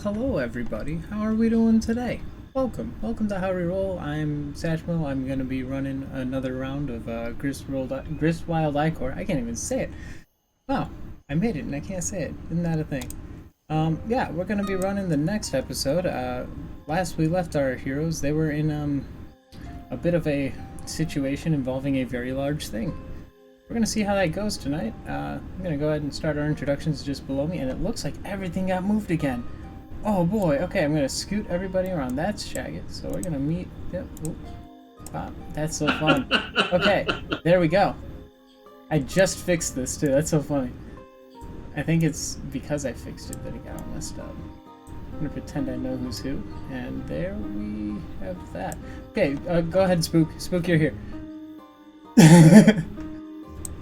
hello everybody. How are we doing today? Welcome to How Reroll. I'm Satchmo. I'm going to be running another round of Gristwild Ichor. I can't even say it. Wow, I made it and I can't say it. Isn't that a thing? Yeah, we're going to be running the next episode. Last we left our heroes, they were in a bit of a situation involving a very large thing. We're going to see how that goes tonight. I'm going to go ahead and start our introductions just below me, and it looks like everything got moved again. Oh boy, okay, I'm going to scoot everybody around. That's Shaggy, so we're going to meet... Yep. Wow, that's so fun. Okay, there we go. I just fixed this too, that's so funny. I think it's because I fixed it that it got all messed up. I'm going to pretend I know who's who, and there we have that. Okay, go ahead, Spook. Spook, you're here.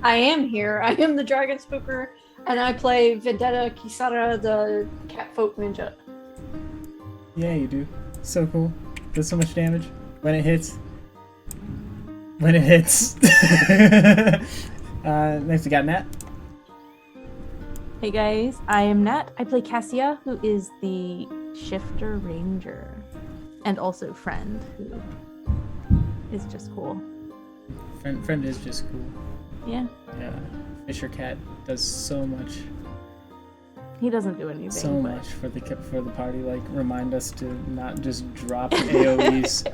I am here. I am the Dragon Spooker, and I play Vendetta Kisara, the Catfolk Ninja. Yeah, you do. So cool. Does so much damage when it hits. When it hits. Next we got Nat. Hey guys, I am Nat. I play Cassia, who is the Shifter Ranger, and also Friend, who is just cool. Friend is just cool. Yeah. Yeah. Fisher Cat does so much. He doesn't do anything. So much for the party. Like, remind us to not just drop AOE's.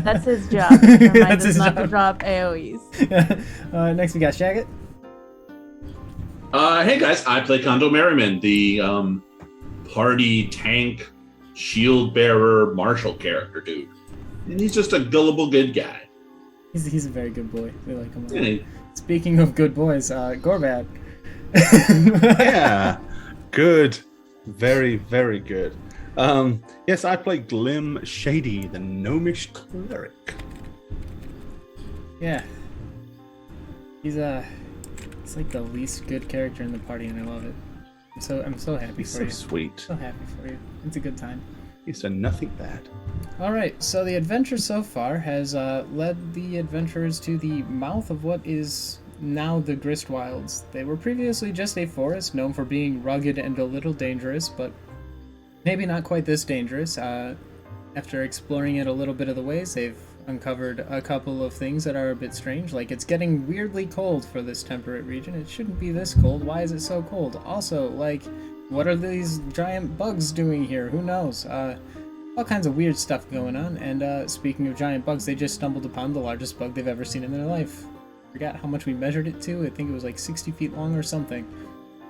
That's his job. Remind us not to drop AOE's. Next we got Shagget. Hey guys, I play Kondo Merriman, the party tank shield bearer martial character dude, and he's just a gullible good guy. He's a very good boy. We like him a lot. Yeah. Speaking of good boys, Gorbad. Yeah, good, very, very good. Yes, I play Glim Shady, the gnomish cleric. Yeah, he's like the least good character in the party, and I love it. I'm so happy He's for so you. sweet. So happy for you. It's a good time. He's done nothing bad. Alright, so the adventure so far has led the adventurers to the mouth of what is now the Gristwilds. They were previously just a forest known for being rugged and a little dangerous, but maybe not quite this dangerous. After exploring it a little bit of the ways, they've uncovered a couple of things that are a bit strange, like it's getting weirdly cold for this temperate region. It shouldn't be this cold. Why is it so cold? Also, like, what are these giant bugs doing here? Who knows? All kinds of weird stuff going on. And speaking of giant bugs, they just stumbled upon the largest bug they've ever seen in their life. Forgot how much we measured it to. I think it was like 60 feet long or something.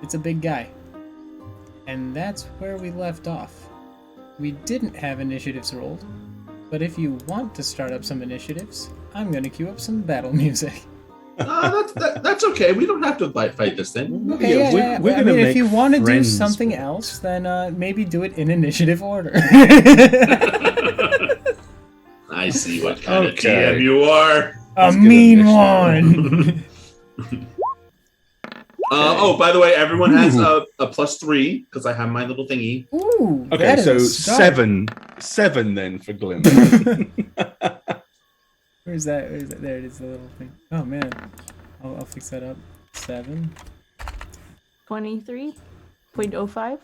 It's a big guy. And that's where we left off. We didn't have initiatives rolled, but if you want to start up some initiatives, I'm going to cue up some battle music. That's okay. We don't have to fight this thing. Okay, yeah. We're I gonna mean, if make you want to do friends something with else, then maybe do it in initiative order. I see what kind of Okay. TM you are. A Let's get mean initiative. one! Oh, by the way, everyone has a +3 because I have my little thingy. Ooh, Okay, that is so a start. seven then for Glim. Where's that? There it is, the little thing. Oh man, I'll fix that up. 7, 23.05.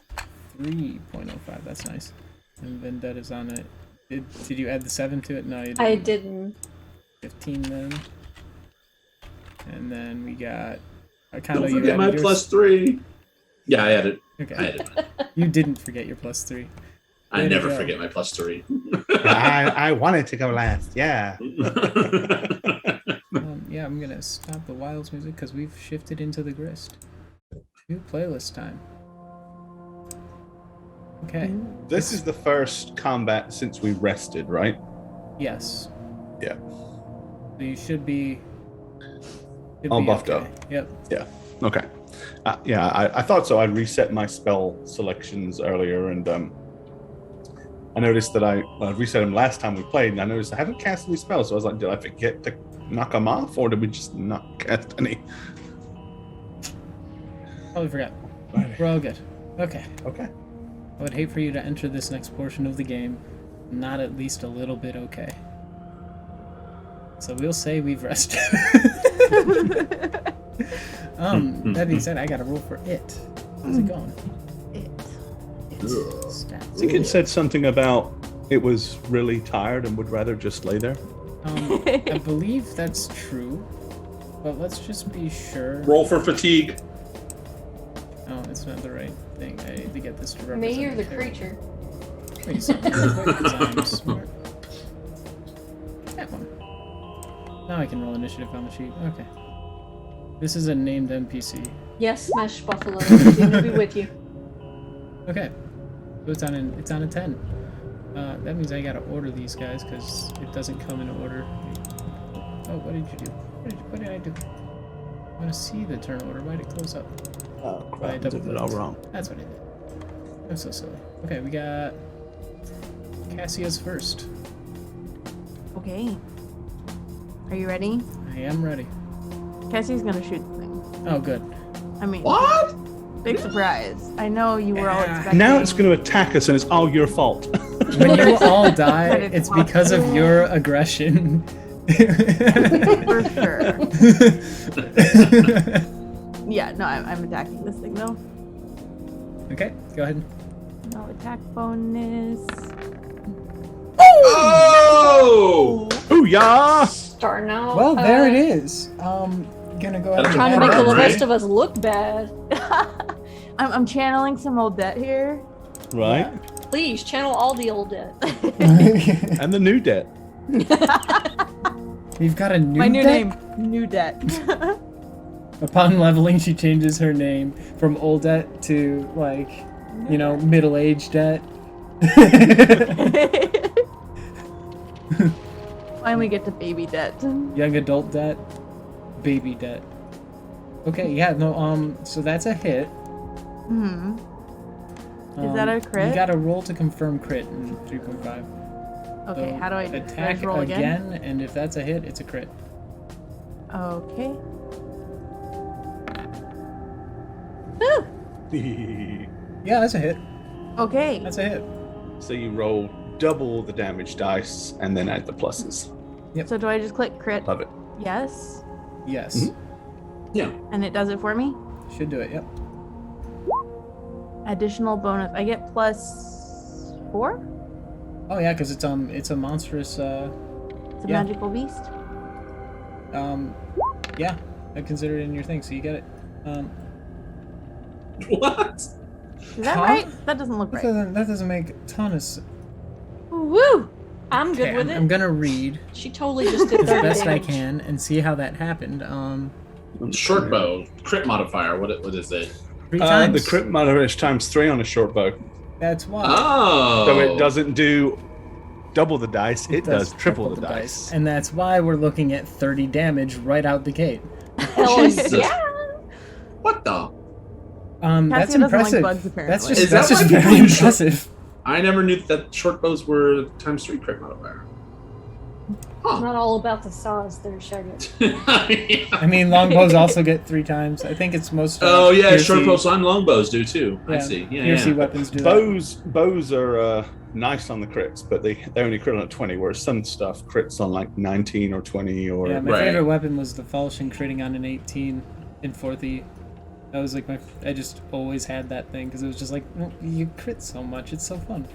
3.05. That's nice. And Vendetta's on it. Did you add the 7 to it? No, you didn't. I didn't. 15 then. And then we got. Don't forget my +3. Yeah, I added. Okay. I added. You didn't forget your +3. I Way to never go. forget my +3. I wanted to go last. Yeah. Yeah, I'm gonna stop the Wilds music because we've shifted into the Grist. New playlist time. Okay. This is the first combat since we rested, right? Yes. Yeah. So you should be. All buffed up. Yep. Okay. Yeah, I thought so. I reset my spell selections earlier, and I noticed that I reset them last time we played, and I noticed I haven't cast any spells, so I was like, did I forget to knock them off, or did we just not cast any? Probably forgot. We're all good. Okay. Okay. I would hate for you to enter this next portion of the game not at least a little bit okay. So we'll say we've rested. That being said, I got a roll for it. How's it going? It. Stats. I think it said something about it was really tired and would rather just lay there. I believe that's true, but let's just be sure. Roll for fatigue. Oh, it's not the right thing. I need to get this to represent. Me or the character. creature? Wait, so because I'm smart. That one. Now I can roll initiative on the sheet. Okay. This is a named NPC. Yes, Smash Buffalo. I'm gonna be with you. Okay. So it's on a 10. That means I gotta order these guys because it doesn't come in order. Oh, what did you do? What did I do? I want to see the turn order. Why did it close up? Oh I crap! double Did it all clicked. wrong. That's what I did. I'm so silly. Okay, we got Cassia's first. Okay. Are you ready? I am ready. Cassie's gonna shoot the thing. Oh, good. I mean, What? big surprise. I know you were all Yeah. expecting. Now it's going to attack us, and it's all your fault. When you all die, But it's it's because of possible. your aggression. For sure. Yeah, no, I'm attacking this thing though. Okay, go ahead. No attack bonus. Oh! Ooh, yeah! Starting out. Well, there it is. Gonna go ahead and Trying to add make that. the Right. rest of us look bad. I'm channeling some old debt here. Right? Please channel all the old debt. And the new debt. We've got a new My new deck? name, New Debt. Upon leveling, she changes her name from old debt to, like, you know, middle-aged debt. Finally get to baby debt. Young adult debt. Baby debt. Okay, yeah, no, so that's a hit. Hmm. Is that a crit? You gotta roll to confirm crit in 3.5. Okay, So how do I attack roll again? and if that's a hit, it's a crit. Okay. Yeah, that's a hit. Okay. That's a hit. So you roll double the damage dice and then add the pluses. So do I just click crit? Love it. Yes. Yes. Yeah. And it does it for me? Should do it, yep. Additional bonus. I get +4? Oh yeah, because it's a monstrous It's a Yeah. magical beast. yeah, I consider it in your thing, so you get it. What? Is that Huh? right? That doesn't look right. that doesn't make a ton of sense. Woo! I'm good Okay, with I'm it. gonna read She totally just did as 30 best I damage. can and see how that happened. Short bow. Crit modifier. What is it? 3 The times. crit modifier is ×3 on a short bow. That's why. Oh. So it doesn't do double the dice, it does triple the dice. dice. And that's why we're looking at 30 damage right out the gate. Hell Jesus. yeah! What the? That's Cassia doesn't like impressive. bugs, apparently. That's just Is that's that just why people very use short- impressive. I never knew that short bows were ×3 crit modifier. It's not all about the saws there, Shaggy. I mean, longbows also get 3 times. I think it's most. Oh yeah, piercy- short bows and longbows do too. I yeah, see. Yeah, piercy yeah. weapons do that. Bows are nice on the crits, but they only crit on 20, whereas some stuff crits on like 19 or 20 or. Yeah, my Right. favorite weapon was the falchion critting on an 18 in 4th E. That was like I just always had that thing because it was just like, well, you crit so much, it's so fun.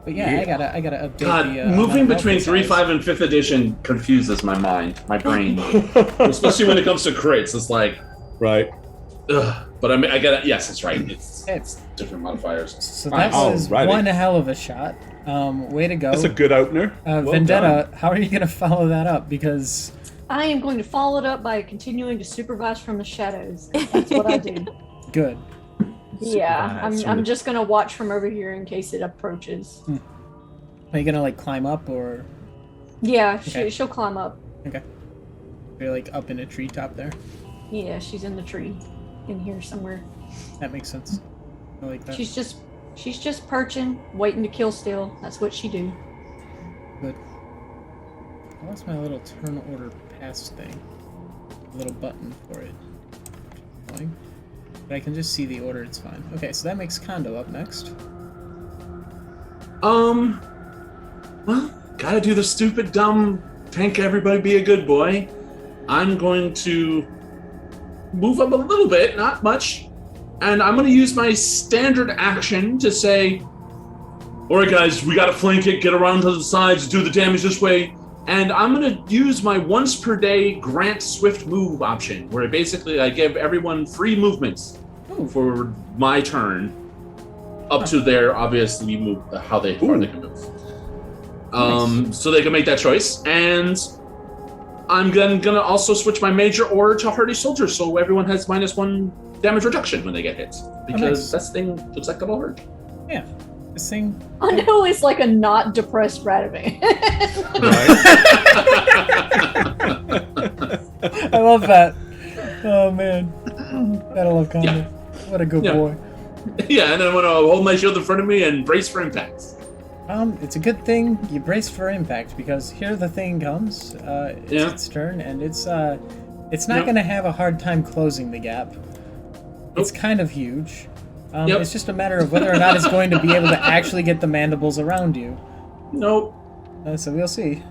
But yeah, Yeah. I gotta update God, the. moving amount of between health 3, size. 5, and 5th edition confuses my mind, my brain. Especially when it comes to crits, it's like, Right. ugh. But I mean, I gotta. Yes, that's right. It's It's different modifiers. so Fine. that was Alrighty. one hell of a shot. Way to go, That's a good opener. Well Vendetta. How are you gonna follow that up? Because I am going to follow it up by continuing to supervise from the shadows. That's what I do. good. Yeah, Supervise from I'm the- just gonna watch from over here in case it approaches. Are you gonna like climb up or Yeah, Okay. she'll climb up. you're like up in a treetop there? Yeah, she's in the tree, in here somewhere. That makes sense. I like that. She's just perching, waiting to kill still. That's what she do. Good. I lost my little turn order pass thing. A little button for it. Annoying. But I can just see the order, it's fine. Okay, so that makes Kondo up next. Well, gotta do the stupid, dumb, tank everybody, be a good boy. I'm going to move up a little bit, not much. And I'm going to use my standard action to say, all right, guys, we got to flank it, get around to the sides, do the damage this way. And I'm going to use my once per day grant swift move option, where basically I give everyone free movements for my turn up to their obviously move, how they can move. Nice. So they can make that choice. And I'm gonna also switch my major order to hardy soldier, so everyone has -1 damage reduction when they get hit, because nice. this thing looks like it'll hurt. Yeah. This thing. Undo is like a not depressed Radame. I love that. Oh man. Gotta love Conda. Yeah. What a good boy. Yeah, and then I'm gonna hold my shield in front of me and brace for impact. It's a good thing you braced for impact, because here the thing comes. It's its turn, and it's not gonna have a hard time closing the gap. It's kind of huge. It's just a matter of whether or not it's going to be able to actually get the mandibles around you. Nope. So we'll see.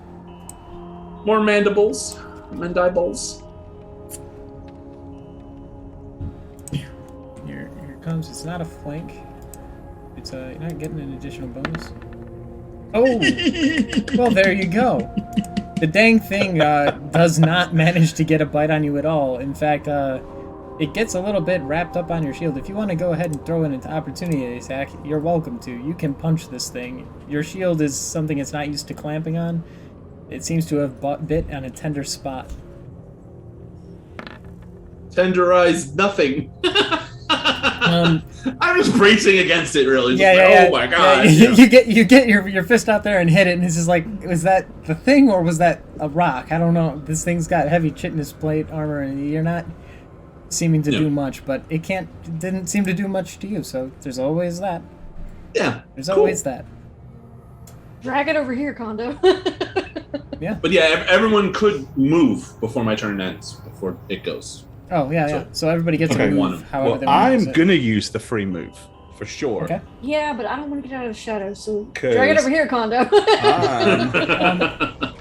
More mandibles. Mandibles. Here comes. It's not a flank. It's you're not getting an additional bonus. Oh! Well, there you go. The dang thing does not manage to get a bite on you at all. In fact, it gets a little bit wrapped up on your shield. If you want to go ahead and throw in an opportunity attack, you're welcome to. You can punch this thing. Your shield is something it's not used to clamping on. It seems to have bit on a tender spot. Tenderize nothing. I'm just bracing against it, really. Yeah. Oh my god! Yeah. You get your fist out there and hit it, and it's just like, was that the thing or was that a rock? I don't know. This thing's got heavy chitinous plate armor, and you're not seeming to do much, but it didn't seem to do much to you. So there's always that. Yeah. There's always that. Drag it over here, Kondo. Yeah. But yeah, everyone could move before my turn ends, before it goes. Oh yeah. So everybody gets to move however they want. I'm gonna use the free move for sure. Okay. Yeah, but I don't want to get out of the shadows, so drag it over here, Kondo.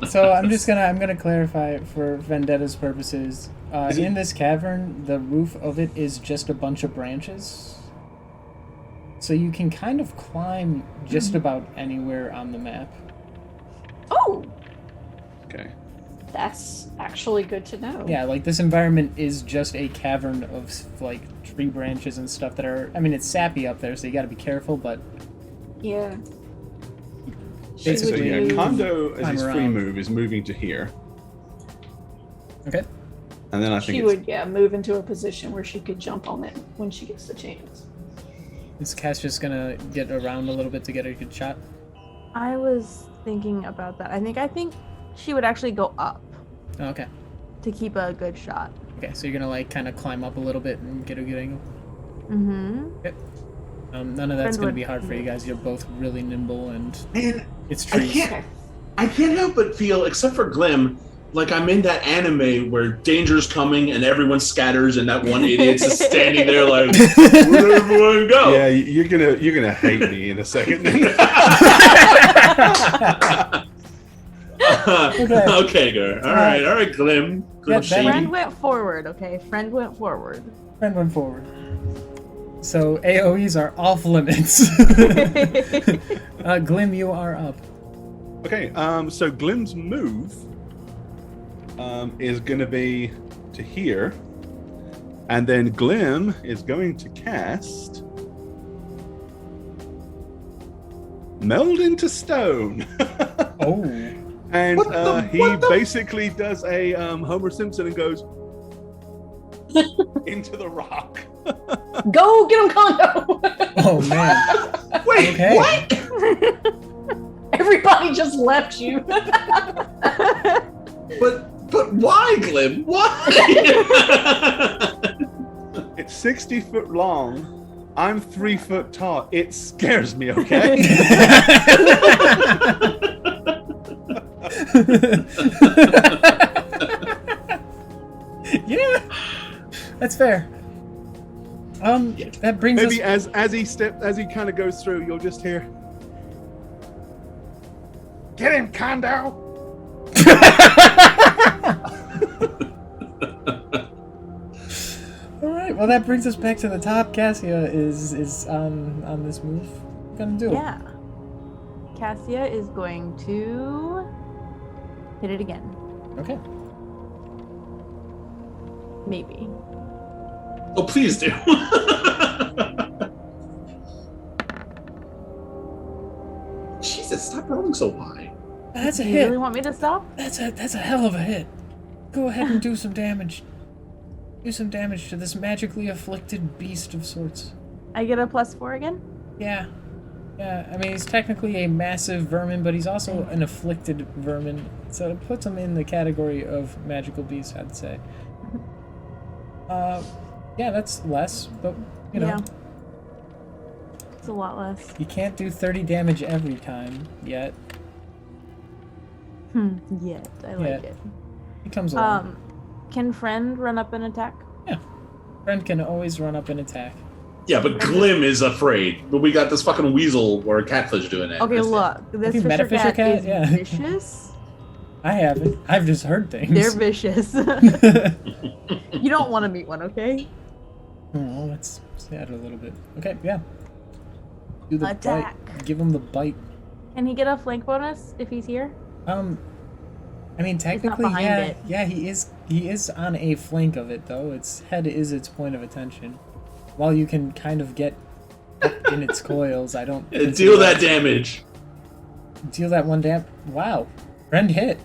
So I'm gonna clarify for Vendetta's purposes. In this cavern, the roof of it is just a bunch of branches, so you can kind of climb just about anywhere on the map. Oh, Okay. that's actually good to know. Yeah, like this environment is just a cavern of like tree branches and stuff that are. I mean, it's sappy up there, so you got to be careful. But Yeah. Basically, So yeah, move, Kondo as climb his free around. move is moving to here, Okay. and then I think She it's would, move into a position where she could jump on it when she gets the chance. Is Cass just gonna get around a little bit to get a good shot? I was thinking about that. I think she would actually go up Oh, okay. to keep a good shot. Okay, so you're gonna like kind of climb up a little bit and get a good angle. Mm-hmm. None of that's Friend gonna would- be hard for you guys. You're both really nimble, and Man, it's I trees. can't help but feel, except for Glim, like I'm in that anime where danger's coming and everyone scatters and that one idiot's just standing there like, where'd everyone go? yeah. You're gonna hate me in a second. Okay, girl. All right, Glim. Yeah, Shady. Friend went forward, okay? Friend went forward. Friend went forward. So AOE's are off limits. Glim, you are up. Okay, so Glim's move is going to be to here, and then Glim is going to cast Meld into Stone. Oh. And What the- he what the- basically does a Homer Simpson and goes into the rock. Go get him, Kondo! Oh man. Wait, Okay. what? Everybody just left you. But why, Glim? Why? It's 60 foot long. I'm 3 foot tall. It scares me, okay? Yeah, that's fair. That brings Maybe us. as he kind of goes through, you'll just hear, "Get him, Kondo!" All right. right. Well, that brings us back to the top. Cassia is on this move. What gonna do? Yeah. Cassia is going to hit it again. Okay. Maybe. Oh, please do. Jesus, stop rolling so high. That's a Do you hit. really want me to stop? That's a hell of a hit. Go ahead and do some damage. Do some damage to this magically afflicted beast of sorts. I get a +4 again? Yeah. Yeah, I mean, he's technically a massive vermin, but he's also an afflicted vermin. So it puts him in the category of magical beast, I'd say. Yeah, that's less, but, you know. Yeah. It's a lot less. You can't do 30 damage every time, yet. Yet. I like it. He comes along. Can friend run up and attack? Yeah. Friend can always run up and attack. Yeah, but Glim is afraid. But we got this fucking weasel or a catfish doing it. Okay, look. This Have you met a fisher fisher cat cat? is Yeah. vicious. I haven't. I've just heard things. They're vicious. You don't want to meet one, okay? Oh, that's sad a little bit. Okay, yeah. Do the Attack. bite. Give him the bite. Can he get a flank bonus if he's here? I mean, technically, behind yeah, it. yeah, he is on a flank of it though. Its head is its point of attention. While you can kind of get up in its coils, I don't Deal that damage. deal that one damn. Wow, friend hit.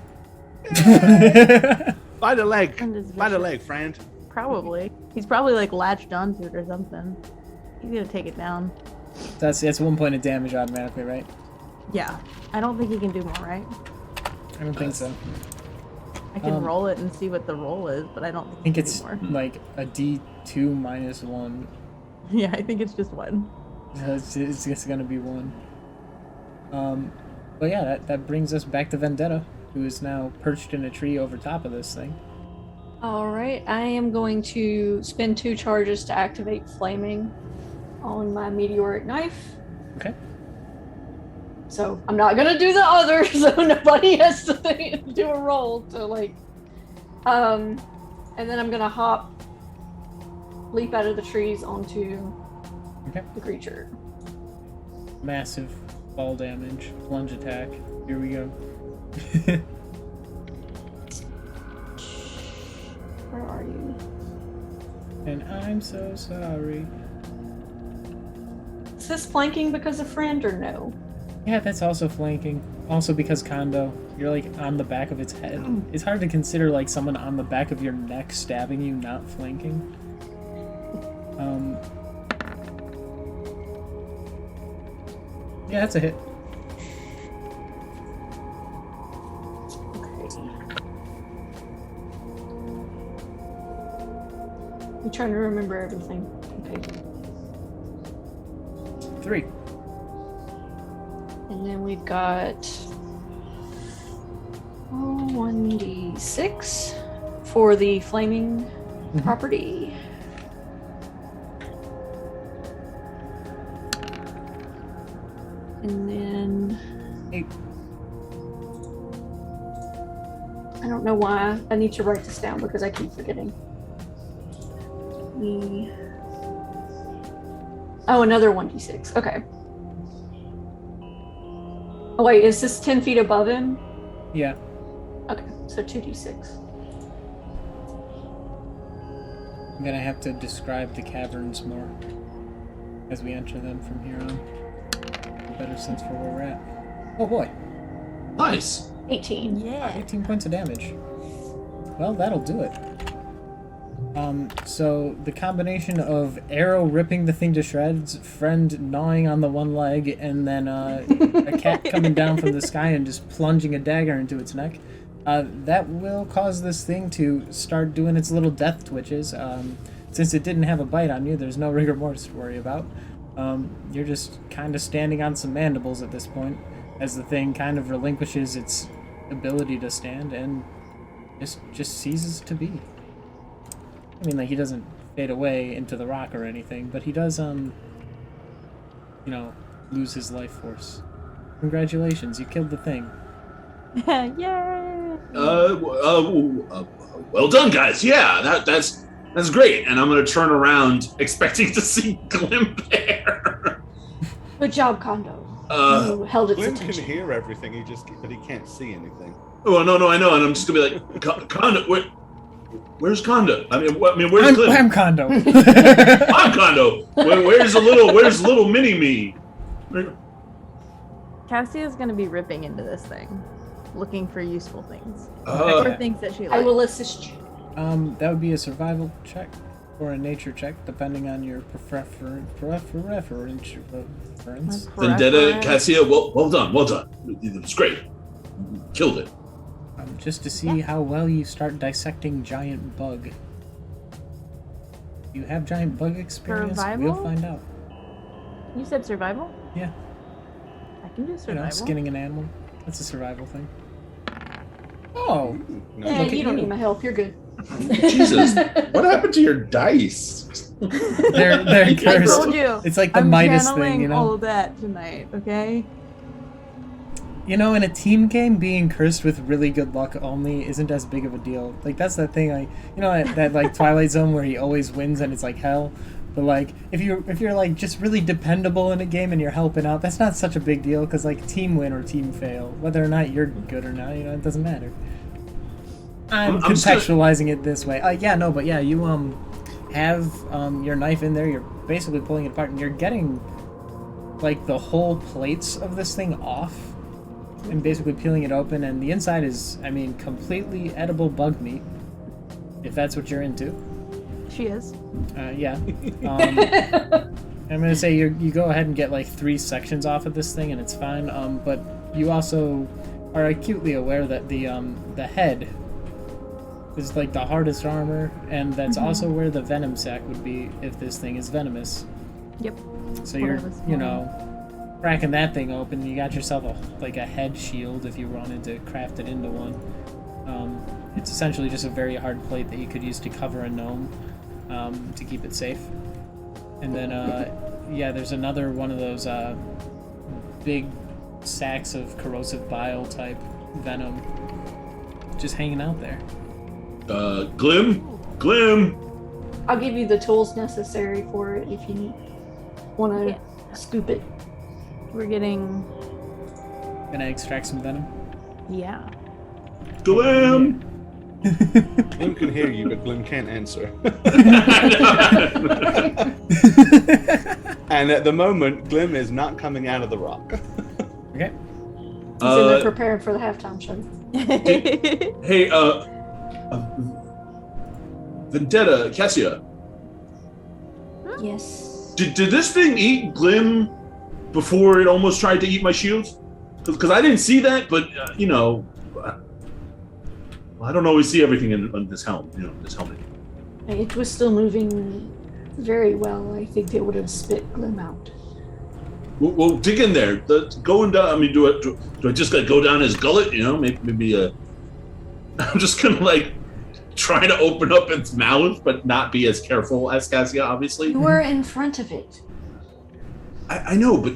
By the leg. Friend is By the vicious. leg, friend. Probably. He's probably like latched onto it or something. He's gonna take it down. That's 1 point of damage automatically, right? Yeah. I don't think he can do more, right? I don't think so. I can roll it and see what the roll is, but I don't I think, think he it's can do more. like a D2 minus 1. Yeah, I think it's just one. So it's just gonna be 1. But yeah, that brings us back to Vendetta, who is now perched in a tree over top of this thing. All right, I am going to spend 2 charges to activate flaming on my meteoric knife. Okay. So I'm not gonna do the other, so nobody has to do a roll to like. And then I'm gonna leap out of the trees onto Okay. the creature. Massive fall damage, plunge attack. Here we go. Where are you? And I'm so sorry. Is this flanking because of friend or no? Yeah, that's also flanking. Also because Kondo, you're like on the back of its head. It's hard to consider like someone on the back of your neck stabbing you not flanking. Yeah, that's a hit. Okay. I'm trying to remember everything. Okay. 3. And then we've got 1d6 for the flaming property. And then 8. I don't know why I need to write this down because I keep forgetting. Another 1d6. Okay. Oh wait, is this 10 feet above him? Yeah. Okay, so 2d6. I'm gonna have to describe the caverns more as we enter them from here on. A better sense for where we're at. Oh boy. Nice. 18. Yeah. 18 points of damage. Well, that'll do it. So the combination of arrow ripping the thing to shreds, friend gnawing on the one leg, and then a cat coming down from the sky and just plunging a dagger into its neck, that will cause this thing to start doing its little death twitches. Since it didn't have a bite on you, there's no rigor mortis to worry about. You're just kind of standing on some mandibles at this point, as the thing kind of relinquishes its ability to stand and just ceases to be. I mean, like, he doesn't fade away into the rock or anything, but he does, lose his life force. Congratulations, you killed the thing. Yay! Well done, guys. Yeah, that's That's great, and I'm gonna turn around expecting to see Glim there. Good job, Kondo. You held its Glim can attention. hear everything, but he can't see anything. Oh no, I know, and I'm just gonna be like, Kondo, where's Kondo? I mean, where's Glim? I'm Kondo. I'm Kondo. Where's little mini me? Cassia's gonna be ripping into this thing, looking for useful things. Uh, Or things that she I likes. will assist you. That would be a survival check or a nature check, depending on your preference. Vendetta, Cassia, well done. It was great. You killed it. Just to see how well you start dissecting giant bug. You have giant bug experience? Survival? We'll find out. You said survival? Yeah. I can do You survival. know, skinning an animal. That's a survival thing. Oh! No. Hey, look at you don't you. need my help. You're good. Jesus, what happened to your dice? They're I cursed. told you. It's like the I'm Midas channeling thing, you all know? of that tonight, okay? You know, in a team game, being cursed with really good luck only isn't as big of a deal. Like, that's that thing, like, you know, that like Twilight Zone where he always wins and it's like hell. But like, if you're like just really dependable in a game and you're helping out, that's not such a big deal because like team win or team fail, whether or not you're good or not, you know, it doesn't matter. I'm contextualizing it this way. You have your knife in there. You're basically pulling it apart, and you're getting like the whole plates of this thing off, and basically peeling it open. And the inside is, I mean, completely edible bug meat, if that's what you're into. She is. Yeah. I'm gonna say you go ahead and get like 3 sections off of this thing, and it's fine. But you also are acutely aware that the head is like the hardest armor, and that's also where the venom sac would be if this thing is venomous. Yep. So What you're, I was you know, cracking that thing open. You got yourself a head shield if you wanted to craft it into one. It's essentially just a very hard plate that you could use to cover a gnome to keep it safe. And then, there's another one of those big sacks of corrosive bile type venom just hanging out there. Glim. I'll give you the tools necessary for it if you want to scoop it. We're getting. Gonna extract some venom. Yeah. Glim. Glim can hear you, but Glim can't answer. And at the moment, Glim is not coming out of the rock. Okay. So they're preparing for the halftime show. Hey, Vendetta, Cassia, Yes. did this thing eat Glim before it almost tried to eat my shield? Because I didn't see that, but you know, I don't always see everything on this helmet. You know, this helmet. It was still moving very well. I think it would have spit Glim out. Well, dig in there. Going down. I mean, do I just gotta go down his gullet? You know, maybe. I'm just gonna like try to open up its mouth, but not be as careful as Cassia, obviously. You were in front of it. I know, but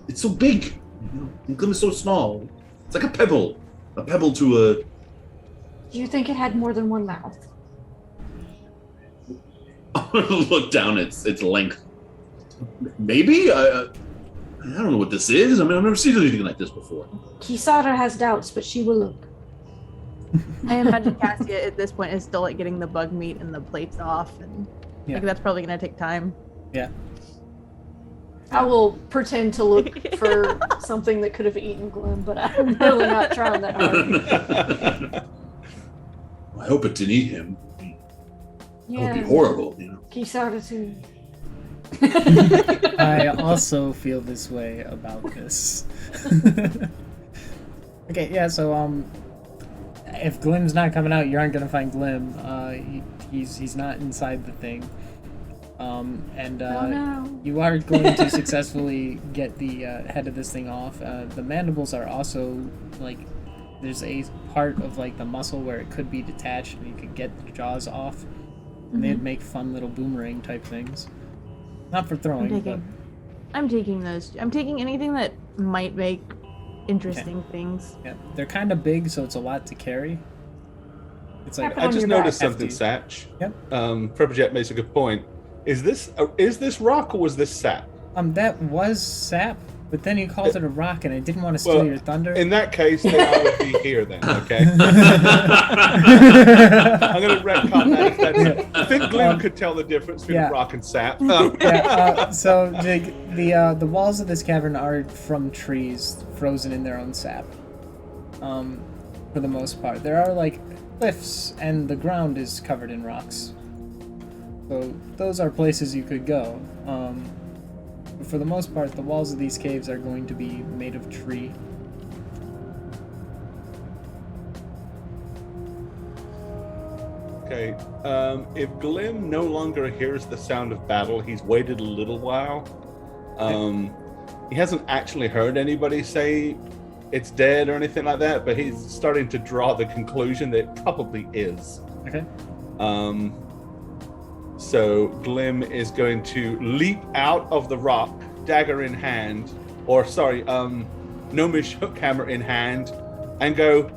it's so big. You know, and Glim is so small. It's like a pebble to a. Do you think it had more than one mouth? I'm gonna look down its length. Maybe I don't know what this is. I mean, I've never seen anything like this before. Kisara has doubts, but she will look. I imagine Cassia at this point is still like getting the bug meat and the plates off, and Yeah. like that's probably gonna take time. Yeah. I will pretend to look for something that could have eaten Glim, but I'm really not trying that hard. I hope it didn't eat him. That would be Yeah, horrible, you know. Kisara too. I also feel this way about this. Okay, yeah, so if Glim's not coming out, you aren't gonna find Glim. He's not inside the thing. Oh no. You are going to successfully get the head of this thing off. The mandibles are also like there's a part of like the muscle where it could be detached, and you could get the jaws off, and they'd make fun little boomerang type things. Not for throwing, but I'm taking those. I'm taking anything that might make interesting things. yeah, they're kind of big, so it's a lot to carry. It's like, Happen I on just your noticed back. something, FD. Satch. Yep. Prepperjet makes a good point. Is this rock or was this sap? That was sap, but then you called it a rock, and I didn't want to steal Well, your thunder. In that case, then I would be here then, okay? I'm going to retcon that. If that's, I think Glenn could tell the difference between yeah. rock and sap. So the walls of this cavern are from trees frozen in their own sap. For the most part, there are like cliffs, and the ground is covered in rocks. So those are places you could go. But for the most part, the walls of these caves are going to be made of tree. Okay. If Glim no longer hears the sound of battle, he's waited a little while. He hasn't actually heard anybody say it's dead or anything like that, but he's starting to draw the conclusion that it probably is. Okay. So Glim is going to leap out of the rock, dagger in hand, or sorry, gnomish hook hammer in hand, and go,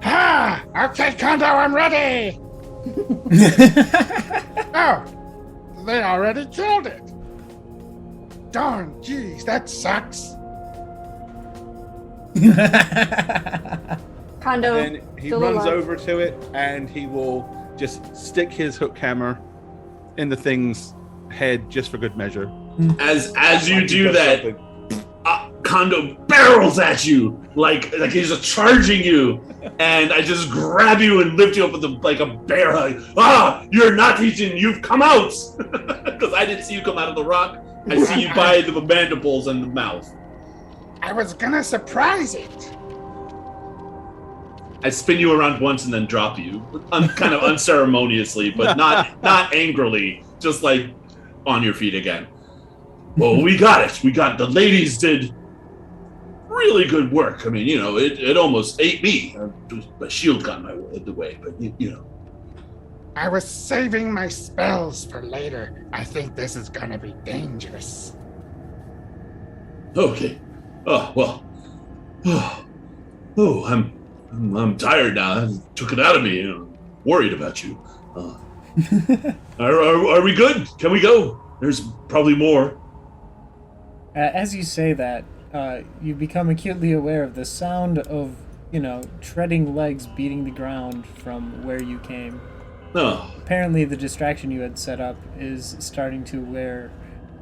"Ha! Okay, Kondo, I'm ready!" Oh, they already killed it. Darn, jeez, that sucks. Kondo, Then he still runs alive. over to it, and he will just stick his hook hammer in the thing's head just for good measure. As you Like he do does that, something. Kondo barrels at you like he's just charging you, and I just grab you and lift you up with like a bear hug. You're not eating. You've come out because I didn't see you come out of the rock. I see you by the mandibles and the mouth. I was gonna surprise it. I spin you around once and then drop you, kind of unceremoniously, but not angrily, just like on your feet again. Well, we got it. The ladies did really good work. I mean, it almost ate me. My shield got in the way, but I was saving my spells for later. I think this is gonna be dangerous. Okay. Oh well. I'm tired now. I took it out of me. Worried about you. Are we good? Can we go? There's probably more. As you say that, you become acutely aware of the sound of, treading legs beating the ground from where you came. Oh, Apparently the distraction you had set up is starting to wear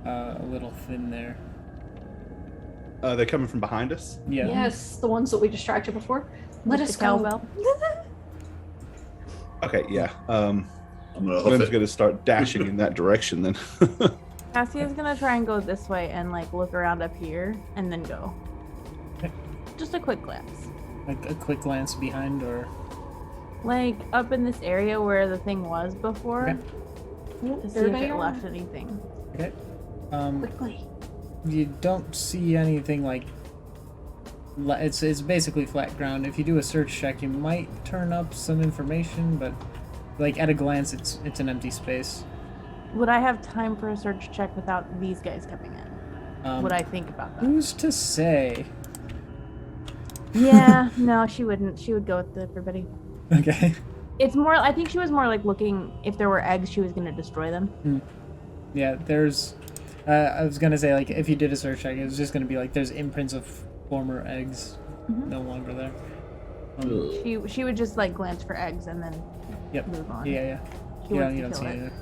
a little thin there. They're coming from behind us. Yeah. Yes, the ones that we distracted before. Let With us the go. cowbell. Okay, yeah. I'm gonna hoof Glim's it. going to start dashing in that direction then. Cassia's gonna try and go this way and like look around up here and then go. Okay. Just a quick glance. Like a quick glance behind or... Like up in this area where the thing was before. Okay. To see There if they it are. left anything. Okay. Quickly. You don't see anything like... It's basically flat ground. If you do a search check, you might turn up some information, but like at a glance, it's an empty space. Would I have time for a search check without these guys coming in? Would I think about that? Who's to say? Yeah, no, she wouldn't. She would go with everybody. Okay. It's more, I think she was more like looking, if there were eggs, she was going to destroy them. Yeah, there's... I was gonna say, like, if you did a search check, it was just gonna be like, there's imprints of former eggs no longer there. She would just like glance for eggs and then Yep. move on. Yeah. She You wants don't to see kill it it. either.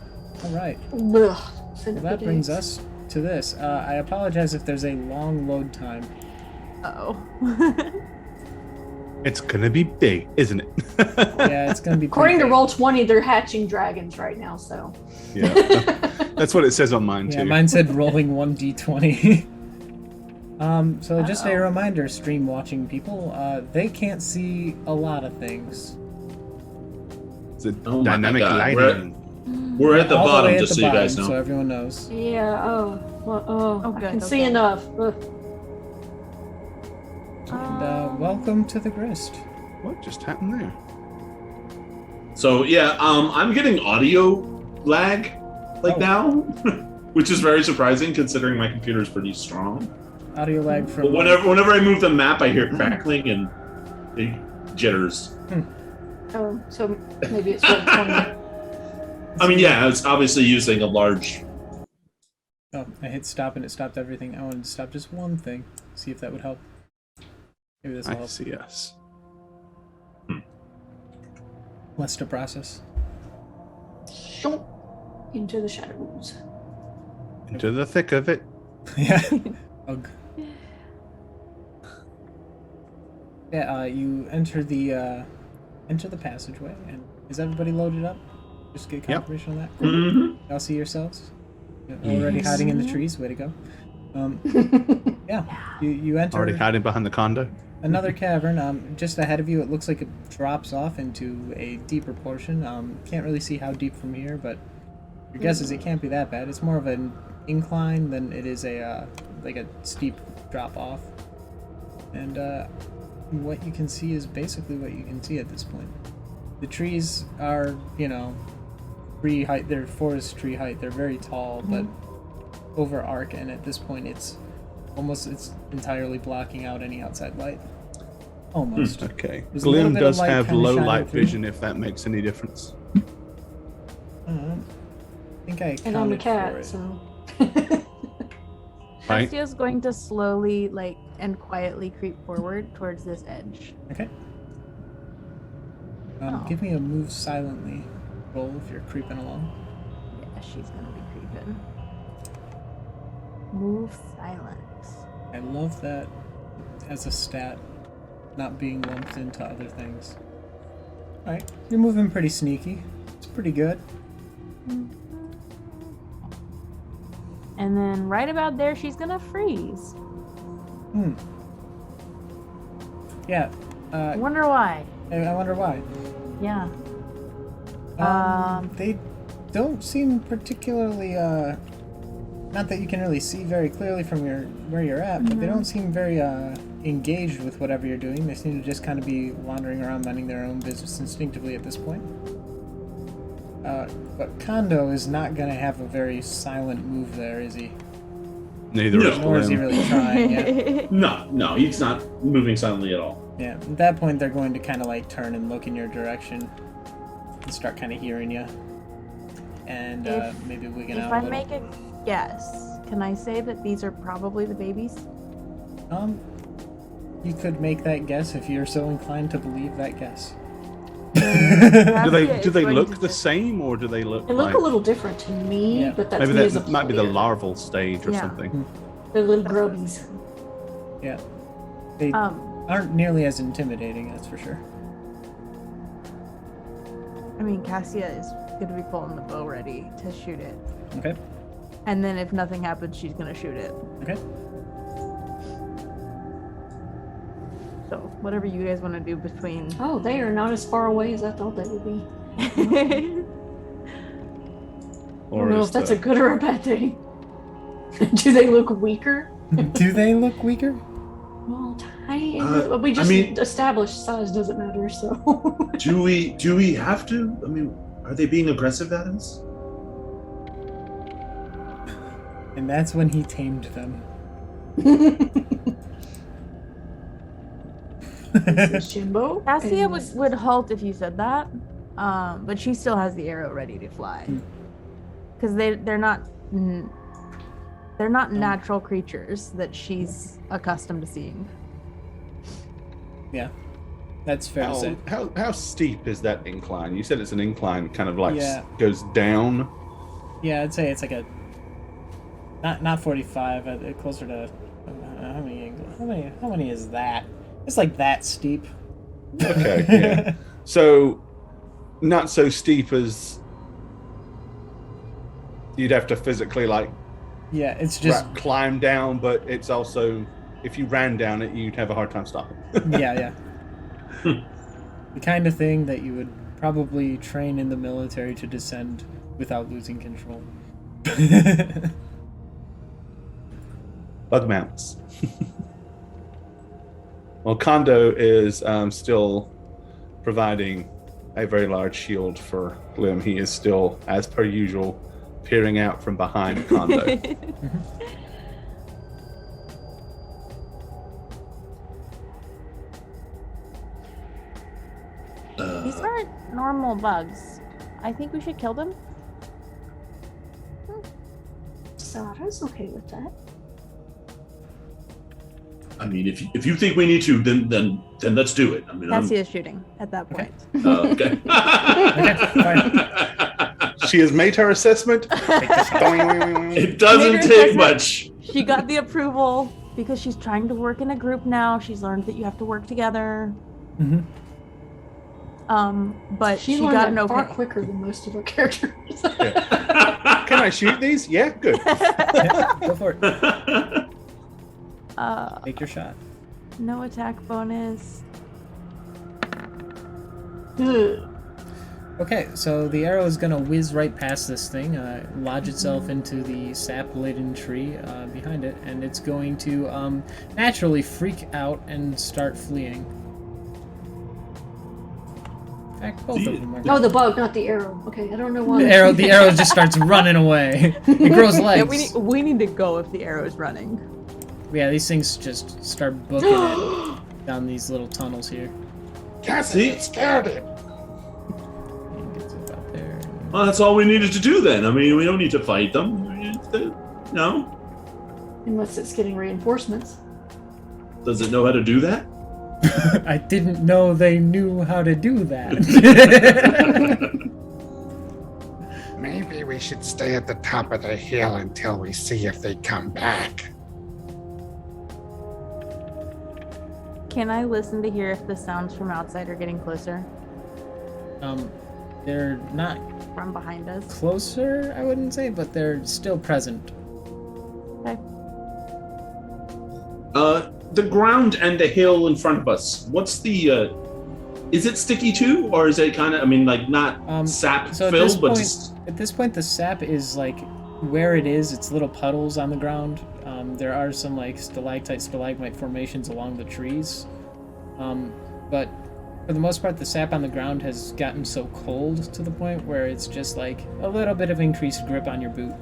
Alright. Ugh. Well, that brings us to this. I apologize if there's a long load time. Uh-oh. It's going to be big, isn't it? Yeah, it's gonna be According to pretty Roll20, they're hatching dragons right now, so. Yeah. That's what it says on mine, big. too. Yeah, mine said rolling 1d20. So just a Uh-oh. reminder, stream watching people, they can't see a lot of things. It's a Oh my dynamic God. lighting. We're at the All bottom, way at just the so you guys bottom, know. so everyone knows. Yeah, Oh, I good, can see okay. enough. Ugh. And welcome to the Grist. What just happened there? So yeah, I'm getting audio lag now, which is very surprising considering my computer is pretty strong. Audio lag from... But whenever I move the map, I hear crackling and big jitters. Oh, so maybe it's rolled 20. I mean, yeah, it's obviously using a large. Oh, I hit stop and it stopped everything. I wanted to stop just one thing. See if that would help. Maybe this will I help. see us. Less to process. Shoo, into the shadows. Into the thick of it. Yeah. Ugh. Yeah, you enter the passageway, and is everybody loaded up? Just get confirmation on that. Cool. Mm-hmm. Y'all see yourselves? You're already hiding in the trees. Way to go. Yeah, you enter Already hiding behind the condo. another cavern. Just ahead of you, it looks like it drops off into a deeper portion. Can't really see how deep from here, but your guess is it can't be that bad. It's more of an incline than it is a like a steep drop off. And what you can see is basically what you can see at this point. The trees are, tree height. They're forest tree height. They're very tall, but over arc, and at this point, it's entirely blocking out any outside light. Almost. Okay. There's a little Gloom bit of does light have kinda low shining light through. vision, if that makes any difference. I think I And I'm a accounted for cat, it. so. Right? Castia's going to slowly, and quietly creep forward towards this edge. Okay. Oh. Give me a move silently roll if you're creeping along. Yeah, she's gonna be creeping. Move silent. I love that as a stat, not being lumped into other things. Alright, you're moving pretty sneaky. It's pretty good. And then right about there, she's gonna freeze. Yeah. I wonder why. I wonder why. Yeah. They don't seem particularly, not that you can really see very clearly from where you're at, but they don't seem very, engaged with whatever you're doing. They seem to just kind of be wandering around minding their own business instinctively at this point. But Kondo is not going to have a very silent move there, is he? Neither No. is Nor is he Gloom. really trying yet. No, he's not moving silently at all. Yeah, at that point they're going to kind of turn and look in your direction and start kind of hearing you. And maybe wigging If out I a little. make a guess, can I say that these are probably the babies? You could make that guess if you're so inclined to believe that guess. Do they Cassia do is they going look to the just- same, or do they look They look like a little different to me, Yeah. but that's maybe me as a that might be the player. larval stage or Yeah. something? They're little grubbies. Yeah. They aren't nearly as intimidating, that's for sure. I mean, Cassia is gonna be pulling the bow ready to shoot it. Okay. And then if nothing happens, she's gonna shoot it. Okay. So whatever you guys want to do between. Oh, they are not as far away as I thought they would be. I Or don't know is if that's the- a good or a bad thing. Do they look weaker? Do they look weaker? Well, tiny. We I just mean- established size doesn't matter, so. Do we have to? I mean, are they being aggressive at us? And that's when he tamed them. This is Jimbo. Cassia and this is- would halt if you said that, but she still has the arrow ready to fly. Because they're not natural creatures that she's accustomed to seeing. Yeah. That's fair to say. How steep is that incline? You said it's an incline, kind of like Yeah. goes down. Yeah, I'd say it's like a not 45, closer to how many is that? It's like that steep. Okay, yeah. So, not so steep as you'd have to physically Yeah, it's just climb down, but it's also if you ran down it, you'd have a hard time stopping. yeah. The kind of thing that you would probably train in the military to descend without losing control. Bug mounts. Well, Kondo is still providing a very large shield for Glim. He is still, as per usual, peering out from behind Kondo. These aren't normal bugs. I think we should kill them. Sada's okay with that. I mean, if you think we need to, then let's do it. I mean, Cassie is shooting at that point. okay. She has made her assessment. It doesn't take much. She got the approval because she's trying to work in a group now. She's learned that you have to work together. Mm-hmm. But She she learned got an that far okay. quicker than most of our characters. Can I shoot these? Yeah, good. Yeah, go for it. Take your shot. No attack bonus. Ugh. Okay, so the arrow is gonna whiz right past this thing, lodge itself into the sap-laden tree behind it, and it's going to naturally freak out and start fleeing. In fact, both of them are. Oh, the bug, not the arrow. Okay, I don't know why. The arrow just starts running away. It grows Yeah, legs. we need to go if the arrow is running. Yeah, these things just start booking it down these little tunnels here. Cassie, it scared him. And gets about there. Well, that's all we needed to do then. I mean, we don't need to fight them. No. Unless it's getting reinforcements. Does it know how to do that? I didn't know they knew how to do that. Maybe we should stay at the top of the hill until we see if they come back. Can I listen to hear if the sounds from outside are getting closer? They're not From behind us? closer, I wouldn't say, but they're still present. Okay. The ground and the hill in front of us. What's the? Is it sticky too, or is it kind of? I mean, like not sap So filled, but just. at this point, the sap is like where it is. It's little puddles on the ground. There are some like stalactite, stalagmite formations along the trees, but for the most part, the sap on the ground has gotten so cold to the point where it's just like a little bit of increased grip on your boot.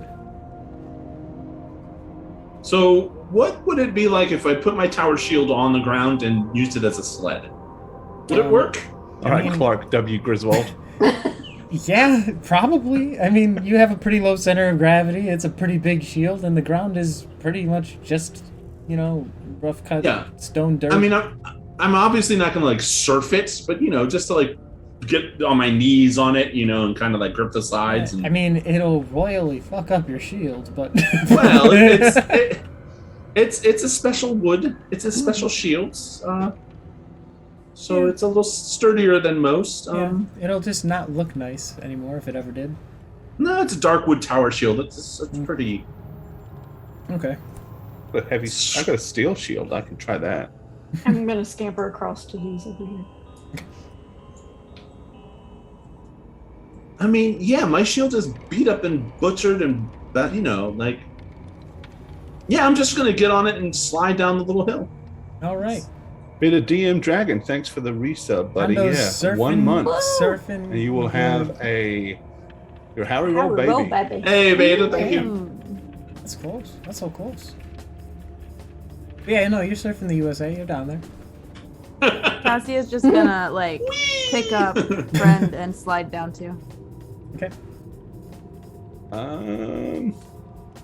So, what would it be like if I put my tower shield on the ground and used it as a sled? Would it work? All right, I mean- Clark W. Griswold. Yeah, probably. I mean, you have a pretty low center of gravity. It's a pretty big shield, and the ground is pretty much just, rough cut stone dirt. I mean, I'm obviously not gonna like surf it, but just to like get on my knees on it, and kind of like grip the sides. And... I mean, it'll royally fuck up your shield, but well, it's a special wood. It's a special shield. So it's a little sturdier than most. it'll just not look nice anymore if it ever did. No, it's a dark wood tower shield. It's pretty. Okay. But heavy. I've got a steel shield. I can try that. I'm gonna scamper across to these over here. I mean, yeah, my shield is beat up and butchered and that, like. Yeah, I'm just gonna get on it and slide down the little hill. All right. Bit of DM Dragon. Thanks for the resub, buddy. Hondo's Yeah, surfing, 1 month. Surfing. And you will have your Harry Roll, baby. Roll, baby. Hey, Beta, thank you. That's close. That's so close. Yeah, no, you're surfing the USA. You're down there. Cassie is just gonna pick up friend and slide down too. Okay.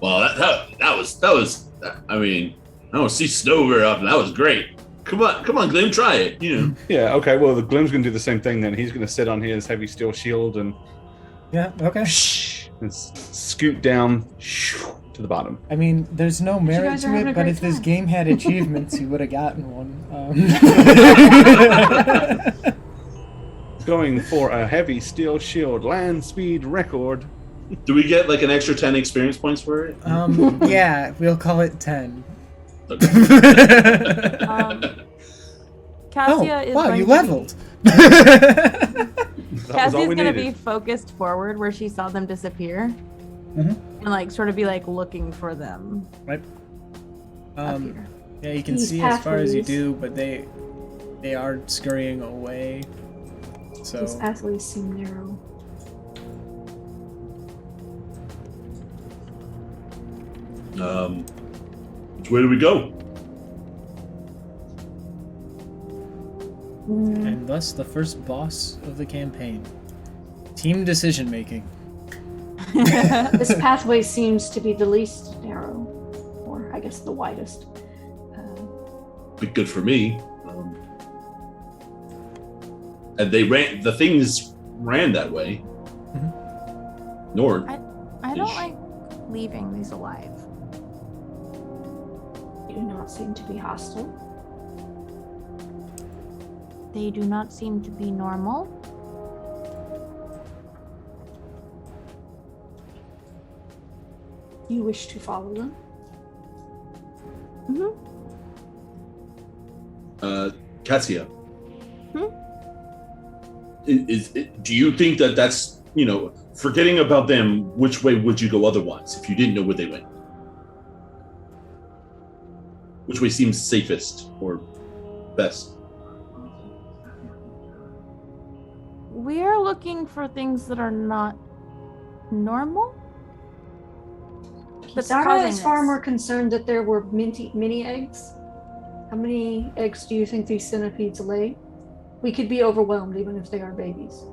Well, that was. I mean, I don't see snow very often. That was great. Come on, Glim, try it. Yeah. Okay. Well, the Glim's gonna do the same thing. Then he's gonna sit on his heavy steel shield and Yeah. Okay. scoot down to the bottom. I mean, there's no merit guys are to having it, a but great if this time. game had achievements, you would have gotten one. Going for a heavy steel shield land speed record. Do we get like an extra 10 experience points for it? Yeah, we'll call it 10. Cassia is wow, going you to leveled. That was all Cassia's we gonna be needed. focused forward where she saw them disappear, and sort of be looking for them. Right. Up here. Yeah, you can These see as far as you pathways. do, but they are scurrying away. So These pathways seem narrow. Which way do we go? and thus the first boss of the campaign. Team decision making. This pathway seems to be the least narrow, or I guess the widest. But good for me. And the things ran that way. Mhm. Nord. I don't like leaving these alive. They do not seem to be hostile. They do not seem to be normal. You wish to follow them? Cassia. Hmm? Do you think that that's, forgetting about them, which way would you go otherwise if you didn't know where they went? Which way seems safest or best? We are looking for things that are not normal. That's Zara causing is far this. more concerned that there were mini eggs. How many eggs do you think these centipedes lay? We could be overwhelmed even if they are babies.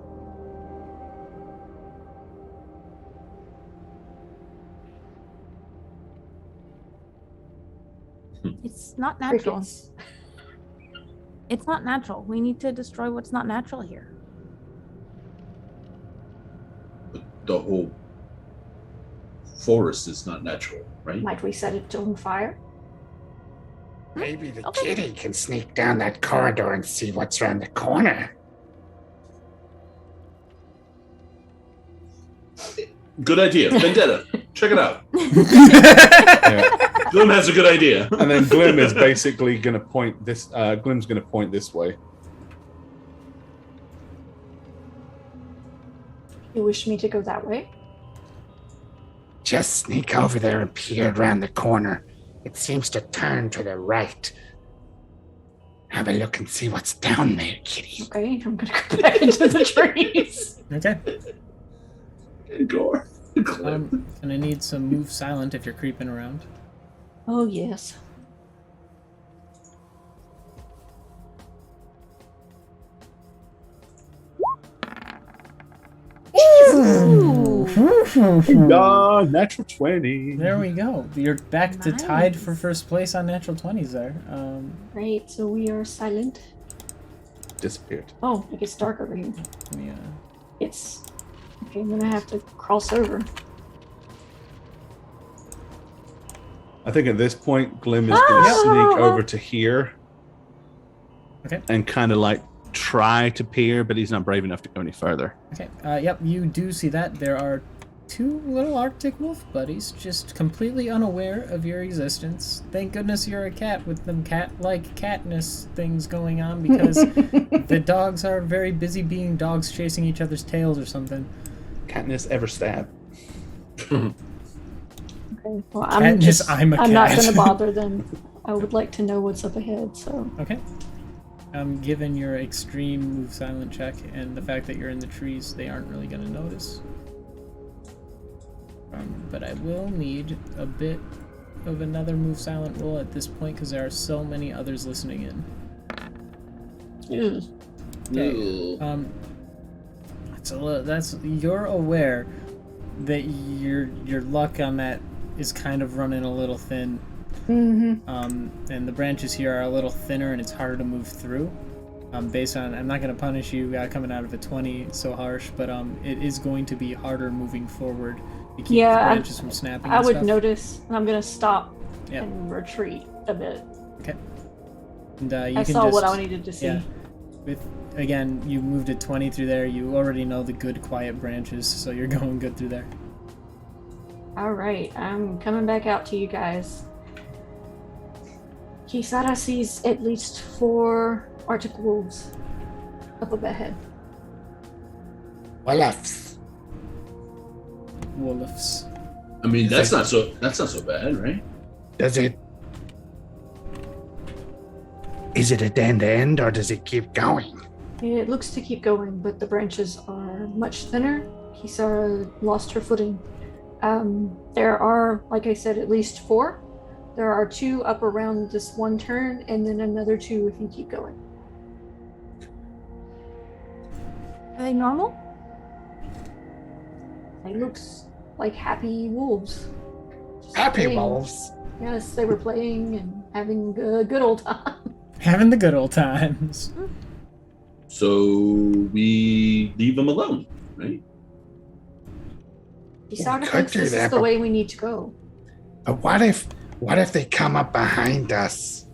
It's not natural. Crickets. It's not natural. We need to destroy what's not natural here. The whole forest is not natural, right? Might we set it on fire? Maybe the Okay. kitty can sneak down that corridor and see what's around the corner. Good idea. Vendetta. Check it out. Yeah. Glim has a good idea. And then Glim is basically going to point this. Glim's going to point this way. You wish me to go that way? Just sneak over there and peer around the corner. It seems to turn to the right. Have a look and see what's down there, kitty. Okay, I'm gonna go back into the trees. Okay. Igor. Gonna need some move silent if you're creeping around. Oh yes. Natural 20. There we go. You're back to tied for Nice. first place on natural 20s there. Right, so we are silent. Disappeared. Oh, it gets dark over here. Yeah. It's okay. I'm gonna have to cross over. I think at this point, Glim is going to sneak over to here. Okay. And kind of like try to peer, but he's not brave enough to go any further. Okay. Yep, you do see that. There are two little Arctic wolf buddies just completely unaware of your existence. Thank goodness you're a cat with them cat-like catness things going on because the dogs are very busy being dogs chasing each other's tails or something. Katniss ever stab. Okay. Well, Katniss, I'm a not cat. gonna bother them. I would like to know what's up ahead. So Okay. Given your extreme move silent check and the fact that you're in the trees, they aren't really going to notice. But I will need a bit of another move silent roll at this point because there are so many others listening in. Okay. That's you're aware that your luck on that is kind of running a little thin. And the branches here are a little thinner and it's harder to move through. Based on, I'm not going to punish you coming out of a 20 so harsh, but it is going to be harder moving forward to keep the branches from snapping. I and would stuff. notice, and I'm gonna stop Yeah. and retreat a bit. Okay. And you I can saw just, what I needed to see. Yeah. Again, you moved a 20 through there. You already know the good quiet branches, so you're going good through there. All right, I'm coming back out to you guys. Kisara sees at least 4 Arctic wolves up ahead. Wolves. Wolves. I mean, that's not so bad, right? Does it? Is it a dead end or does it keep going? It looks to keep going, but the branches are much thinner. Kisara lost her footing. There are, like I said, at least 4. There are 2 up around this one turn, and then another 2 if you keep going. Are they normal? They looks like happy wolves. Just Happy playing. wolves. Yes, they were playing and having a good old time. Having the good old times. So we leave them alone, right? He sort of could thinks do this is that, the but- way we need to go. But what if they come up behind us?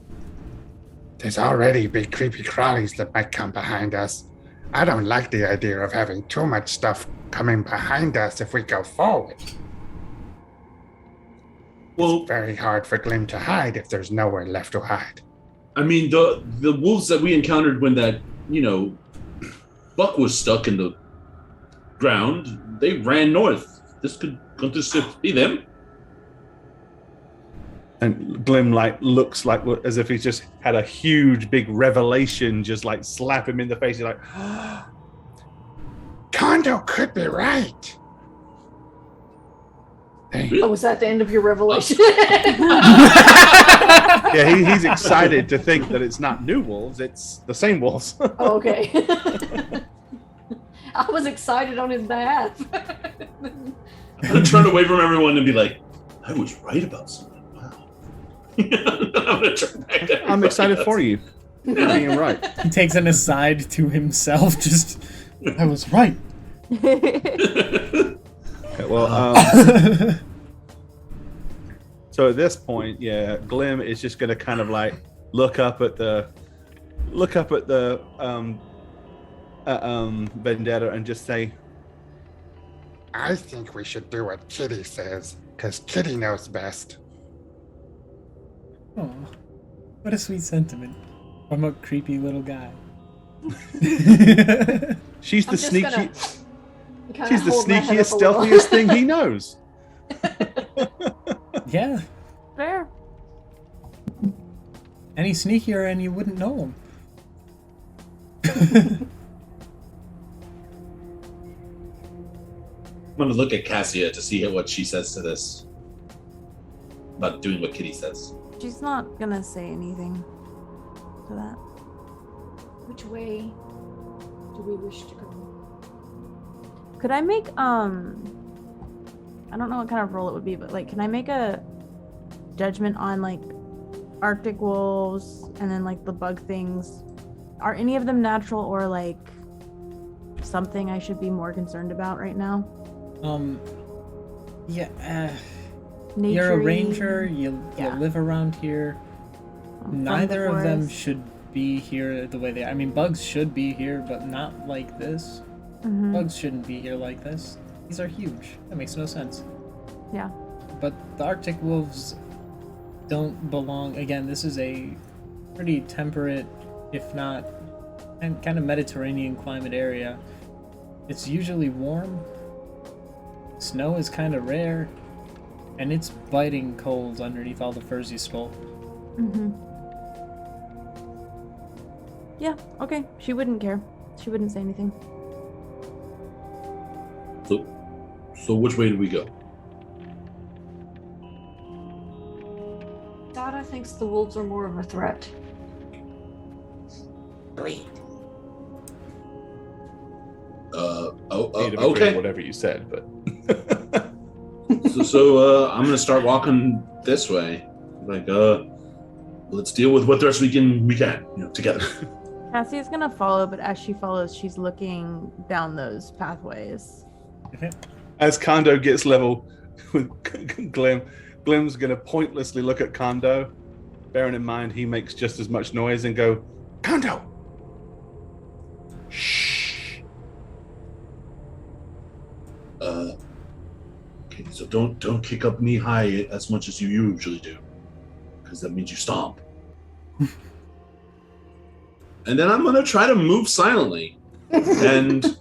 There's already big creepy crawlies that might come behind us. I don't like the idea of having too much stuff coming behind us if we go forward. Well, Very hard for Glim to hide if there's nowhere left to hide. I mean, the wolves that we encountered when that, Buck was stuck in the ground, they ran north. Could this be them? And Glim looks like as if he's just had a huge big revelation, just slap him in the face. He's like, Kondo could be right. Oh, was that the end of your revelation? yeah, he's excited to think that it's not new wolves, it's the same wolves. Oh, okay. I was excited on his behalf. I'm gonna turn away from everyone and be like, I was right about something. Wow. I'm gonna turn back to I'm excited everybody for you. You're being right. He takes an aside to himself, just, I was right. Okay, well, so at this point, yeah, Glim is just gonna kind of look up at the Vendetta and just say, I think we should do what Kitty says, because Kitty knows best. Oh, what a sweet sentiment from a creepy little guy. she's the I'm just gonna kinda she's the hold my head sneakiest, up a little. stealthiest thing he knows. Yeah, Fair. any sneakier and you wouldn't know him. I'm gonna look at Cassia to see what she says to this. About doing what Kitty says. She's not gonna say anything to that. Which way do we wish to go? Could I make I don't know what kind of roll it would be, but can I make a judgment on Arctic wolves and then the bug things? Are any of them natural or something I should be more concerned about right now? Yeah, you're a Nature-y? ranger, you Yeah. live around here. From Neither the of them forest? should be here the way they are. I mean, bugs should be here, but not like this. Mhm. Bugs shouldn't be here like this. These are huge. That makes no sense. Yeah. But the Arctic wolves don't belong. Again, this is a pretty temperate, if not kind of Mediterranean climate area. It's usually warm. Snow is kind of rare. And it's biting cold underneath all the furs you stole. Mhm. Yeah. Okay. She wouldn't care. She wouldn't say anything. So which way do we go? Dada thinks the wolves are more of a threat. Bleed. Okay. Whatever you said, but So I'm gonna start walking this way. Let's deal with what the rest we can, together. Cassie's gonna follow, but as she follows, she's looking down those pathways. as Kondo gets level with Glim's gonna pointlessly look at Kondo, bearing in mind he makes just as much noise, and go, Kondo! Shh. Okay, so don't kick up knee high as much as you usually do, because that means you stomp. And then I'm gonna try to move silently, and this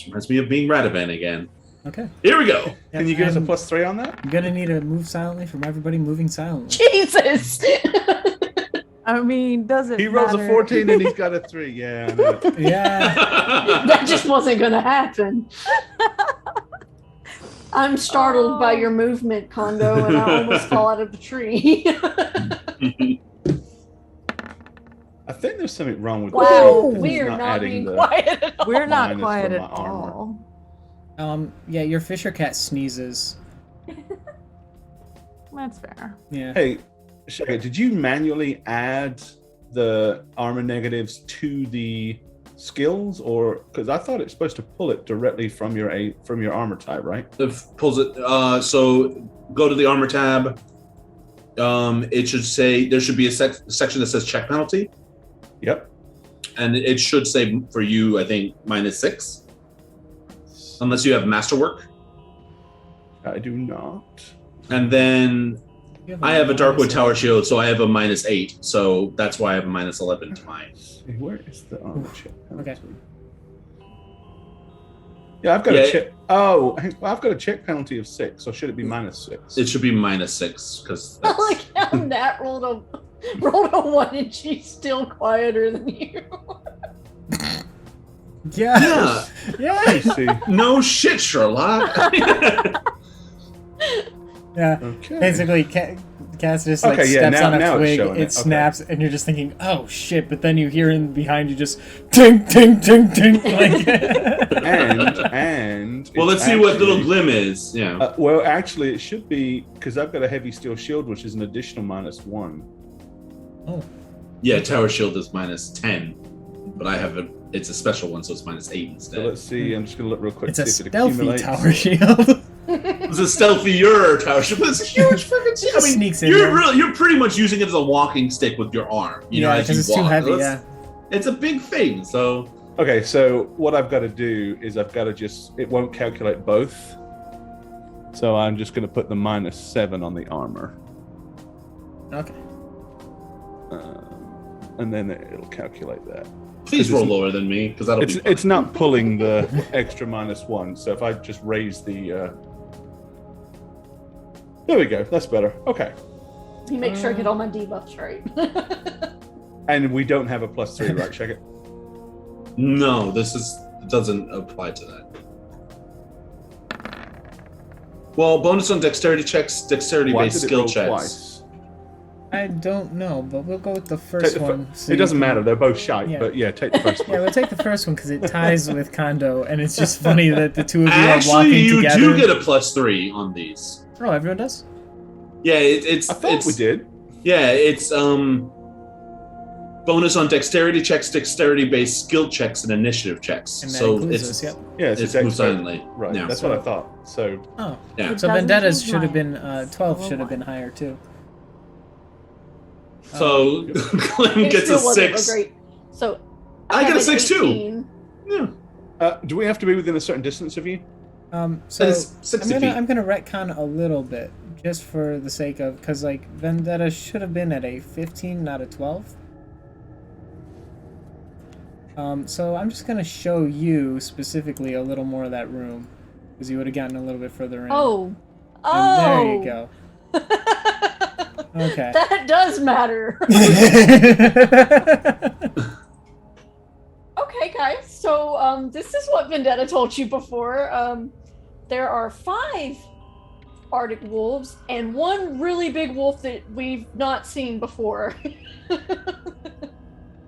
reminds me of being Radavan again. Okay. Here we go. Can you give us a And +3 on that? I'm gonna need to move silently from everybody moving silently. Jesus! I mean, does it He rolls matter? a 14 and he's got a 3. Yeah, I know. Yeah. That just wasn't gonna happen. I'm startled by your movement, Kondo, and I almost fall out of the tree. think there's something wrong with Wow, the we sheet. are It's not adding being the- quiet at all. We're not minus quiet from at my armor. all. Yeah, your Fisher cat sneezes. That's fair. Yeah. Hey, Shaggy, did you manually add the armor negatives to the skills, or because I thought it's supposed to pull it directly from your armor type, right? It pulls it. So go to the armor tab. It should say there should be a section that says check penalty, Yep. and it should say for you, I think -6, unless you have masterwork. I do not. And then You I have a Darkwood minus Tower Shield, so I have a -8. So that's why I have a -11 to mine. Hey, where is the armor check? Okay. Yeah, I've got Yeah. a check. Oh, I've got a check penalty of 6, or should it be -6? It should be -6 because I like how Nat rolled a 1 and she's still quieter than you. Yeah. yeah, I see. no shit, Sherlock. Yeah. Okay. Basically, Cass just like Okay, yeah, steps now- on a now it's twig, showing it it, okay. snaps, and you're just thinking, "Oh shit!" But then you hear in behind you just ting ting ting ting. Like, and Well, it's let's see what actually- little glim is. Yeah. well, actually, it should be because I've got a heavy steel shield, which is an additional -1. oh, Yeah, Tower Shield is -10, but I have it's a special one, so it's -8 So instead. let's see. I'm just gonna look real quick. it's a see if it stealthy accumulates. tower shield. It's a stealthier Tower Shield, but it's a huge freaking shield. I mean, Sneaks in you're there. you're pretty much using it as a walking stick with your arm. You know, Yeah, as you because it's too walk. heavy. It's- Yeah. It's a big thing, so Okay, so what I've got to do is I've got to it won't calculate both. So I'm just going to put the -7 on the armor. Okay. And then it'll calculate that. please It's- roll lower than me because that'll It's be fun. it's not pulling the extra -1. So if I just raise the... There we go. That's better. Okay. You make sure I get all my debuffs right. And we don't have a +3, right? Check it. No, it doesn't apply to that. Well, bonus on dexterity checks, Why dexterity-based did it skill roll checks. twice? I don't know, but we'll go with the Take first the fir- one. so it you doesn't can- matter. They're both shite. Yeah. But yeah, take the first Yeah, one. we'll take the first one because it ties with Kondo, and it's just funny that the two of you are Actually, walking you together. do get a +3 on these. Oh, everyone does. Yeah, it's I thought it's, we did. Yeah, it's bonus on dexterity checks, dexterity-based skill checks, and initiative checks. And that so includes it's us, yep. Yeah, it's expert. silently. Right. Yeah. That's what I thought. So Oh, Yeah. It so doesn't Vendettas change should have mine. been 12 It's should have still a been higher too. So Glenn It gets a still wasn't 6. great. So I get have a an 6 too. 18. Yeah. do we have to be within a certain distance of you? So That is 60 feet. I'm gonna retcon a little bit just for the sake of because like Vendetta should have been at a 15, not a 12. So I'm just gonna show you specifically a little more of that room because you would have gotten a little bit further in. Oh. And there Oh. you go. Okay. That does matter. Okay, guys. So this is what Vendetta told you before. There are 5 Arctic wolves and 1 really big wolf that we've not seen before.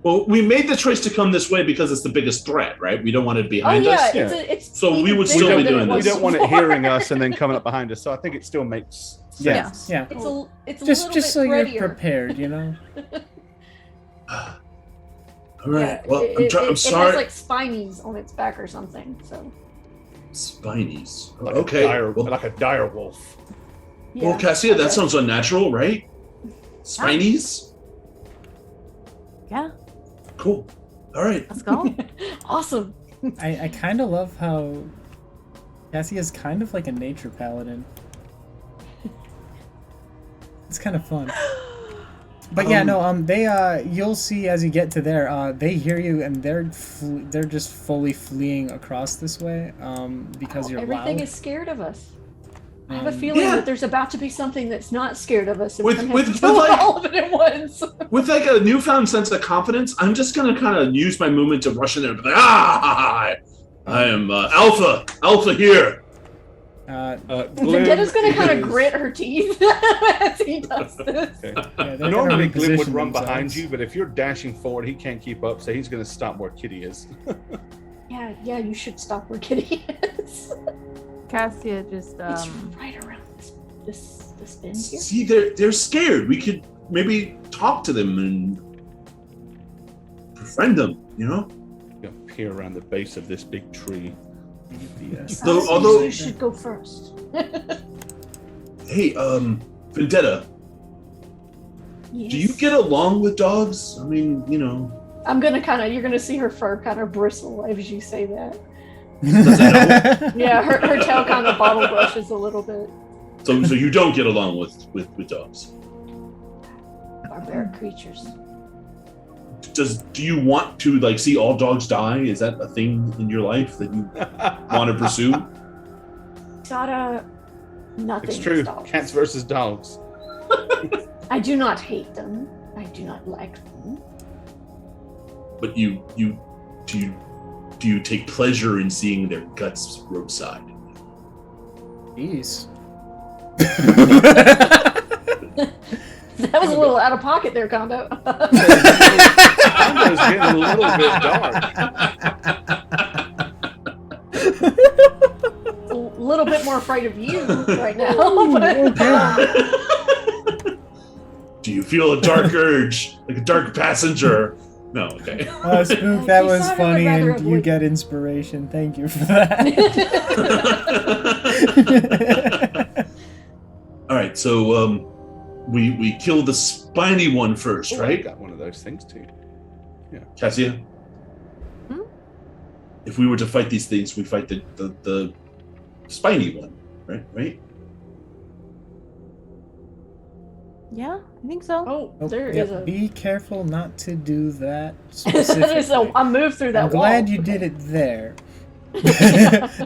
Well, we made the choice to come this way because it's the biggest threat, right? We don't want it behind oh yeah, us. Yeah. it's So we even would bigger still be than doing it We was this. don't want it before. hearing us and then coming up behind us. So I think it still makes Yeah. sense. Yeah. It's a Just little so bit you're threadier. prepared, you know. All right. Yeah, well, it I'm sorry. has like spinies on its back or something. So Spinies. Like Okay. like a dire wolf. yeah. Well, Cassia, that Okay. sounds unnatural, right? Spinies? Yeah, Cool. All right. let's go. Awesome. I kind of love how Cassie is kind of like a nature paladin. It's kind of fun. But yeah, no, they you'll see as you get to there, they hear you and they're just fully fleeing across this way, because you're Everything loud. is scared of us. I have a Um, feeling Yeah. that there's about to be something that's not scared of us, and With- we're gonna with- have to with, do like- all of it at once. With like a newfound sense of confidence, I'm just gonna kind of use my movement to rush in there and be like, I am Alpha here. Vendetta's gonna kind of grit her teeth as he does this. Okay. Yeah, they're Normally, gonna Glim would reposition run behind themselves. you, but if you're dashing forward, he can't keep up, so he's going to stop where Kitty is. Yeah, you should stop where Kitty is. Cassia just It's right around this bend here. See, they're scared. We could maybe talk to them and befriend them. You know. Gonna peer around the base of this big tree. Yes. Though- although- you should go first. Hey, Vendetta, Yes. do you get along with dogs? I mean, you know. I'm gonna you're gonna see her fur kind of bristle as you say that. Does that help? Yeah, her tail kind of bottle brushes a little bit. So you don't get along with dogs. Barbaric creatures. Do you want to like see all dogs die? Is that a thing in your life that you want to pursue? Gotta nothing. It's true. Dogs. Cats versus dogs. I do not hate them. I do not like them. But do you take pleasure in seeing their guts roadside? Jeez. That was a little out of pocket there, Kondo. Condo's getting a little bit dark. A little bit more afraid of you right now. But, Do you feel a dark urge, like a dark passenger? No, okay. Spook, that You was sounded funny, rather and you avoid- get inspiration. Thank you for that. All right, so we kill the spiny one first, Oh, I right? got one of those things too. Cassia? Hmm? If we were to fight these things, we fight the spiny one, right? Yeah, I think so. oh, Oh, there yep, is a. Be careful not to do that specifically. So I moved through that I'm wall. glad you did it there,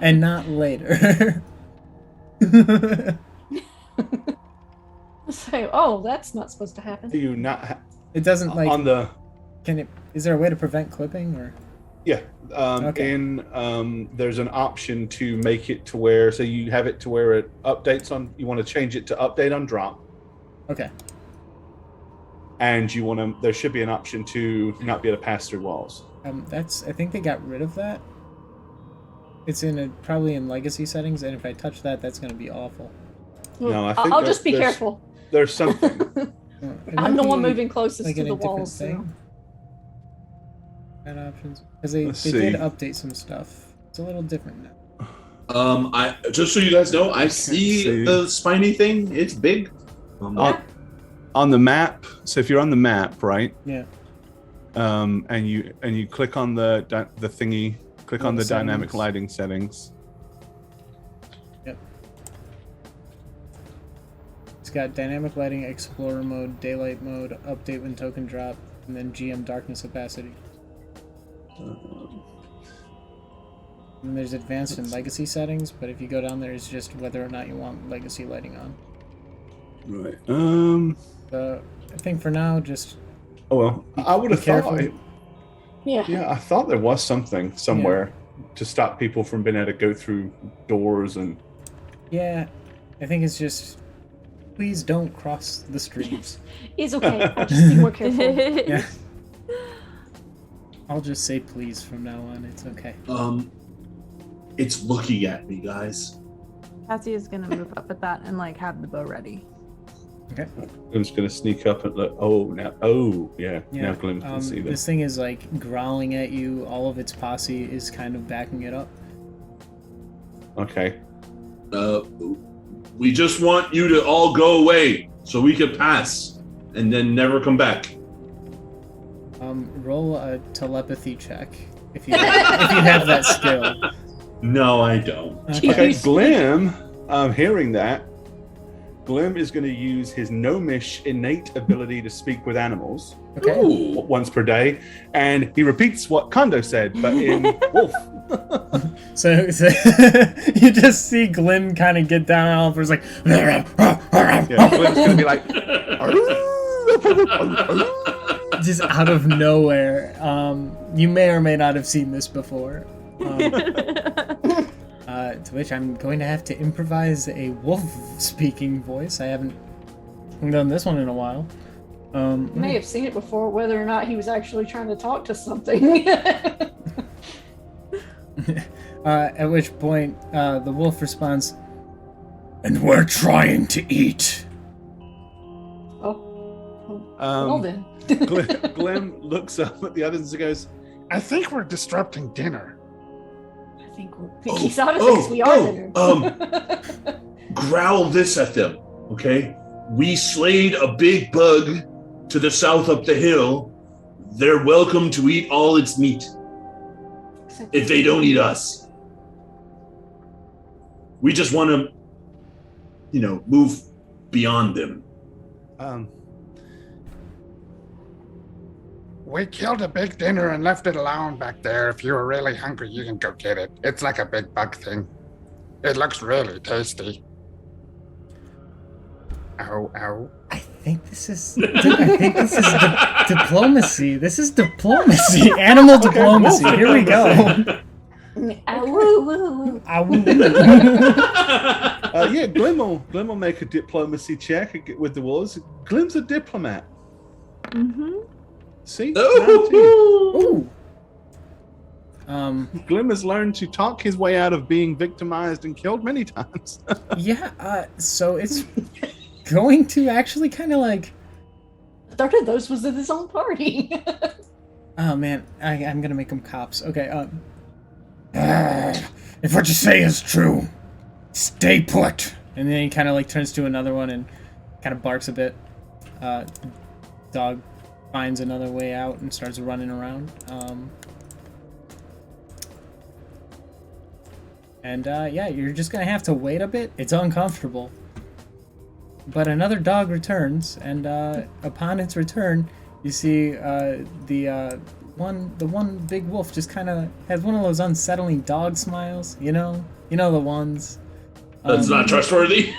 and not later. Say, oh, that's not supposed to happen. Do you not It doesn't like. on the Can it? Is there a way to prevent clipping or? yeah Okay. there's an option to make it to where so you have it to where it updates on you want to change it to update on drop, Okay. and you want to there should be an option to not be able to pass through walls. That's. I think they got rid of that. It's probably in legacy settings, and if I touch that, that's going to be awful. No, I think I'll just be there's- careful. There's something. It I'm might the one be, moving closest like to in the a different walls. So. thing. Add options because they Let's did see. update some stuff. It's a little different now. I just so you guys know, I see see. the spiny thing. It's big. On the map, so if you're on the map, right, Yeah. and you click on the thingy, click on the dynamic Settings. lighting settings. It's got dynamic lighting, explorer mode, daylight mode, update when token drop, and then GM darkness opacity. And there's advanced and legacy settings, but if you go down there, it's just whether or not you want legacy lighting on. Right. So I think for now, just Oh well, I would have Be careful. thought. Yeah. Yeah, I thought there was something somewhere to stop people from being able to go through doors and. yeah, I think it's just please don't cross the streams. It's okay. I'll just be more careful. Yeah. I'll just say please from now on. It's okay. It's looking at me, guys. Cassie is gonna move up at that and like have the bow ready. Okay. I'm just gonna sneak up and look. Oh, now. Oh, yeah. Yeah. Now Glim can see This this. thing is like growling at you. All of its posse is kind of backing it up. Okay. We just want you to all go away so we can pass and then never come back. Roll a telepathy check if you have that skill. No, I don't. Okay. Jeez. Glim, hearing that, Glim is going to use his gnomish innate ability to speak with animals Okay. Ooh. once per day, and he repeats what Kondo said, but in wolf. So you just see Glim kind of get down on all fours like. Yeah, Glim's going to be like. Just out of nowhere. You may or may not have seen this before. To which I'm going to have to improvise a wolf-speaking voice. I haven't done this one in a while. You may have seen it before, whether or not he was actually trying to talk to something. At which point, the wolf responds, "And we're trying to eat." Well then. Glim looks up at the others and goes, I think we're disrupting dinner. I think Kisada thinks we are dinner. Growl this at them, okay? We slayed a big bug to the south up the hill. They're welcome to eat all its meat if they don't eat us. We just want to, move beyond them. We killed a big dinner and left it alone back there. If you were really hungry, you can go get it. It's like a big bug thing. It looks really tasty. Ow, ow. I think this is diplomacy. This is diplomacy. Animal diplomacy. Here we go. Yeah, Glim will make a diplomacy check with the wolves. Glim's a diplomat. Mm-hmm. See? Ooh. Glim has learned to talk his way out of being victimized and killed many times. Yeah, so it's going to actually kind of like... Third of those was at his own party. Oh man, I'm gonna make them cops. Okay, if what you say is true, stay put. And then he kind of like turns to another one and kind of barks a bit. Dog finds another way out and starts running around. Yeah, you're just gonna have to wait a bit. It's uncomfortable. But another dog returns, and upon its return, you see the one big wolf just kind of has one of those unsettling dog smiles. You know the ones. That's not trustworthy.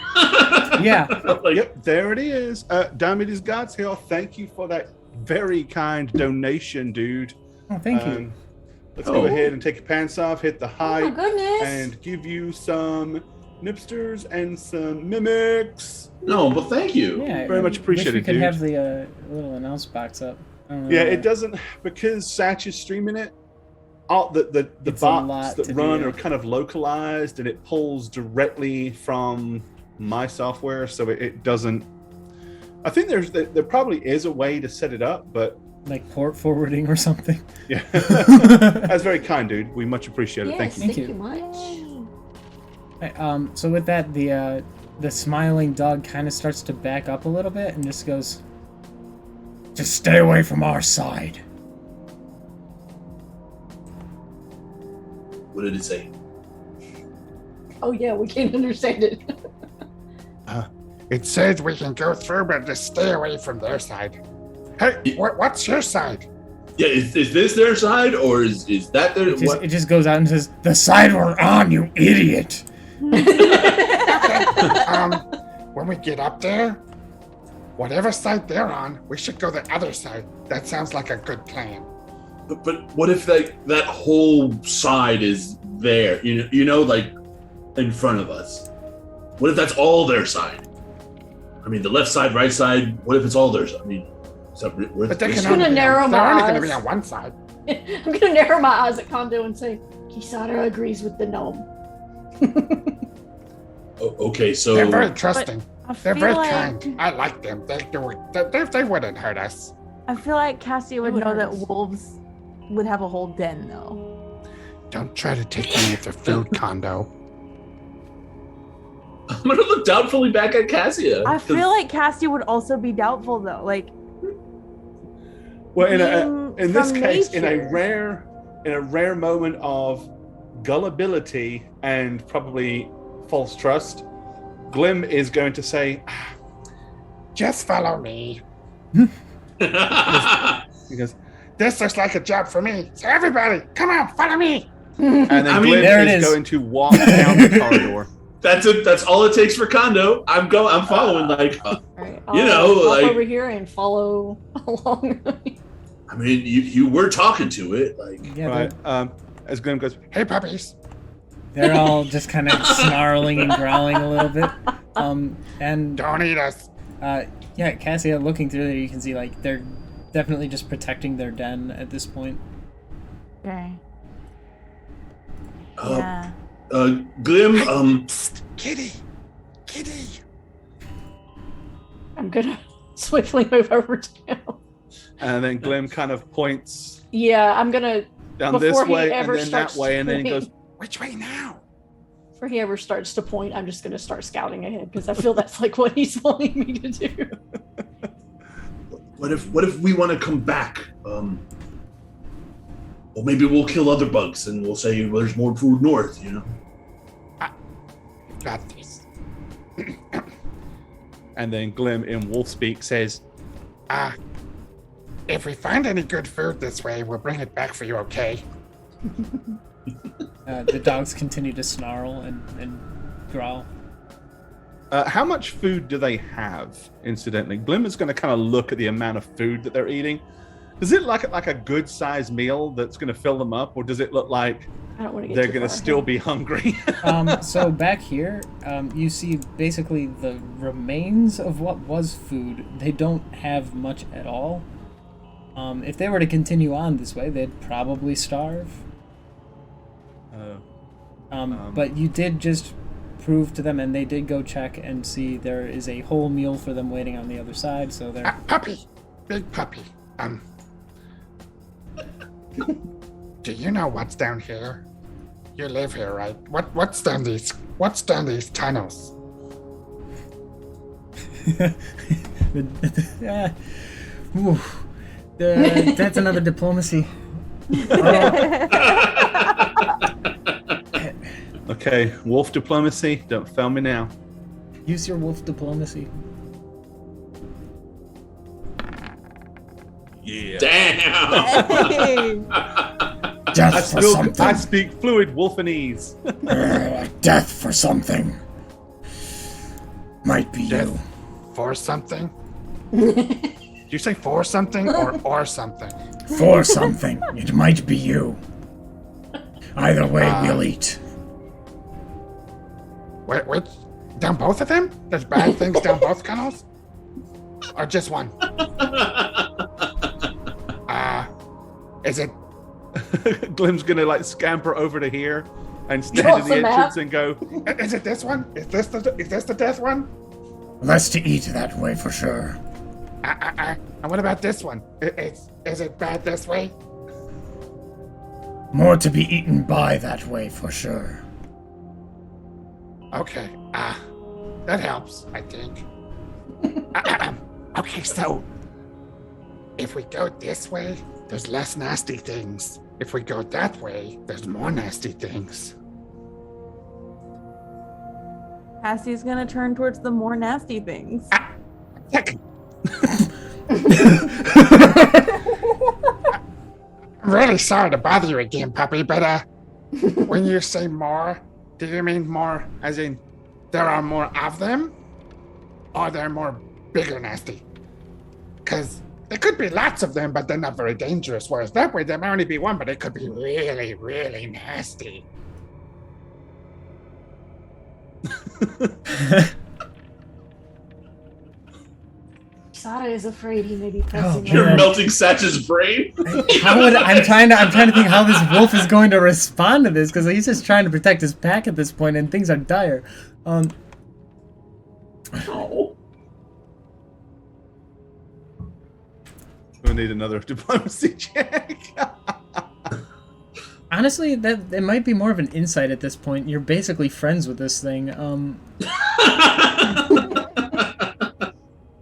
Yeah. Yep, there it is. Damn it is God's Hill. Thank you for that very kind donation, dude. Oh, thank you. Let's go ahead and take your pants off, hit the height, Oh my goodness. and give you some nipsters and some mimics. No, but thank you. Yeah, Very much appreciated, wish we could dude. have the little announce box up. I don't know. Yeah, it doesn't, because Satch is streaming it, all the It's a bots lot that to run do. are kind of localized, and it pulls directly from my software, so it doesn't. I think there probably is a way to set it up, but Like port forwarding or something. yeah, that's very kind, dude. We much appreciate it. Yes, Thank you. thank you much. Right, so with that, the smiling dog kind of starts to back up a little bit and just goes, "Just stay away from our side." What did it say? Oh yeah, we can't understand it. It says we can go through, but just stay away from their side. Hey, what's your side? Yeah, is this their side or is that their? It just goes out and says, "The side we're on, you idiot." When we get up there, whatever side they're on, we should go the other side. That sounds like a good plan. But what if that whole side is there? Like in front of us. What if that's all their side? I mean, the left side, right side. What if it's all theirs? I mean, But they can gonna only narrow they're my only going to eyes. be on one side. I'm gonna narrow my eyes at Kondo and say, Kisada agrees with the gnome. Okay, so They're very trusting. I They're feel very like, kind. I like them. They wouldn't hurt us. I feel like Cassie would would know hurt that us. wolves would have a whole den, though. Don't try to take me with their food, Kondo. I'm gonna look doubtfully back at Cassia. I feel like Cassie would also be doubtful, though. Like, Well, being in this from case, in nature. a rare moment of gullibility and probably false trust, Glim is going to say, Just follow me. he goes, This looks like a job for me. So everybody, come on, follow me. and then I mean, Glim there it is is. going to walk down the corridor. That's it. That's all it takes for Kondo. I'm following. All right, I'll know, hop like- over here and follow along. I mean, you were talking to it, like. Yeah, Right. As Glim goes, Hey, puppies. They're all just kind of snarling and growling a little bit. And Don't eat us. yeah, Cassia, looking through there, you can see like they're definitely just protecting their den at this point. Okay. Uh, Yeah. Glim, Psst, kitty. I'm gonna swiftly move over to him. And then Glim kind of points Yeah, I'm gonna down Before this he way and ever then that starts way, and then he pointing. goes, Which way now? before he ever starts to point, I'm just gonna start scouting ahead because I feel that's like what he's wanting me to do. what if we want to come back? Well, maybe we'll kill other bugs and we'll say there's more food north, you know? Got this. and then Glim in wolf speak says, If we find any good food this way, we'll bring it back for you, okay? The dogs continue to snarl and growl. how much food do they have, incidentally? Glim is going to kind of look at the amount of food that they're eating. Does it look like a good-sized meal that's going to fill them up, or does it look like I don't want to get they're too going to far still ahead. be hungry? So back here, you see basically the remains of what was food. They don't have much at all. If they were to continue on this way, they'd probably starve. But you did just prove to them, and they did go check and see there is a whole meal for them waiting on the other side. So they're Puppy. Big puppy. Do you know what's down here? You live here, right? What's down these tunnels? yeah. Ooh. That's another diplomacy. Okay, wolf diplomacy. Don't fail me now. Use your wolf diplomacy. Yeah. Damn! Death for something. I speak fluid wolfanese. Death for something. Might be Death. you. For something? Did you say for something or something? For something. It might be you. Either way, we'll eat. Wait, down both of them? There's bad things down both tunnels? Or just one? Is it? Glim's gonna like scamper over to here and stand Draw in the some entrance map. and go, Is it this one? Is this the death one? Less to eat that way for sure. And what about this one? Is it bad this way? More to be eaten by that way for sure. Okay. That helps, I think. Okay, so if we go this way, there's less nasty things. If we go that way, there's more nasty things. Cassie's gonna turn towards the more nasty things. Second. I'm really sorry to bother you again, puppy, but when you say more, do you mean more as in there are more of them? Or they're more bigger nasty? Because there could be lots of them, but they're not very dangerous, whereas that way there might only be one, but it could be really, really nasty. Sada is afraid he may be pressing man. You're on. melting Satch's brain? I'm trying to think how this wolf is going to respond to this, because he's just trying to protect his pack at this point, and things are dire. No. we'll need another diplomacy check. Honestly, that it might be more of an insight at this point. You're basically friends with this thing.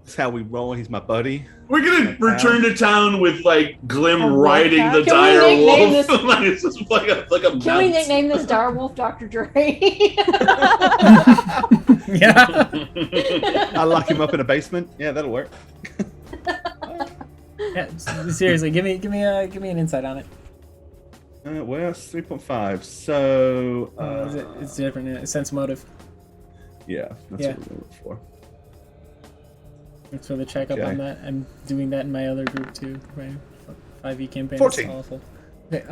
That's how we roll. He's my buddy. We're gonna return to town with like Glim A riding the wolf pack? Can we dire nickname wolf. this- Like, it's just like a Can we mount. nickname this direwolf Dr. Dre? Yeah. I lock him up in a basement. Yeah, that'll work. Yeah, seriously, give me an insight on it. Well, it's 3.5. So, It's different. Yeah, sense motive. yeah, that's Yeah. what we're looking for. Thanks for the checkup Okay. on that. I'm doing that in my other group too. Right, 5e campaign. 14. Is awful. Okay.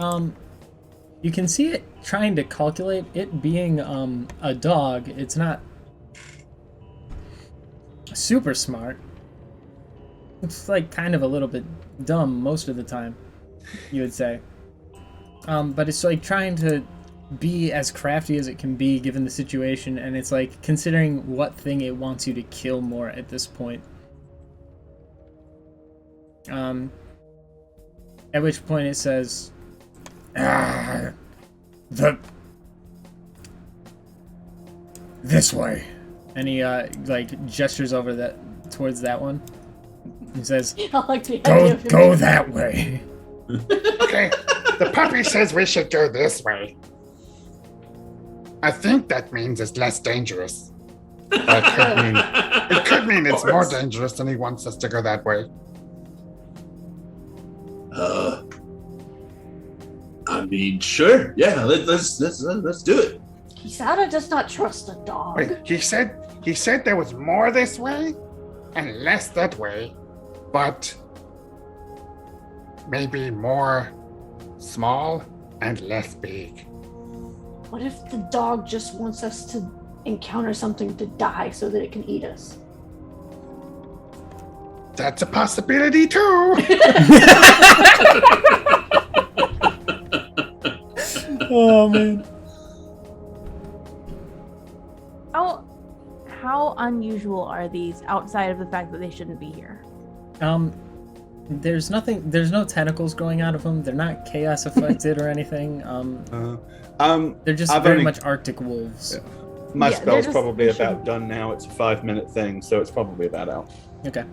You can see it trying to calculate. It being a dog, it's not super smart. It's like kind of a little bit dumb most of the time, you would say. But it's like trying to be as crafty as it can be given the situation, and it's like considering what thing it wants you to kill more at this point. At which point it says, this way. And he like gestures over that towards that one. He says, I like the idea of him go that way. Okay, the puppy says we should go this way. I think that means it's less dangerous. It could mean it's more dangerous and he wants us to go that way. I mean, sure. Yeah, let's do it. Kisara does not trust a dog. Wait, he said there was more this way and less that way, but maybe more small and less big. What if the dog just wants us to encounter something to die so that it can eat us? That's a possibility too. Oh man. How unusual are these outside of the fact that they shouldn't be here? There's no tentacles growing out of them. They're not chaos affected or anything. They're just very much Arctic wolves. Yeah. My Yeah, spell's they're just- probably they about shouldn't- done now. It's a 5-minute thing, so it's probably about out. Okay.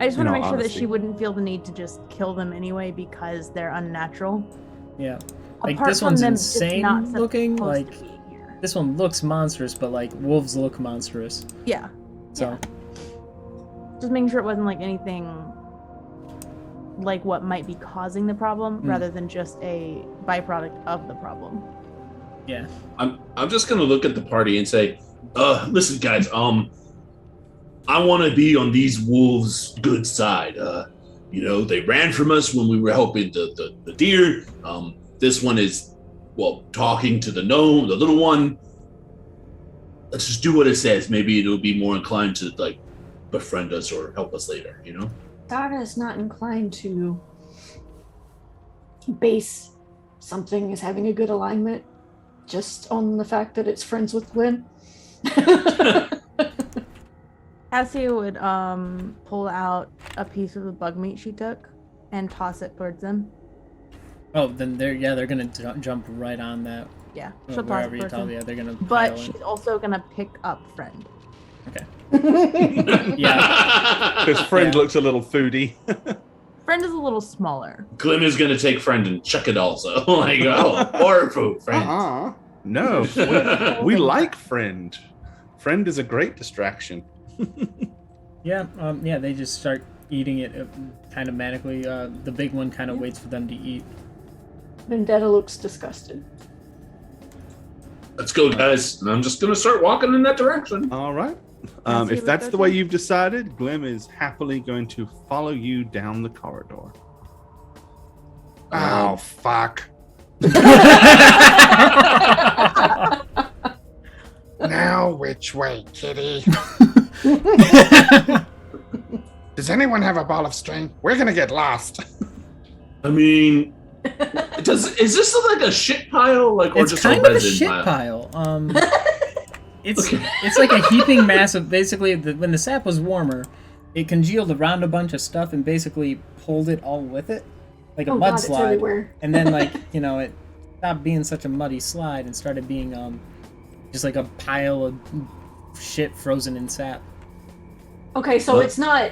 I just want to In all make sure that honesty. she wouldn't feel the need to just kill them anyway because they're unnatural. Yeah. Like Apart this from one's them just insane not looking. supposed Like to be here. this one looks monstrous, but like wolves look monstrous. Yeah. So Just making sure it wasn't like anything like what might be causing the problem rather than just a byproduct of the problem. yeah. I'm just gonna look at the party and say, listen, guys, I want to be on these wolves' good side. They ran from us when we were helping the deer. This one is, talking to the gnome, the little one. Let's just do what it says. Maybe it'll be more inclined to like befriend us or help us later. Dara is not inclined to base something as having a good alignment just on the fact that it's friends with Gwen. Cassie would pull out a piece of the bug meat she took and toss it towards them. Oh, then they're gonna jump right on that. Yeah, she'll toss Wherever it you towards tell them. yeah, they're gonna. But pile in. she's also gonna pick up Friend. Okay. Yeah. Because friend Yeah. looks a little foodie. Friend is a little smaller. Glim is gonna take friend and chuck it also. Like, horror food, friend. No, we like friend. Friend is a great distraction. Yeah. They just start eating it kind of manically. The big one kind of waits for them to eat. Vendetta looks disgusted. Let's go, guys. And I'm just gonna start walking in that direction. All right. Cassie If would that's go the way too? you've decided, Glim is happily going to follow you down the corridor. Oh, fuck. Now which way, kitty? Does anyone have a ball of string? We're gonna get lost. I mean, is this like a shit pile, like, or It's just kind a of a resin shit pile? pile. It's Okay. it's like a heaping mass of basically when the sap was warmer, it congealed around a bunch of stuff and basically pulled it all with it, like a Oh god, it's mudslide. everywhere. And then like it stopped being such a muddy slide and started being just like a pile of shit frozen in sap. Okay, so What? it's not.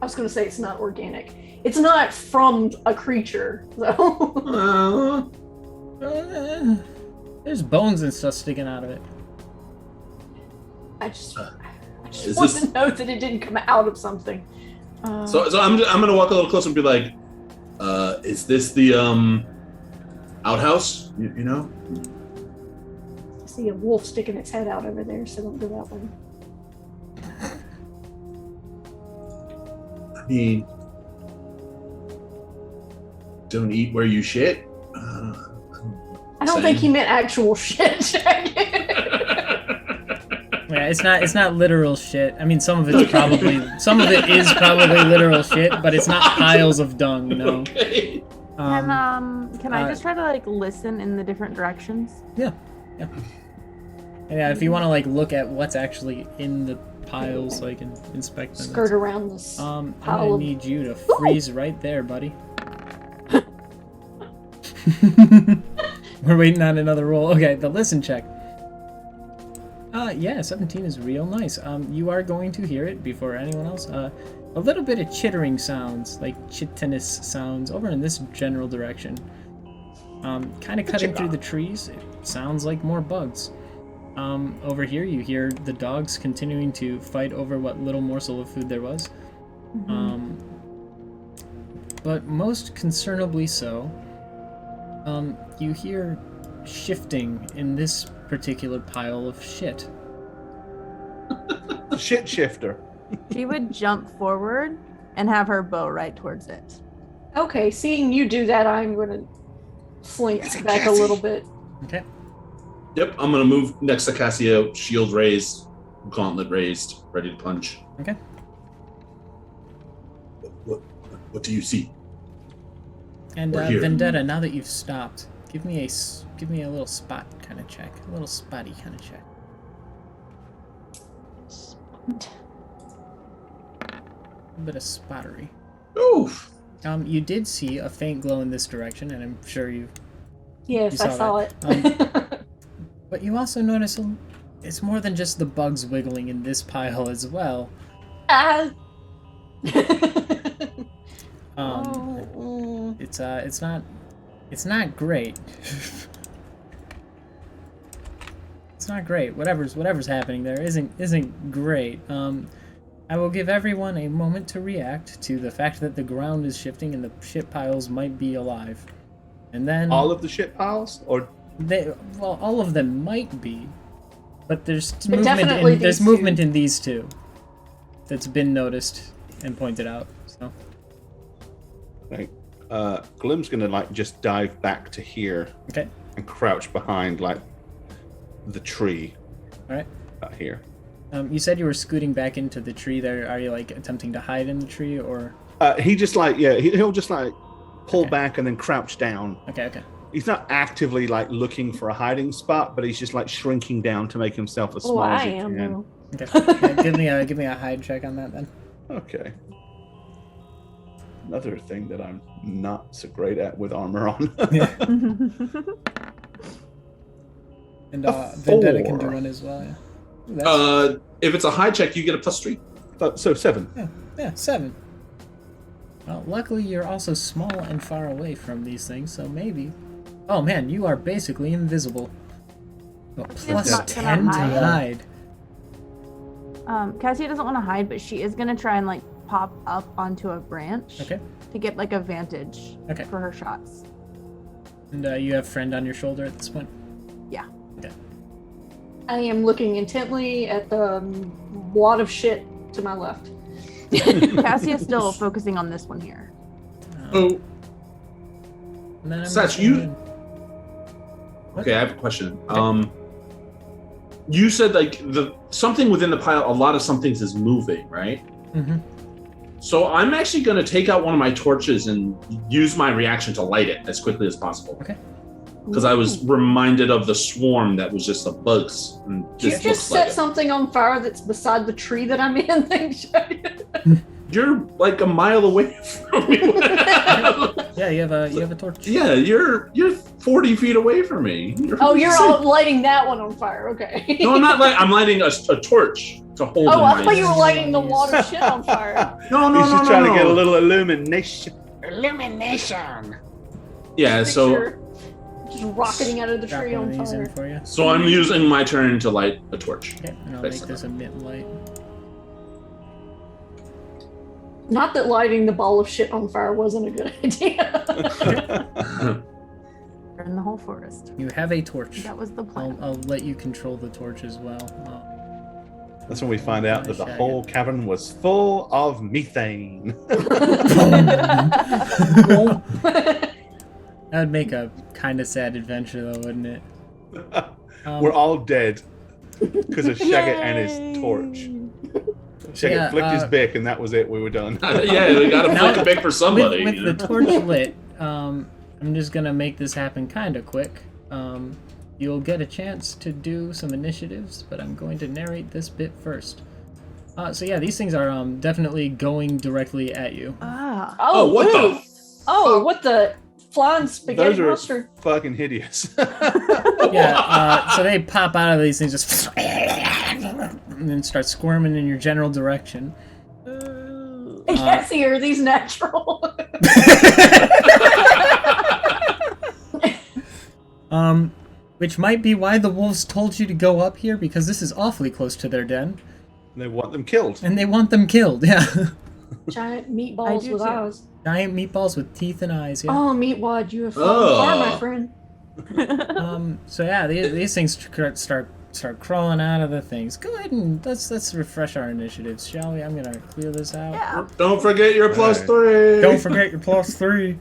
I was gonna say it's not organic. It's not from a creature, though. There's bones and stuff sticking out of it. I just Is want this- to know that it didn't come out of something. So I'm gonna walk a little closer and be like, is this the outhouse? You know? I see a wolf sticking its head out over there, so don't go that way. I mean, don't eat where you shit. I don't think he meant actual shit. Yeah, it's not literal shit. I mean, some of it is probably literal shit, but it's not piles of dung. No. Okay. Can I just try to like listen in the different directions? Yeah. If you want to like look at what's actually in the piles, so I can inspect them. Skirt around this I'm pile gonna of... need you to freeze right there, buddy. We're waiting on another roll. Okay, the listen check. Yeah, 17 is real nice. You are going to hear it before anyone else. A little bit of chittering sounds, like chitinous sounds, over in this general direction. Kind of cutting through the trees. It sounds like more bugs. Over here, you hear the dogs continuing to fight over what little morsel of food there was. But most concernably so, you hear shifting in this particular pile of shit. Shit shifter. She would jump forward and have her bow right towards it. Okay, seeing you do that, I'm going to slink back a Cassie. little bit. Okay. Yep, I'm gonna move next to Cassio, shield raised, gauntlet raised, ready to punch. Okay. What do you see? And We're here. Vendetta, now that you've stopped, give me a little spot kind of check, a little spotty kind of check. A bit of spottery. Oof. You did see a faint glow in this direction, and I'm sure you Yes, You I saw it. But you also notice it's more than just the bugs wiggling in this pile as well. It's not great. It's not great. Whatever's happening there isn't great. I will give everyone a moment to react to the fact that the ground is shifting and the shit piles might be alive. And then All of the shit piles, or all of them might be, but there's definitely these movement two. in these two that's been noticed and pointed out. So right. Glim's gonna like just dive back to here okay, and crouch behind like the tree. all right. Here. You said you were scooting back into the tree. There, are you like attempting to hide in the tree, or? He just like he'll just like pull Okay. back and then crouch down. Okay. He's not actively like looking for a hiding spot, but he's just like shrinking down to make himself as Oh, small as I he am. can. though. Okay. Yeah, give me a hide check on that then. Okay. Another thing that I'm not so great at with armor on. Yeah. And A Vendetta can do 4. one as well. Yeah. Ooh, that's, If it's a high check, you get a +3. So 7. yeah, 7. Well, luckily you're also small and far away from these things, so maybe. Oh man, you are basically invisible. Oh, plus not 10 gonna to hide. hide. Cassie doesn't want to hide, but she is gonna try and like pop up onto a branch Okay. to get like a vantage Okay. for her shots. And you have friend on your shoulder at this point. Yeah. Okay. I am looking intently at the wad of shit to my left. Cassie is still focusing on this one here. Oh, And then I'm Satch, just you- gonna- What? okay. I have a question. Okay. You said like something within the pile. A lot of somethings is moving, right? Mhm. So I'm actually going to take out one of my torches and use my reaction to light it as quickly as possible. Okay. Because I was reminded of the swarm that was just the bugs. And Did you this just looks set like it. something on fire that's beside the tree that I'm in? Thanks. You're like a mile away from me. Yeah, you have a torch. Yeah, you're 40 feet away from me. Oh, you're all lighting that one on fire. Okay. No, I'm not. I'm lighting a torch to hold. Oh, in I my- thought you were lighting the water shit on fire. No, He's just trying to get a little illumination. Illumination. Yeah, so Picture just rocketing out of the Drop tree one on of these in fire. for you. so I'm using my turn to light a torch. Okay, and I'll make this a mid light. Not that lighting the ball of shit on fire wasn't a good idea. We're in the whole forest. You have a torch. That was the plan. I'll let you control the torch as well. That's when we find out that the whole cavern was full of methane. That would make a kind of sad adventure, though, wouldn't it? We're all dead because of Shaggy and his torch. Shaggy Yeah, flicked his beak, and that was it. We were done. Yeah, we gotta Now, flick a big for somebody. With you know? the torch lit, I'm just gonna make this happen kind of quick. You'll get a chance to do some initiatives, but I'm going to narrate this bit first. So yeah, these things are definitely going directly at you. Ah. Oh, what the ooh. Oh, what the flying spaghetti Those are monster? fucking hideous. Yeah, so they pop out of these things just and then start squirming in your general direction. I can't see, are these natural? Which might be why the wolves told you to go up here, because this is awfully close to their den, They want them killed. and they want them killed. Yeah, Giant I meatballs do with too. eyes. giant meatballs with teeth and eyes. Yeah. Oh, meatwad, you have fallen Oh. far, my friend. So yeah, these things start crawling out of the things. Go ahead and let's refresh our initiatives, shall we? I'm gonna clear this out. Yeah. Don't forget your plus Right. 3. Don't forget your +3.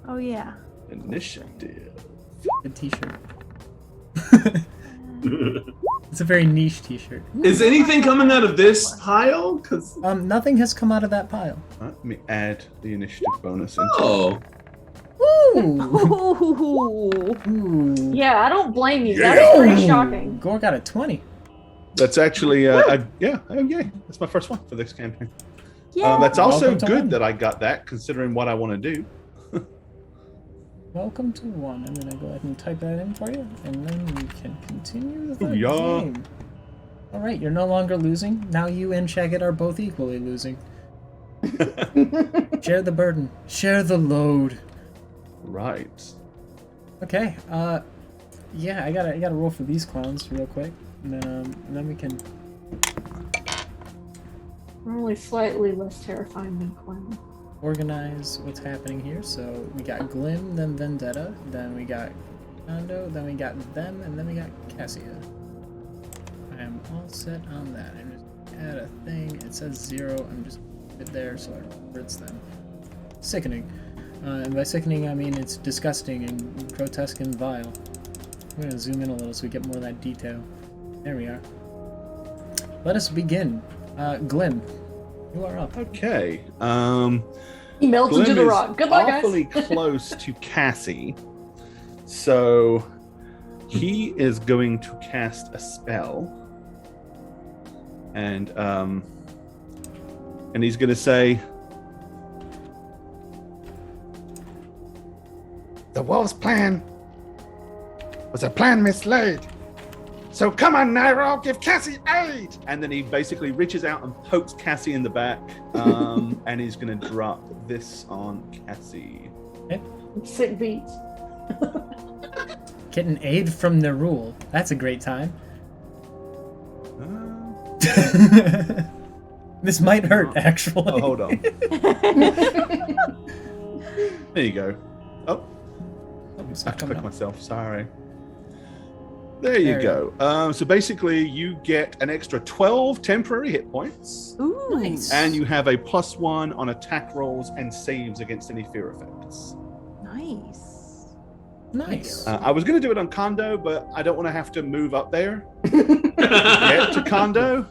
Oh yeah. Initiative. Good T-shirt. It's a very niche T-shirt. Is anything coming out of this pile? Cause Nothing has come out of that pile. Let me add the initiative bonus into oh, Ooh. Ooh. Ooh. Yeah, I don't blame you. Yeah. That's pretty shocking. Gore got a 20. That's actually, yeah, oh yay. That's my first one for this campaign. Yeah. That's also Welcome to good one. that I got that, considering what I want to do. Welcome to 1. I'm gonna go ahead and type that in for you, and then we can continue the Yeah. game. All right, you're no longer losing. Now you and Shagget are both equally losing. Share the burden. Share the load. Right. Okay. Yeah, I gotta roll for these clowns real quick, and then we can. We're only slightly less terrifying than Clown. Organize what's happening here. So we got Glim, then Vendetta, then we got Kondo, then we got them, and then we got Cassia. I am all set on that. I'm just gonna add a thing. It says 0. I'm just put it there so it ritz them. Sickening. And by sickening, I mean it's disgusting and grotesque and vile. I'm gonna zoom in a little so we get more of that detail. There we are. Let us begin. Glim, you are up. Okay. He melts into Glim the is rock. Good luck, guys. awfully close to Cassie, so he is going to cast a spell, and he's going to say, The wolf's plan was a plan mislaid. So come on, Nairo, give Cassie aid! and then he basically reaches out and pokes Cassie in the back, and he's going to drop this on Cassie. Sick beats. Getting aid from the rule. That's a great time. This might hurt, actually. Oh, hold on. There you go. Oh, Oh, it's I not have to coming click up. myself. Sorry. There you There we go. So basically, you get an extra 12 temporary hit points, Ooh. Nice. and you have a +1 on attack rolls and saves against any fear effects. Nice. Nice. I was going to do it on Kondo, but I don't want to have to move up there yet to Kondo.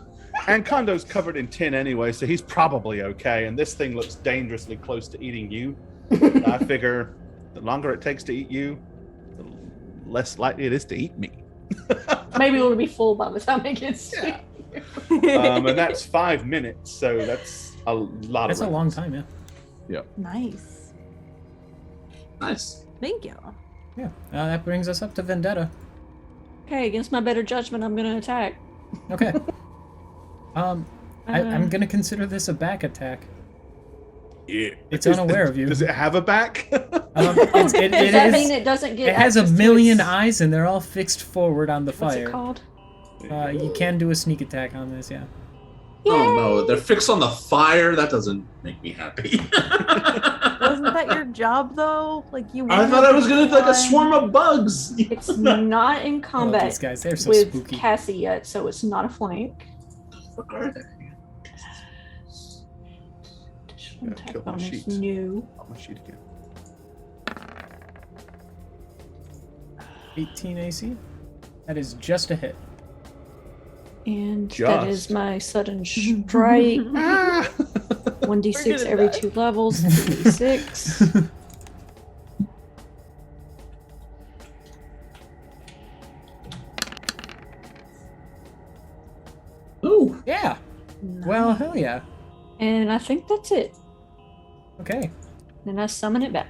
And Kondo's covered in tin anyway, so he's probably okay. And this thing looks dangerously close to eating you. I figure the longer it takes to eat you, the less likely it is to eat me. Maybe it'll be full by the time it gets to And that's 5 minutes, so that's a lot That's of a long rounds. time, yeah. Nice. nice. Thank you. Yeah. That brings us up to Vendetta. Okay, against my better judgment, I'm gonna attack. Okay. I'm gonna consider this a back attack. Yeah. It's unaware of you. Does it have a back? Does Does that mean it doesn't get It has a access to million its- eyes, and they're all fixed forward on the What's it fire. called? You can do a sneak attack on this, yeah. Oh no, they're fixed on the fire. That doesn't make me happy. Wasn't that your job though? Like you. I thought I was gonna like a swarm of bugs. It's not in Oh, combat these guys, they're so with spooky. Cassie yet, so it's not a flank. What are they? Additional Yeah, attack kill my bonus, sheets. new. Oh, my sheet again. 18 AC. That is just a hit. And that Just. is my sudden strike. Ah! 1d6 every 2 levels, 3d6. Ooh. Yeah. Well, hell yeah. And I think that's it. Okay. Then I summon it back.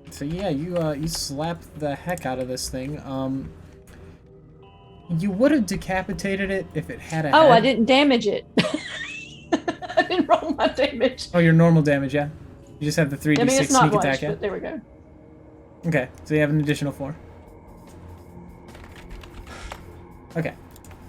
So yeah, you slap the heck out of this thing. You would have decapitated it if it had a Oh, head. I didn't damage it. I didn't roll my damage. Oh, your normal damage, yeah. You just have the 3d6 I mean, it's not sneak much, attack, yeah. but there we go. Okay, so you have an additional 4. Okay.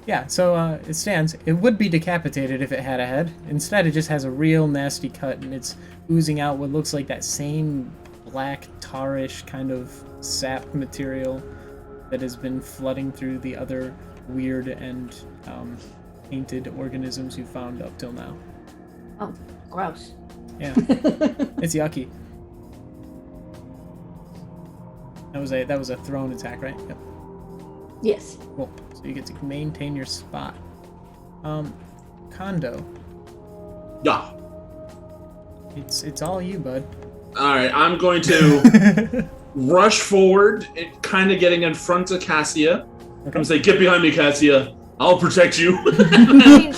Yeah, so it stands. It would be decapitated if it had a head. Instead, it just has a real nasty cut, and it's oozing out what looks like that same black, tarish kind of sap material that has been flooding through the other weird and painted organisms you found up till now. Oh, gross. Yeah, it's yucky. That was a thrown attack, right? Yep. Yes. Cool. So you get to maintain your spot. Kondo, Yeah. it's all you, bud. All right, I'm going to rush forward, kind of getting in front of Cassia. I'm gonna say, "Get behind me, Cassia. I'll protect you." I mean,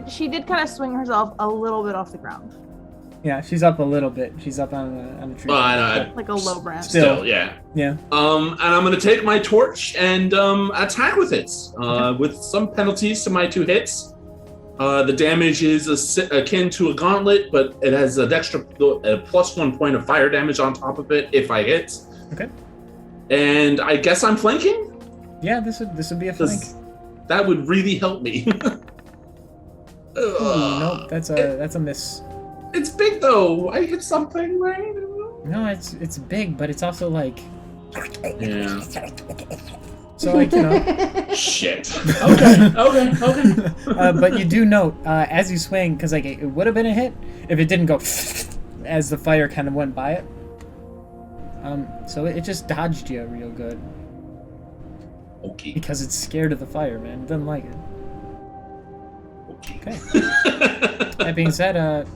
she did kind of swing herself a little bit off the ground, Yeah, she's up a little bit. She's up on the tree. Well, I know. like a low branch. Still, yeah. Yeah. And I'm gonna take my torch and attack with it. With some penalties to my 2 hits. The damage is akin to a gauntlet, but it has a +1 point of fire damage on top of it if I hit. Okay. And I guess I'm flanking. Yeah, this would be a flank. That would really help me. Ooh, nope, that's a miss. It's big though. I hit something, right? No, it's big, but it's also like Yeah. so like Shit. Okay. but you do note as you swing, because like it would have been a hit if it didn't go as the fire kind of went by it. So it just dodged you real good Okay. because it's scared of the fire, man. It doesn't like it. Okay. That being said,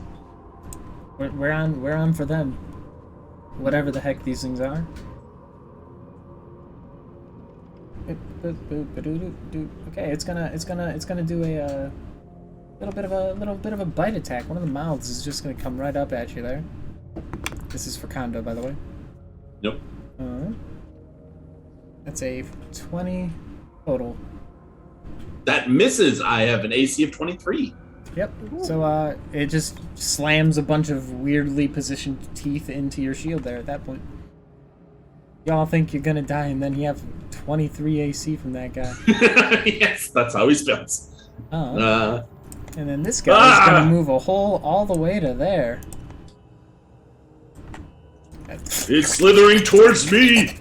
we're on for them. Whatever the heck these things are. Okay, it's gonna do a little bit of a bite attack. One of the mouths is just gonna come right up at you there. This is for Kondo, by the way. Nope. That's a 20 total. That misses. I have an AC of 23. Yep. So it just slams a bunch of weirdly positioned teeth into your shield there at that point. Y'all think you're gonna die, and then you have 23 AC from that guy. Yes, that's how he spells. Oh. And then this guy is gonna move a hole all the way to there. It's slithering towards me.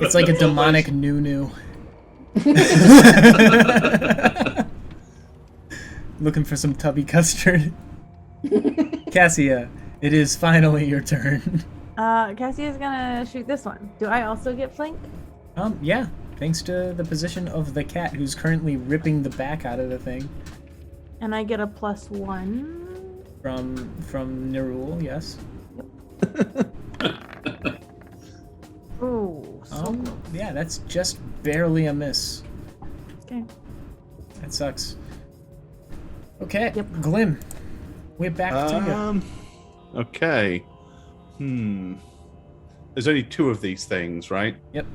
It's like a demonic Nunu. Looking for some tubby custard. Cassia, it is finally your turn. Cassia's gonna shoot this one. Do I also get flanked? Yeah. Thanks to the position of the cat who's currently ripping the back out of the thing. And I get a +1. From Reroll, yes. Ooh, so close. Yeah, that's just barely a miss. Okay. That sucks. Okay, Yep. Glim, we're back to you. Okay. There's only 2 of these things, right? Yep.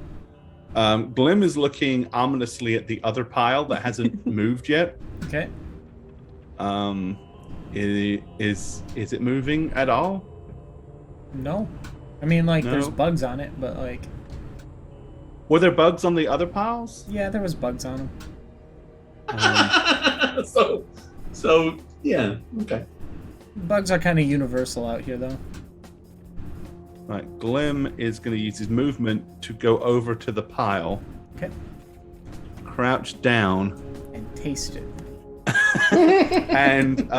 Glim is looking ominously at the other pile that hasn't moved yet. Okay. Is it moving at all? No. I mean, like, No? there's bugs on it, but, like... Were there bugs on the other piles? Yeah, there was bugs on them. So yeah, okay. Bugs are kind of universal out here, though. Right, Glim is going to use his movement to go over to the pile, Okay. crouch down, And taste it. and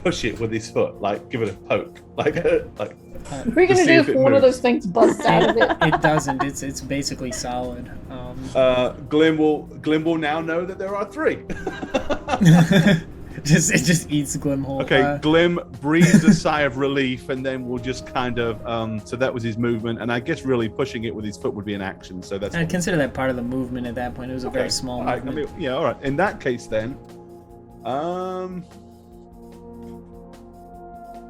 push it with his foot, like give it a poke, like What are you To gonna see do if if it one of moves. those things busts out of it? It doesn't. It's basically solid. Glim will now know that there are 3. It just eats Glim whole. Okay, Glim breathes a sigh of relief, and then we'll just kind of. So that was his movement, and I guess really pushing it with his foot would be an action. So that's. I'd consider that part of the movement at that point. It was a very small I movement. mean, yeah, all right. In that case, then,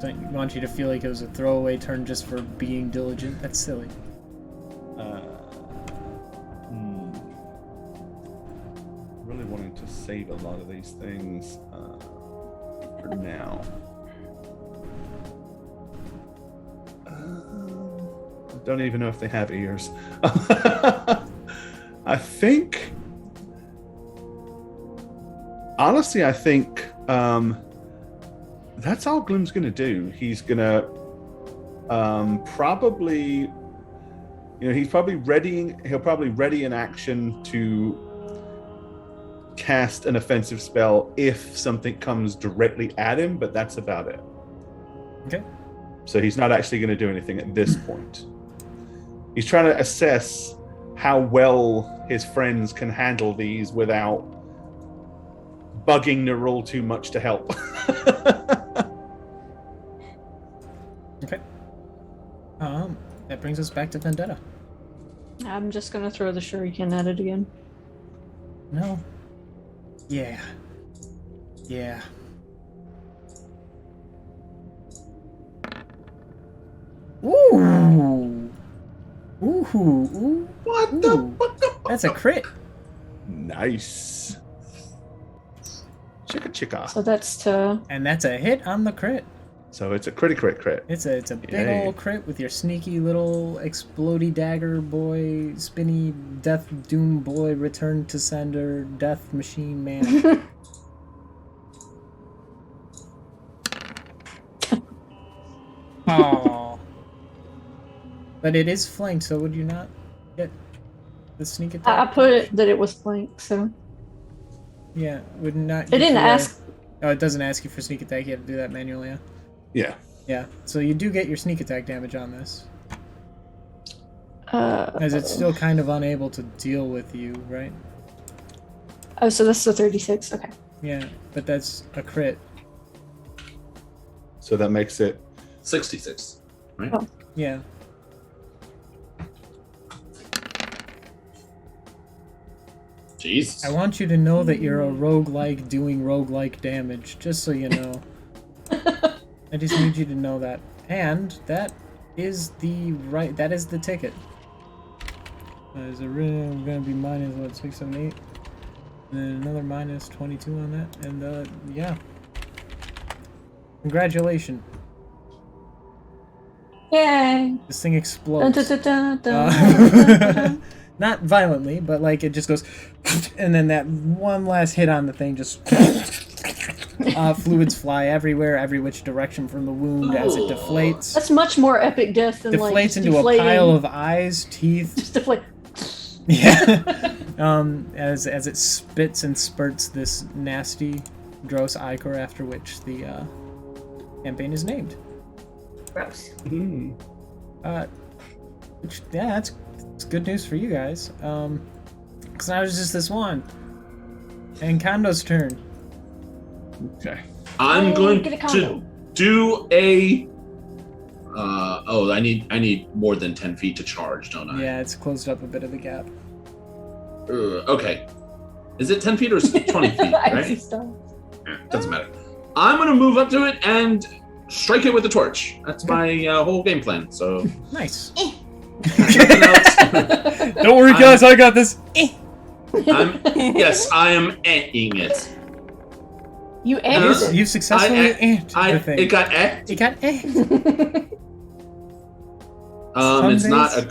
Don't want you to feel like it was a throwaway turn just for being diligent. That's silly. Really wanting to save a lot of these things for now. I don't even know if they have ears. I think. Honestly, I think that's all Glim's gonna do. He's gonna probably, he's probably readying. He'll probably ready an action to cast an offensive spell if something comes directly at him, but that's about it. Okay. So he's not actually going to do anything at this point. He's trying to assess how well his friends can handle these without bugging Reroll too much to help. Okay. That brings us back to Vendetta. I'm just gonna throw the shuriken at it again. No. Yeah. Yeah. Ooh. Ooh. Ooh. What the Ooh. fuck? That's a crit. Nice. Chicka chicka. So that's to. And that's a hit on the crit. So it's a crit. It's a big Yay. old crit with your sneaky little explodey dagger boy, spinny death doom boy, return to sender, death machine man. Oh. But it is flanked, so would you not get the sneak attack? I put that it was flanked, so. Yeah, would not. It didn't ask. Oh, it doesn't ask you for sneak attack. You have to do that manually. Yeah. Yeah. Yeah. So you do get your sneak attack damage on this, Uh, as it's still kind of unable to deal with you, right? Oh, so that's the 36. Okay. Yeah, but that's a crit. So that makes it 66, right? Oh. Yeah. Jesus. I want you to know that you're a roguelike doing roguelike damage, just so you know. I just need you to know that. And that is the ticket. There's a room gonna be minus what, 6, 7, 8. And then another minus 22 on that. And yeah. Congratulations. Yay! This thing Dun, explodes. dun, dun, dun, dun, dun, dun. Not violently, but like it just goes, and then that one last hit on the thing just fluids fly everywhere, every which direction from the wound as it deflates. That's much more epic death than like Deflates just into deflating. a pile of eyes, teeth. Just deflate. Yeah. As it spits and spurts this nasty, gross ichor, after which the campaign is named. Gross. Which, yeah, it's good news for you guys. Because now there's just this one. And Kondo's turn. okay. I'm going get a to combo. do a. I need more than 10 feet to charge, don't I? Yeah, it's closed up a bit of the gap. Okay. Is it 10 feet or is it 20 feet? I see Right? stuff. Doesn't matter. I'm gonna move up to it and strike it with the torch. That's my whole game plan. So. Nice. Nothing else. Don't worry, guys, I got this. Yes, I am ant-ing it. You ended it. You've successfully ant the thing. It got ant. It got ant. It's not a.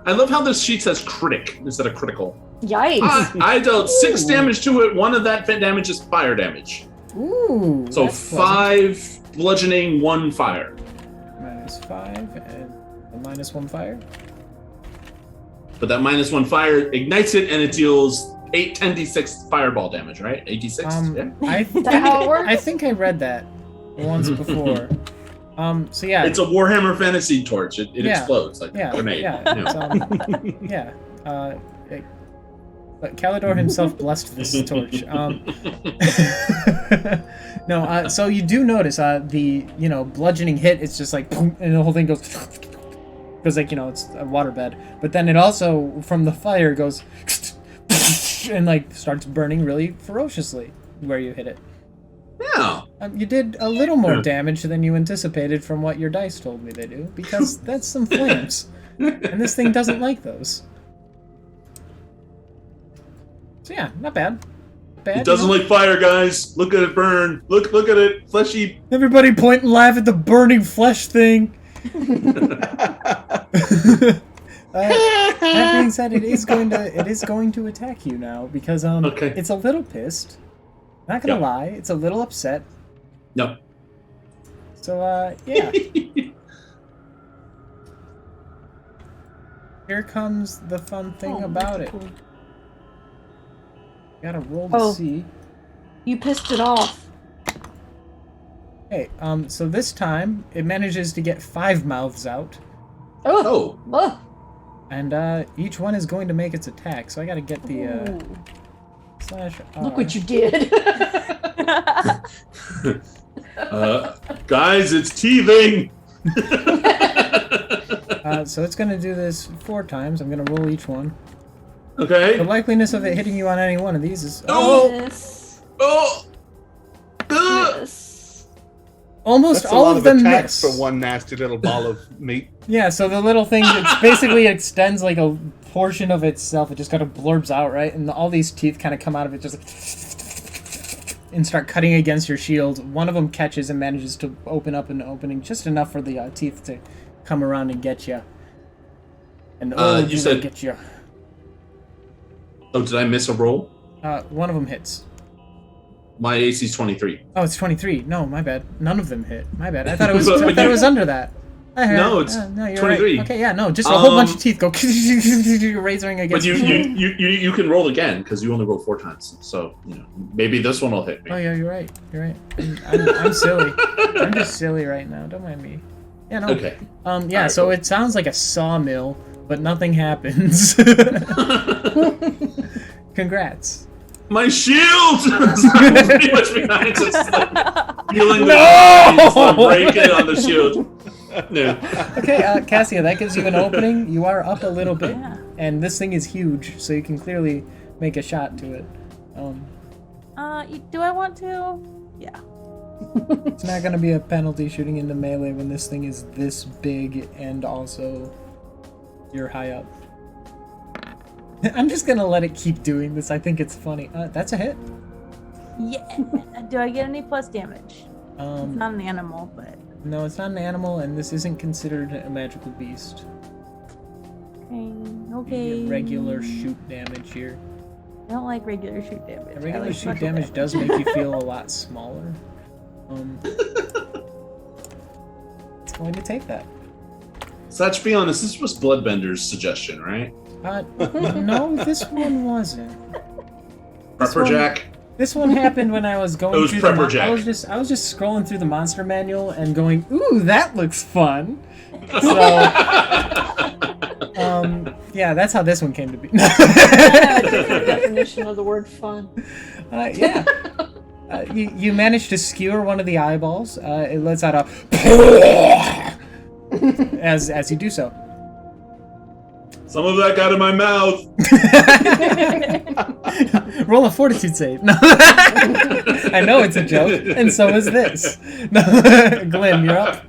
I love how this sheet says critic instead of critical. Yikes. I dealt 6 damage to it. 1 of that damage is fire damage. Ooh. So that's pleasant. 5 bludgeoning, 1 fire. -5 and a -1 fire. But that -1 fire ignites it and it deals 10d6 fireball damage, right? 86? Yeah. I that how it works? I think I read that. once before. So yeah. It's a Warhammer Fantasy torch. It Yeah. explodes like a grenade. Yeah. Yeah. But Calidor himself blessed this torch. No, so you do notice the bludgeoning hit. It's just like, boom, and the whole thing goes because like it's a waterbed. But then it also from the fire goes and like starts burning really ferociously where you hit it. Yeah. You did a little more damage than you anticipated from what your dice told me they do, because that's some flames, and this thing doesn't like those. So yeah, not bad. It doesn't like fire, guys. Look at it burn. Look at it, fleshy. Everybody point and laugh at the burning flesh thing. That being said, it is going to attack you now because Okay. it's a little pissed. Not gonna lie, it's a little upset. No. So yeah. Here comes the fun thing about it. Cool. Gotta roll to see. You pissed it off. Okay, so this time it manages to get 5 mouths out, Oh. and each one is going to make its attack. So I gotta get the Ooh. slash R. Look what you did. Guys, it's teething. So it's gonna do this 4 times. I'm gonna roll each one. Okay. The likeliness of it hitting you on any one of these is Yes. Oh. Yes. almost That's a all lot of of them attacks miss. for one nasty little ball of meat. Yeah, so the little thing, it's basically extends like a portion of itself. It just kind of blurbs out, right? And all these teeth kind of come out of it just like and start cutting against your shield. One of them catches and manages to open up an opening just enough for the teeth to come around and get you. And You said- get you. Oh, did I miss a roll? One of them hits. My AC's 23. Oh, it's 23. No, my bad. None of them hit. My bad. I thought it was. I thought it was under that. I heard. No, it's no, you're 23. Right. Okay, yeah, no, just a whole bunch of teeth go razoring But against. you can roll again because you only rolled 4 times. So maybe this one will hit me. Oh yeah, you're right. You're right. I'm silly. I'm just silly right now. Don't mind me. Yeah, no. Okay. Yeah. Alright, So cool. it sounds like a sawmill, but nothing happens. Congrats. My shield! It's pretty much behind, just like feeling the No! just like break it on the shield. No. Okay, Cassia, that gives you an opening. You are up a little bit, Yeah. and this thing is huge, so you can clearly make a shot to it. Do I want to? Yeah. It's not going to be a penalty shooting into melee when this thing is this big and also you're high up. I'm just going to let it keep doing this. I think it's funny. That's a hit. Yeah. Do I get any plus damage? It's not an animal, but No, it's not an animal, and this isn't considered a magical beast. okay. You get regular shoot damage here. I don't like regular shoot damage. I Regular like shoot special damage does make you feel a lot smaller. It's going to take that. Satch, be honest, this was Bloodbender's suggestion, right? No, this one wasn't. Prepper Jack? This one happened when I was going It was through Prepper the Jack. I was just scrolling through the monster manual and going, "Ooh, that looks fun." So, yeah, that's how this one came to be. Definition of the word fun. Yeah. You managed to skewer one of the eyeballs. It lets out a as you do so. Some of that got in my mouth. Roll a fortitude save. No. I know it's a joke, and so is this. Glim, you're up.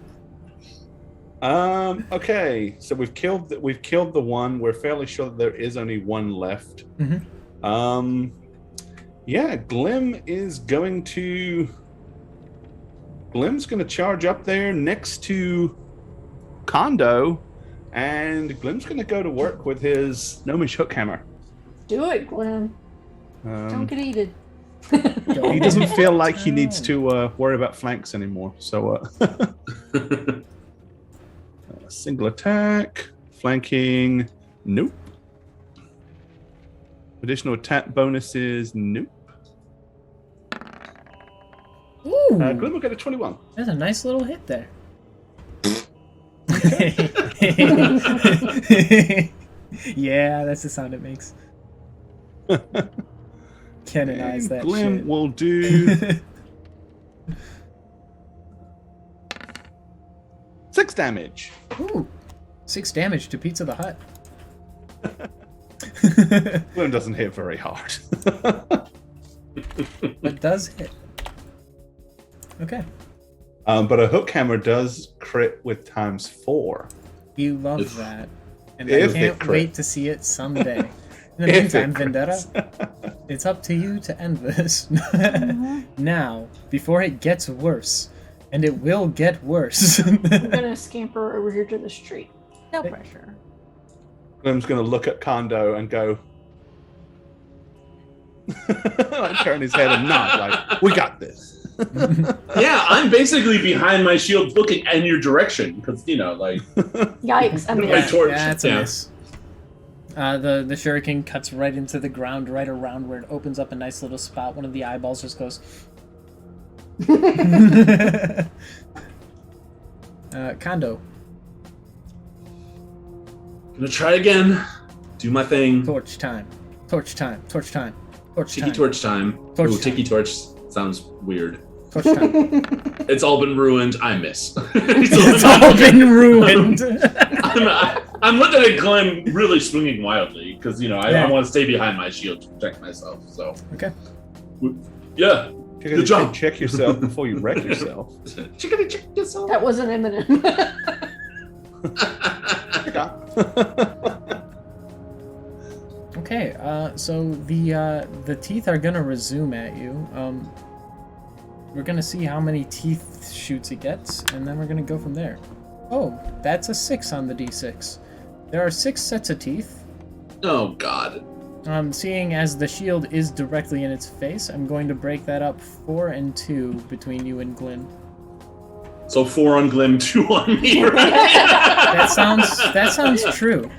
Okay, so we've killed the one. We're fairly sure that there is only one left. Mm-hmm. Yeah, Glim's going to charge up there next to Kondo, and Glim's going to go to work with his gnomish hook hammer. Do it, Glenn. Don't get heated. He doesn't feel like he needs to worry about flanks anymore. So, single attack, flanking, nope. Additional attack bonuses, nope. Ooh, Glim will get a 21. That's a nice little hit there. Yeah, that's the sound it makes. Canonize that Glim shit. will do 6 damage. Ooh, 6 damage to Pizza the Hut. Glim doesn't hit very hard. But does hit. Okay. But a hook hammer does crit with ×4. You love If- that. And if I it can't crits. wait to see it someday. In the If meantime, it Vendetta, it's up to you to end this. Now, before it gets worse. And it will get worse. I'm gonna scamper over here to this tree. No pressure. Glim's gonna look at Kondo and go, like turn his head and nod, like, we got this. Yeah, I'm basically behind my shield looking in your direction because, like. Yikes! I mean, My torch. Yeah, that's a Yeah. miss. The shuriken cuts right into the ground, right around where it opens up a nice little spot. One of the eyeballs just goes. Kondo, Gonna try again. Do my thing. torch time. Torch time. Torch time. Torch Tiki time. torch time. Torch Ooh, time. tiki torch sounds weird. Torch time. It's all been ruined. I miss. It's all been ruined. I'm looking at Glenn really swinging wildly because I Yeah. want to stay behind my shield to protect myself. So Okay. yeah, Good Good job. Check yourself before you wreck yourself. chickadee check yourself. that wasn't imminent. Okay. So the teeth are gonna resume at you. We're gonna see how many teeth shoots it gets, and then we're gonna go from there. Oh, that's a 6 on the d6. There are 6 sets of teeth. Oh God. Seeing as the shield is directly in its face, I'm going to break that up 4 and 2 between you and Glyn. So 4 on Glim, 2 on me. Right? That sounds true.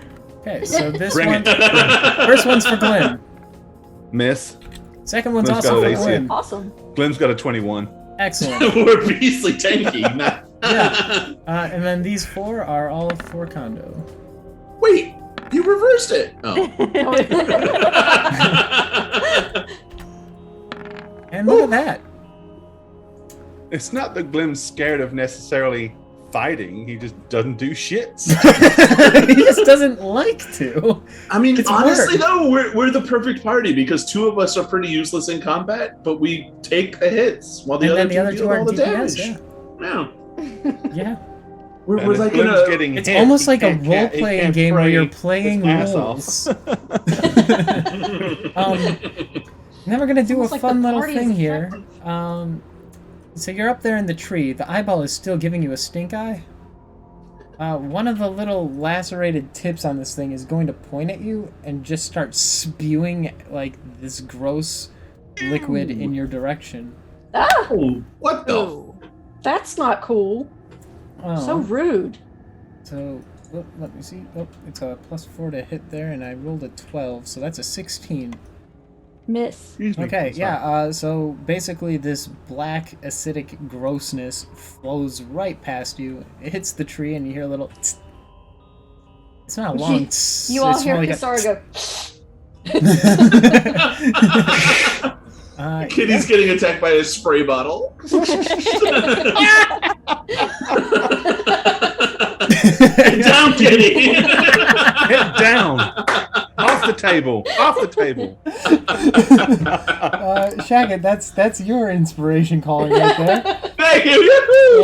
Okay, so this Bring one, it. first one's for Glyn. Miss. Second one's Glyn's also got for an AC. Glyn. Awesome. Glim's got a 21. Excellent. We're beastly tanky. Yeah. And then these 4 are all for Kondo. Wait, you reversed it. Oh. And look at that. It's not that Glim's scared of necessarily fighting, he just doesn't do shit. He just doesn't like to. I mean, It's honestly, work. though, we're the perfect party because 2 of us are pretty useless in combat, but we take the hits while the And other then the other 2 deal are all the DPS, damage. yeah. Yeah. Yeah. We're And if like in Glim's a. getting It's hit, almost he like a can't- he role-playing can't game where pray you're playing his ass roles. off. Then we're gonna do a almost like fun the little party is thing here. affected. So you're up there in the tree. The eyeball is still giving you a stink eye. One of the little lacerated tips on this thing is going to point at you and just start spewing like this gross liquid in your direction. Ah, Oh, what the? Ooh. that's not cool. So rude. So let me see. Oh, it's a +4 to hit there, and I rolled a 12, so that's a 16. Miss. Excuse me. Okay, Sorry. yeah, so basically this black acidic grossness flows right past you. It hits the tree and you hear a little tss. It's not a long tss, You all it's hear more like a Kisara go. Kitty's getting attacked by a spray bottle. Get down, Kitty! Get down! Off the table! Off the table! Shaggy, that's your inspiration calling right there. Thank you! Yahoo!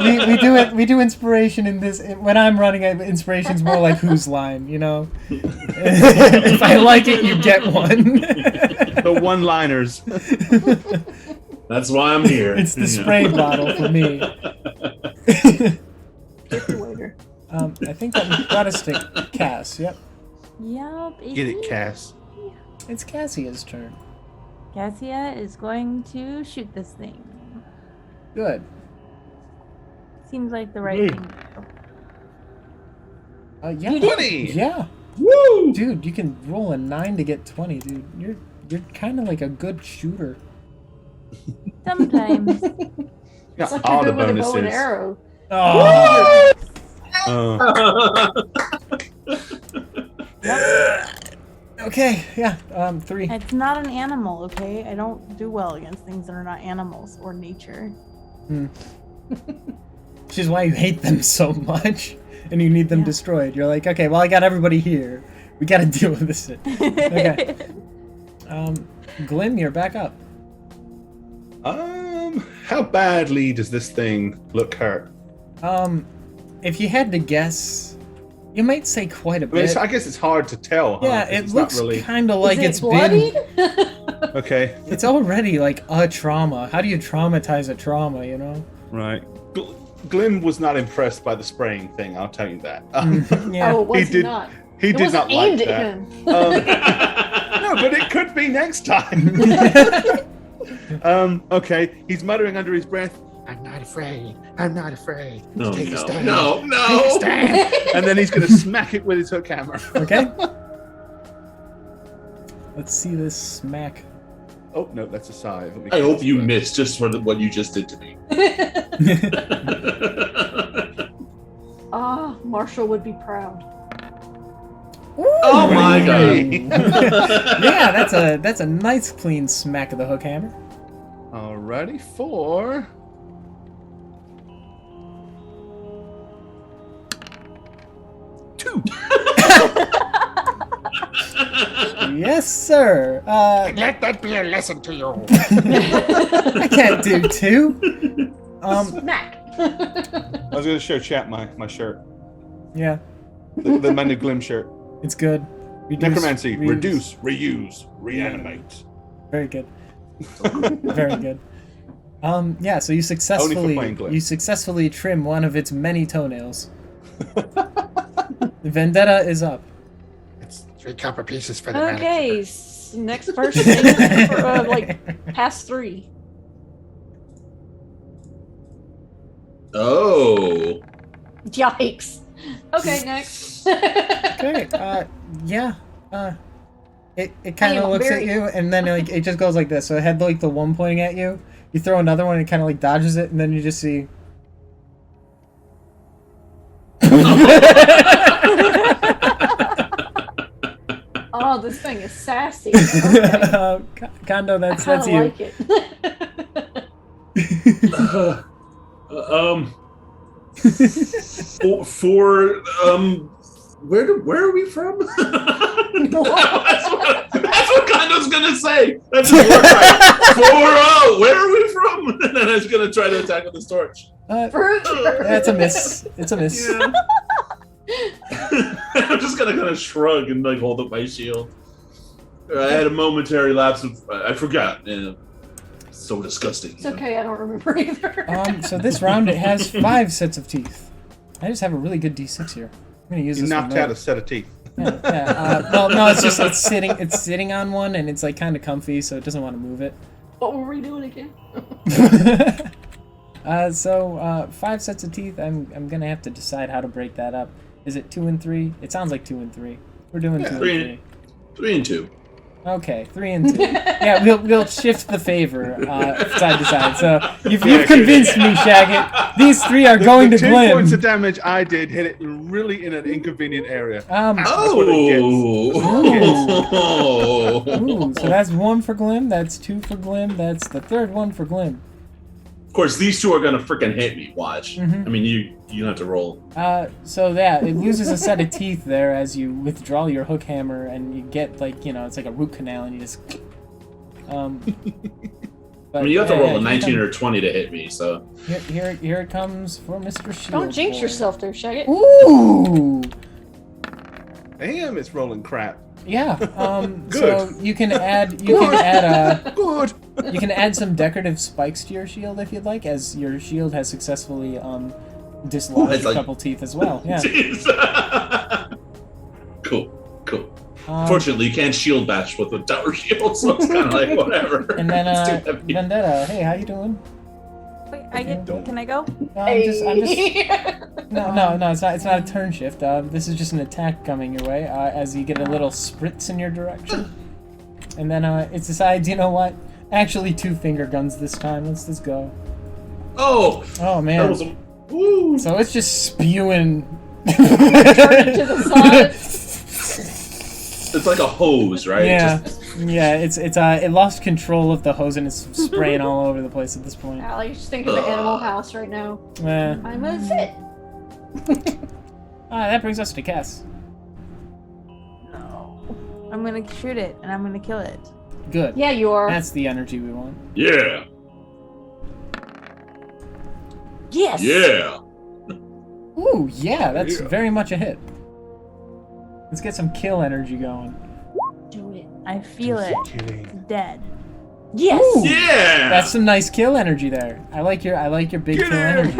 Yeah, we do inspiration in this. When I'm running it, inspiration's more like whose line, you know? If I like it, you get one. The one-liners. That's why I'm here. It's the spray bottle for me. Get the waiter. I think that brought us to Cass. Yep, Yup. Get it, Cass. it's Cassia's turn. Cassia is going to shoot this thing. Good. Seems like the right Yay. thing to do. Yeah. You did? 20! Yeah, Woo! dude, you can roll a 9 to get 20, dude. You're kind of like a good shooter. Sometimes. Yeah, It's like all you're the good with a bow and bonuses. arrow. Oh. Okay, yeah, 3. It's not an animal, okay? I don't do well against things that are not animals or nature. Which is why you hate them so much, and you need them Yeah. destroyed. You're like, okay, well, I got everybody here. We gotta deal with this shit. Okay. Glim, you're back up. How badly does this thing look hurt? If you had to guess, you might say quite a I mean, bit. I guess it's hard to tell. Huh? Yeah, 'Cause it it's looks not really kind of like Is it it's bloody? been. okay. It's already like a trauma. How do you traumatize a trauma? You know? Right. Glim was not impressed by the spraying thing. I'll tell you that. Yeah. Oh, was he he did- not? He It did not wasn't like aimed that. at him. No, but it could be next time. Okay. He's muttering under his breath, I'm not afraid. I'm not afraid. No, Take a no, stand. no, Take a no. stand. and then he's going to smack it with his hook hammer. Okay. Let's see this smack. Oh no, that's a scythe. Let me I hope cast you that. missed just for what you just did to me. Ah, Marshall would be proud. Oh my god. Yeah, that's a nice clean smack of the hook hammer. Alrighty, 4. Two. Yes, sir. Let that be a lesson to you. I can't do 2. Smack. I was going to show chat my shirt, Yeah, the my new Glim shirt. it's good. Reduce, Necromancy, reuse. reduce, reuse, reanimate. Very good. Very good. Yeah, so you playing Glim. successfully trim one of its many toenails. Vendetta is up. It's 3 copper pieces for the manicure. Okay, next person, like past 3. Oh. Yikes. Okay, next. Okay. Yeah. It kind of Damn, looks at very- you, and then like it just goes like this. So it had like the one pointing at you. You throw another one, and it kind of like dodges it, and then you just see. Oh, this thing is sassy. Okay. Kondo, I that's kind of you. like it. Where are we from? that's what Kondo's gonna say. That's the word right. Where are we from? And then I was gonna try to attack with this torch. That's a miss. It's a miss. Yeah. I'm just gonna kind of shrug and like hold up my shield. I had a momentary lapse of I forgot. Yeah. So disgusting. It's okay, I don't remember either. So this round it has 5 sets of teeth. I just have a really good D6 here. I'm gonna use You this one knocked later. out a set of teeth. Yeah. Well, no, it's sitting on one, and it's like kind of comfy, so it doesn't want to move it. What were we doing again? So 5 sets of teeth. I'm gonna have to decide how to break that up. Is it 2 and 3? It sounds like 2 and 3. We're doing 2 and 3. 3 and 2. Okay, 3 and 2. Yeah, we'll shift the favor side to side. So you've convinced me, Shaggy. These 3 are going the to 2 Glim. points of damage I did hit it really in an inconvenient area. Oh. Ooh, so that's 1 for Glim. That's 2 for Glim. That's the 3rd one for Glim. Of course, these 2 are gonna freaking hit me. Watch. Mhm. I mean, you don't have to roll. So yeah, it loses a set of teeth there as you withdraw your hook hammer, and you get like it's like a root canal, and you just. But, I mean, you have to roll a here 19 comes- or 20 to hit me. So Here it comes for Mr. Shield. Don't jinx Boy. yourself there, Shaggy. Ooh. Damn, it's rolling crap. Yeah. Good. So you can add Good. you can add some decorative spikes to your shield if you'd like, as your shield has successfully dislodged It's a like- couple teeth as well. Yeah. Jeez. Cool. Fortunately, you can't shield bash with a tower shield, so it's kind of like whatever. And then It's too heavy. Vendetta, hey, how you doing? Wait, can I go? I'm just No, it's not a turn shift. This is just an attack coming your way as you get a little spritz in your direction. And then it decides, you know what? Actually, 2 finger guns this time. Let's just go. Oh, Oh that man. was a woo. So it's just spewing. Turn it to the side. It's like a hose, right? Yeah. Just- Yeah, it lost control of the hose and it's spraying all over the place at this point. Alex, just think of the Animal House right now. I'm gonna sit. That brings us to Cass. No. I'm gonna shoot it and I'm gonna kill it. Good. Yeah, you are. That's the energy we want. yeah. Yes. Yeah. Ooh, yeah, that's Yeah. very much a hit. Let's get some kill energy going. Do it. I feel it. It's dead. Yes. Ooh. Yeah. That's some nice kill energy there. I like your big Get kill him!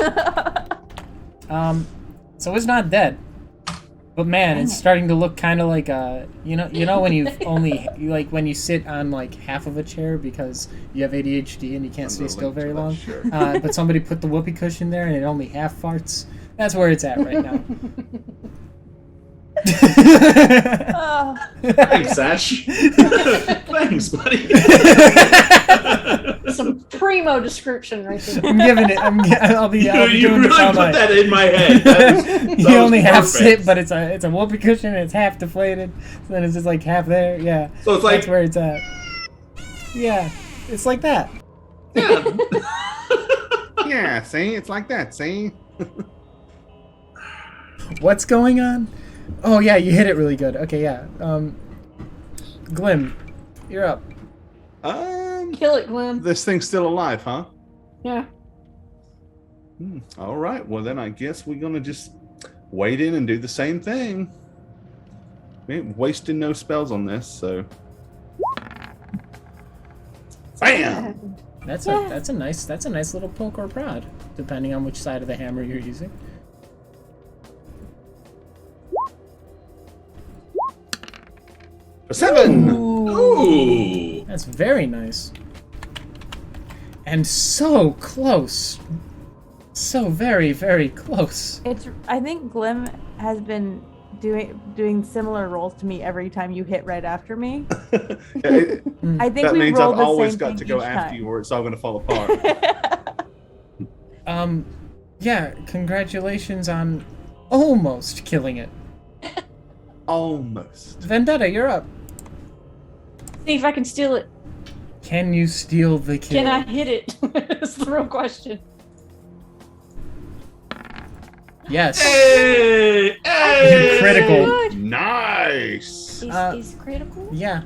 energy. So it's not dead. But man, Dang it's it. starting to look kind of like you know when you when you sit on like half of a chair because you have ADHD and you can't stay still very long. But somebody put the whoopee cushion there and it only half farts. That's where it's at right now. Oh, Thanks, Sash. Thanks, buddy. Some primo description right there. I'm giving it. I'll be You doing this really all put night. that in my head. That You was only half perfect. sit, but it's a whoopee cushion and it's half deflated. So then it's just like half there. Yeah, So it's like, that's where it's at. Yeah, it's like that. yeah. Yeah, see? It's like that, see? What's going on? Oh yeah, you hit it really good. Okay, yeah. Glim, you're up. Kill it, Glenn. This thing's still alive, huh? Yeah. All right. Well, then I guess we're gonna just wade in and do the same thing. We ain't wasting no spells on this, so. Bam! That's a nice little poke or prod, depending on which side of the hammer you're using. For 7! Ooh. That's very nice. And so close. So very, very close. I think Glim has been doing similar rolls to me every time you hit right after me. I think that we means rolled I've the always same got thing to go each after time. you or it's all gonna fall apart. Yeah, congratulations on almost killing it. Almost. Vendetta, you're up. See if I can steal it. Can you steal the kill? Can I hit it? That's the real question. Yes. Hey! Hey! You critical. Good. Nice! Is critical? Yeah.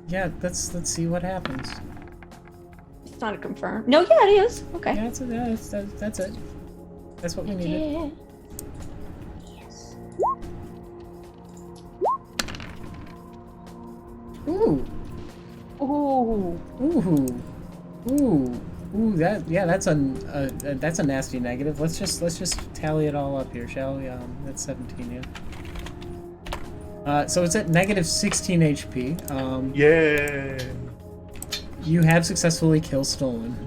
Yeah, let's see what happens. It's not a confirm. No, yeah, it is. Okay. Yeah, that's it. That's what we needed. Yeah. Yes. Ooh. Ooh. Ooh. Ooh. Ooh, that's a nasty negative. Let's just tally it all up here, shall we? That's 17, yeah. So it's at negative 16 HP. Yeah. You have successfully kill stolen.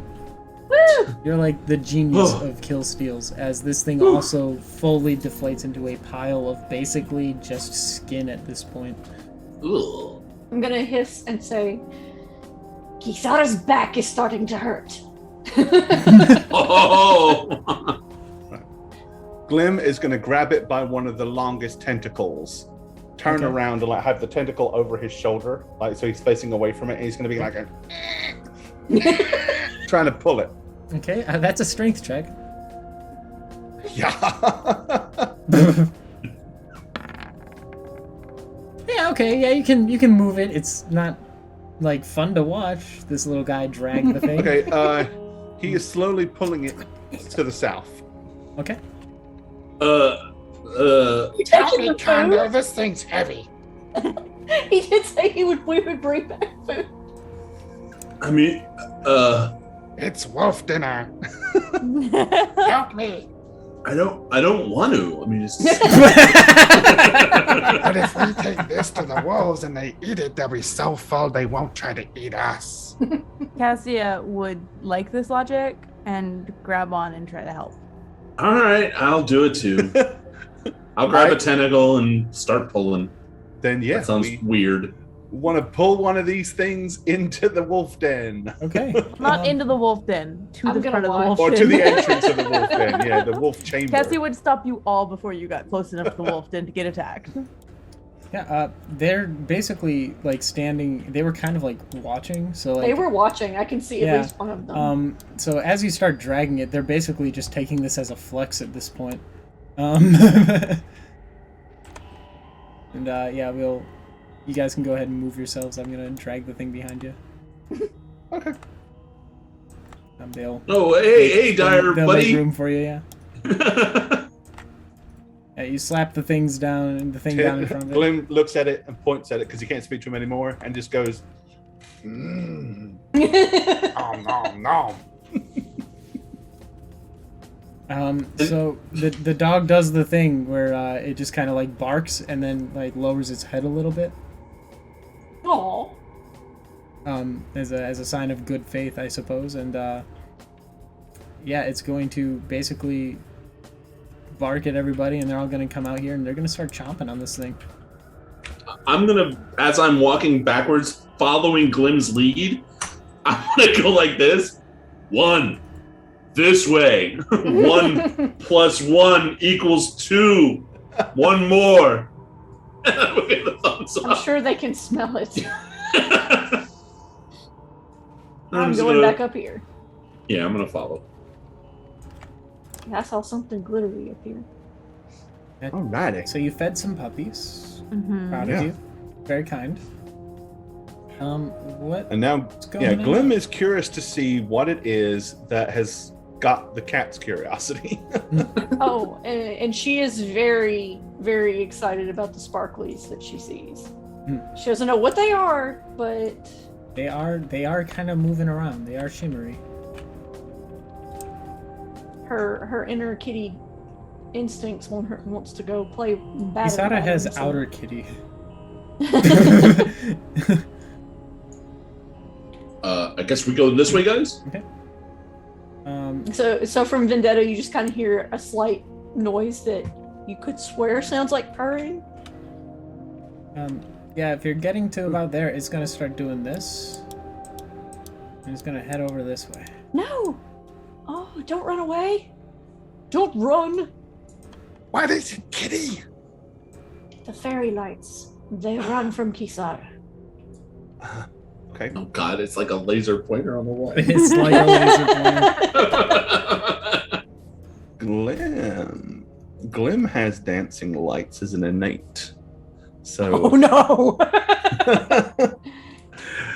Woo! You're like the genius of kill steals, as this thing also fully deflates into a pile of basically just skin at this point. Ugh. I'm gonna hiss and say, Kisara's back is starting to hurt. Oh! Glim is gonna grab it by one of the longest tentacles, turn Okay. around and like have the tentacle over his shoulder, like so he's facing away from it, and he's gonna be like trying to pull it. Okay, that's a strength check. Yeah. Yeah, okay, yeah, you can move it. It's not like fun to watch this little guy drag the thing. Okay, he is slowly pulling it to the south. Okay. Tell me, Kondo, this thing's heavy. He did say we would bring back food. I mean, It's wolf dinner. Help me. I don't want to. I mean, it's. But if we take this to the wolves and they eat it, they'll be so full they won't try to eat us. Cassia would like this logic and grab on and try to help. All right, I'll do it too. I'll grab a Right. tentacle and start pulling. Then yeah, That sounds weird. want to pull one of these things into the wolf den. Okay. Not into the wolf den, to I'm the gonna front of the wolf Or den. to the entrance of the wolf den. Yeah, the wolf chamber. Cassie would stop you all before you got close enough to the wolf den to get attacked. Yeah, they're basically like standing. They were kind of like watching. So like They were watching. I can see at least one of them. So as you start dragging it, they're basically just taking this as a flex at this point. And yeah, you guys can go ahead and move yourselves. I'm gonna drag the thing behind you. Okay. They'll. Oh, hey, Dyer, they'll buddy. make room for you. Yeah. Yeah, you slap the things down, the thing down in front of it. Glim looks at it and points at it because he can't speak to him anymore, and just goes, Nom, nom, nom. So the dog does the thing where it just kind of like barks and then like lowers its head a little bit. Aw. As a sign of good faith, I suppose, and yeah, it's going to basically bark at everybody, and they're all going to come out here and they're going to start chomping on this thing. I'm gonna, as I'm walking backwards, following Glim's lead, I'm gonna go like this. 1. This way. 1 plus 1 equals 2. 1 more. And I'm gonna give the thumbs I'm up. sure they can smell it. I'm just going gonna- back up here. Yeah, I'm gonna follow. I saw something glittery up here. alrighty. So you fed some puppies. Mm-hmm. Proud Yeah. of you. Very kind. What? And now, going yeah, on? Glim is curious to see what it is that has got the cat's curiosity. Oh, and she is very, very excited about the sparklies that she sees. She doesn't know what they are, but They are kind of moving around. They are shimmery. her inner kitty instincts wants to go play battle. Kisara has so- outer kitty. I guess we go this way, guys? Okay. So from Vendetta, you just kind of hear a slight noise that you could swear sounds like purring. Yeah, if you're getting to about there, it's gonna start doing this. And it's gonna head over this way. No! Oh, don't run away! Don't run! What is it, kitty? The fairy lights. They run from Kisara. Okay. Oh god, it's like a laser pointer on the wall. It's like a laser pointer. Glim has dancing lights as an innate. So Oh no!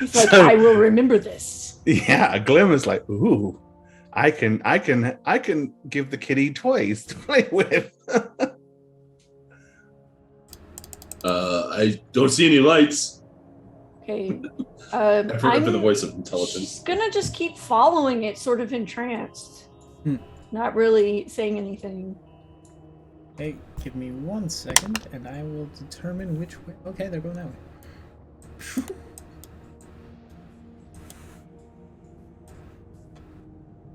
He's like, So- I will remember this. yeah, Glim is like, ooh, I can give the kitty toys to play with. I don't see any lights. Okay. I've heard for the voice of intelligence. She's gonna just keep following it, sort of entranced. Not really saying anything. Hey, give me 1 second, and I will determine which way. Okay, they're going that way.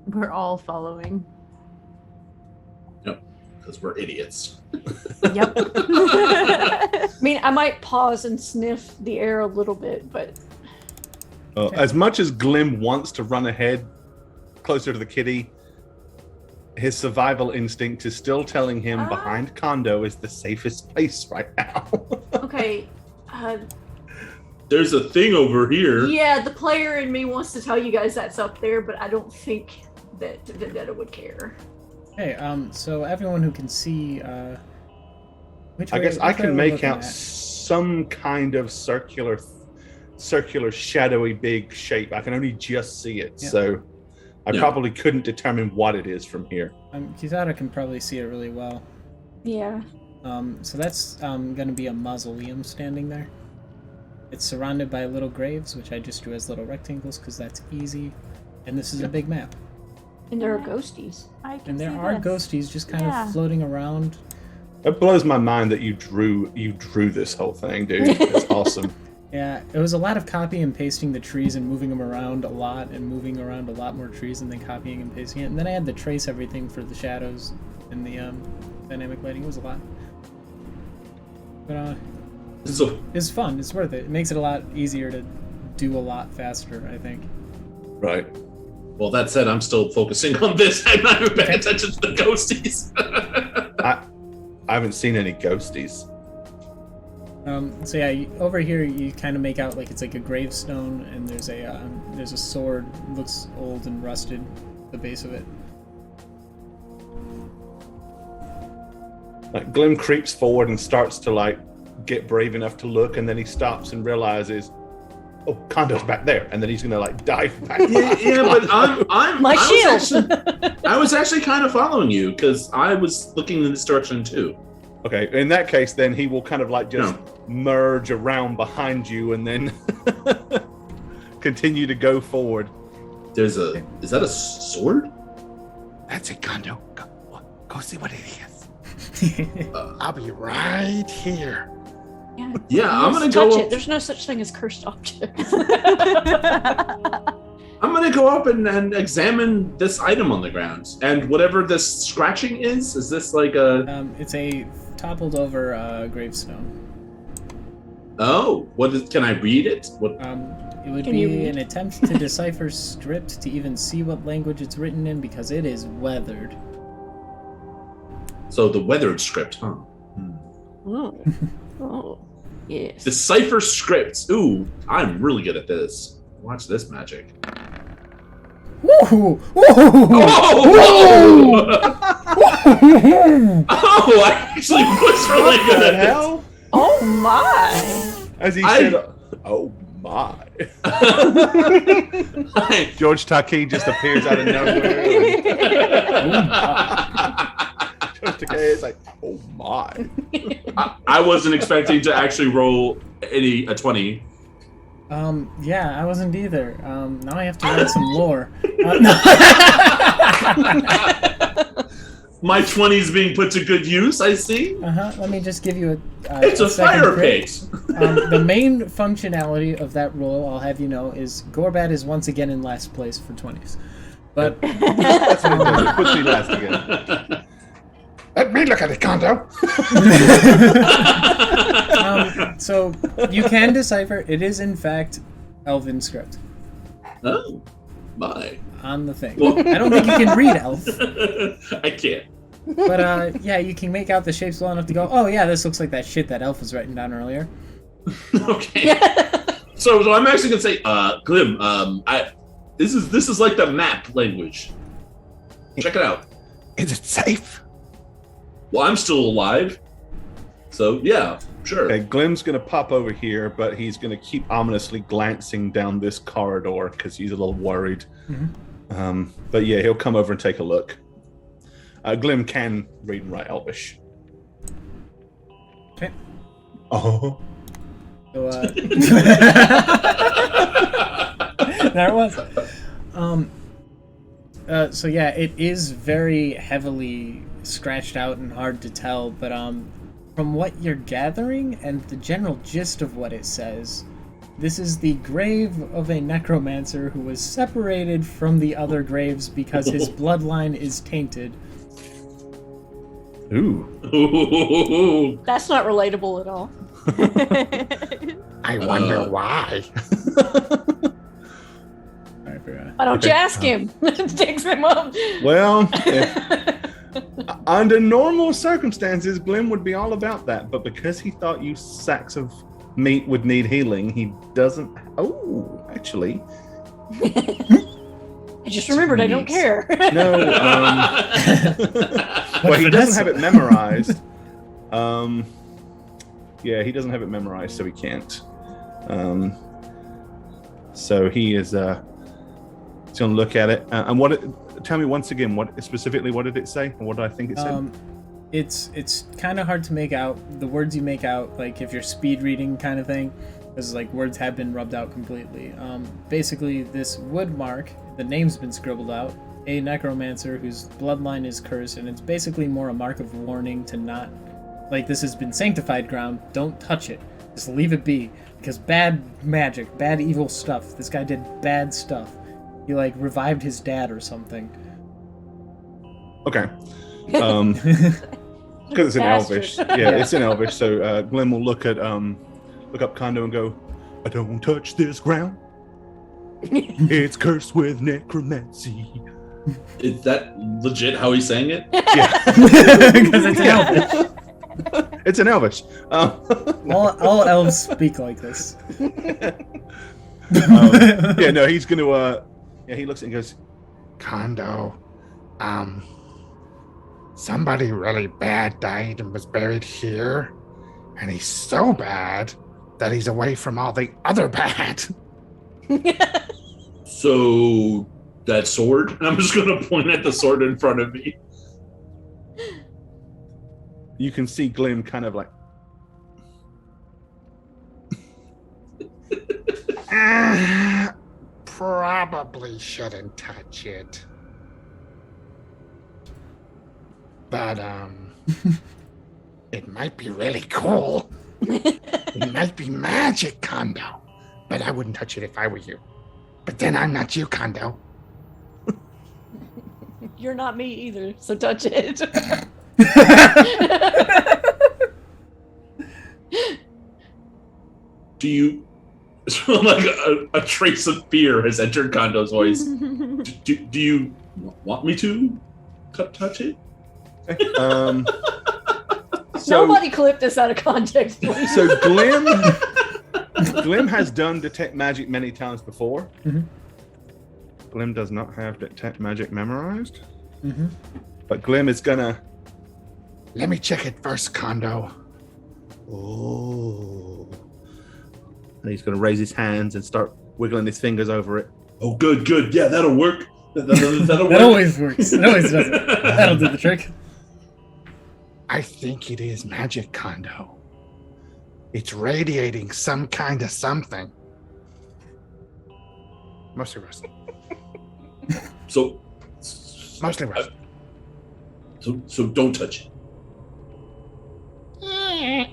We're all following. Yep, because we're idiots. Yep. I mean, I might pause and sniff the air a little bit, but Well, as much as Glim wants to run ahead closer to the kitty, his survival instinct is still telling him behind Kondo is the safest place right now. okay. There's a thing over here. Yeah, the player in me wants to tell you guys that's up there, but I don't think that Vendetta would care. Hey, so everyone who can see, which I way, guess I which way can are we make looking out at? some kind of circular, shadowy, big shape. I can only just see it, Yeah. so I Yeah. probably couldn't determine what it is from here. Kisara can probably see it really well. Yeah. So that's going to be a mausoleum standing there. It's surrounded by little graves, which I just drew as little rectangles because that's easy. And this is a big map. And there are ghosties. I can And there see are this. ghosties just kind Yeah. of floating around. It blows my mind that you drew this whole thing, dude. It's awesome. Yeah, it was a lot of copying and pasting the trees and moving them around a lot and moving around a lot more trees and then copying and pasting it. And then I had to trace everything for the shadows and the dynamic lighting. It was a lot. But So is fun. It's worth it. It makes it a lot easier to do a lot faster, I think. right. Well, that said, I'm still focusing on this. I'm not even paying attention to the ghosties. I haven't seen any ghosties. So yeah, over here you kind of make out like it's like a gravestone, and there's a sword, looks old and rusted, at the base of it. Like Glim creeps forward and starts to like get brave enough to look, and then he stops and realizes, oh, Kondo's back there, and then he's gonna like dive back. Yeah, but I'm My I shield. I was actually kind of following you because I was looking in this direction too. Okay, in that case, then he will kind of like just merge around behind you, and then continue to go forward. Is that a sword? That's it, Kondo. Go see what it is. I'll be right here. Yeah, I'm gonna touch go it. up. There's no such thing as cursed objects. I'm gonna go up and examine this item on the ground, and whatever this scratching is this like a? It's a toppled over gravestone. Oh, what is? Can I read it? What? It would Can you be read? an attempt to decipher script to even see what language it's written in because it is weathered. So the weathered script, huh? Oh. Oh. Yes. Decipher scripts. Ooh, I'm really good at this. Watch this magic. Woo! Woo! Oh! Oh, I actually was really What good the at this. hell? Oh my! As he I- said, oh my. George Takei just appears out of nowhere. George Takei is like, oh my. I wasn't expecting to actually roll a 20. Yeah, I wasn't either. Now I have to write some lore. No. My 20 is being put to good use, I see. Let me just give you It's a second fire crit. pit. The main functionality of that roll, I'll have you know, is Gorbat is once again in last place for 20s. But That's what it does. It puts me last again. Let me look at it, Kondo. so you can decipher. It is in fact Elven script Oh, my. on the thing. Well- I don't think you can read Elf, I can't. but yeah, you can make out the shapes well enough to go, oh yeah, this looks like that shit that Elf was writing down earlier. Okay. So I'm actually gonna say, Glim, this is like the map language. Check it out. Is it safe? Well, I'm still alive. So yeah, sure. Okay, Glim's gonna pop over here, but he's gonna keep ominously glancing down this corridor because he's a little worried. But yeah, he'll come over and take a look. Glim can read and write Elvish. Okay. Oh. So, there it was. So yeah, it is very heavily scratched out and hard to tell, but from what you're gathering and the general gist of what it says, this is the grave of a necromancer who was separated from the other graves because his bloodline is tainted. Ooh. Ooh. That's not relatable at all. I wonder why. Sorry for, Why don't you ask him? Takes him up. Well, under normal circumstances, Glim would be all about that, but because he thought you sacks of meat would need healing, he doesn't. Oh, actually, I just remembered I don't care. no. Well, he doesn't have it memorized. Yeah, he doesn't have it memorized, so he can't. So he is. He's gonna look at it. And tell me once again, what specifically? What did it say? Or what did I think it said? It's kind of hard to make out the words you make out, like if you're speed reading kind of thing, because like words have been rubbed out completely. Basically, this wood mark, the name's been scribbled out. A necromancer whose bloodline is cursed, and it's basically more a mark of warning to not, like, this has been sanctified ground. Don't touch it. Just leave it be, because bad magic, bad evil stuff. This guy did bad stuff. He like revived his dad or something. Okay. Because it's in Bastard. Elvish. Yeah, it's in Elvish. So Glenn will look at look up Kondo and go, I don't touch this ground. It's cursed with necromancy. Is that legit how he's saying it? Yeah. Because it's an Elvish. It's an Elvish. All elves speak like this. Yeah, no, he's going to, he looks and goes, Kondo, somebody really bad died and was buried here, and he's so bad that he's away from all the other bad. So that sword? And I'm just going to point at the sword in front of me. You can see Glim kind of like, Probably shouldn't touch it. But, it might be really cool. It might be magic, Kondo. But I wouldn't touch it if I were you. But then I'm not you, Kondo. You're not me either, so touch it. Do you... like a trace of fear has entered Kondo's voice. Do you want me to touch it? So, Nobody clip this out of context, please. so Glim has done detect magic many times before. Mm-hmm. Glim does not have detect magic memorized. Mm-hmm. But Glim is gonna. Let me check it first, Kondo. Oh. And he's gonna raise his hands and start wiggling his fingers over it. Oh, good. Yeah, that'll work. That'll That work. always works. It always does it. That'll do the trick. I think it is magic, Kondo. It's radiating some kind of something. Mostly rust. So Mostly rust. So don't touch it. I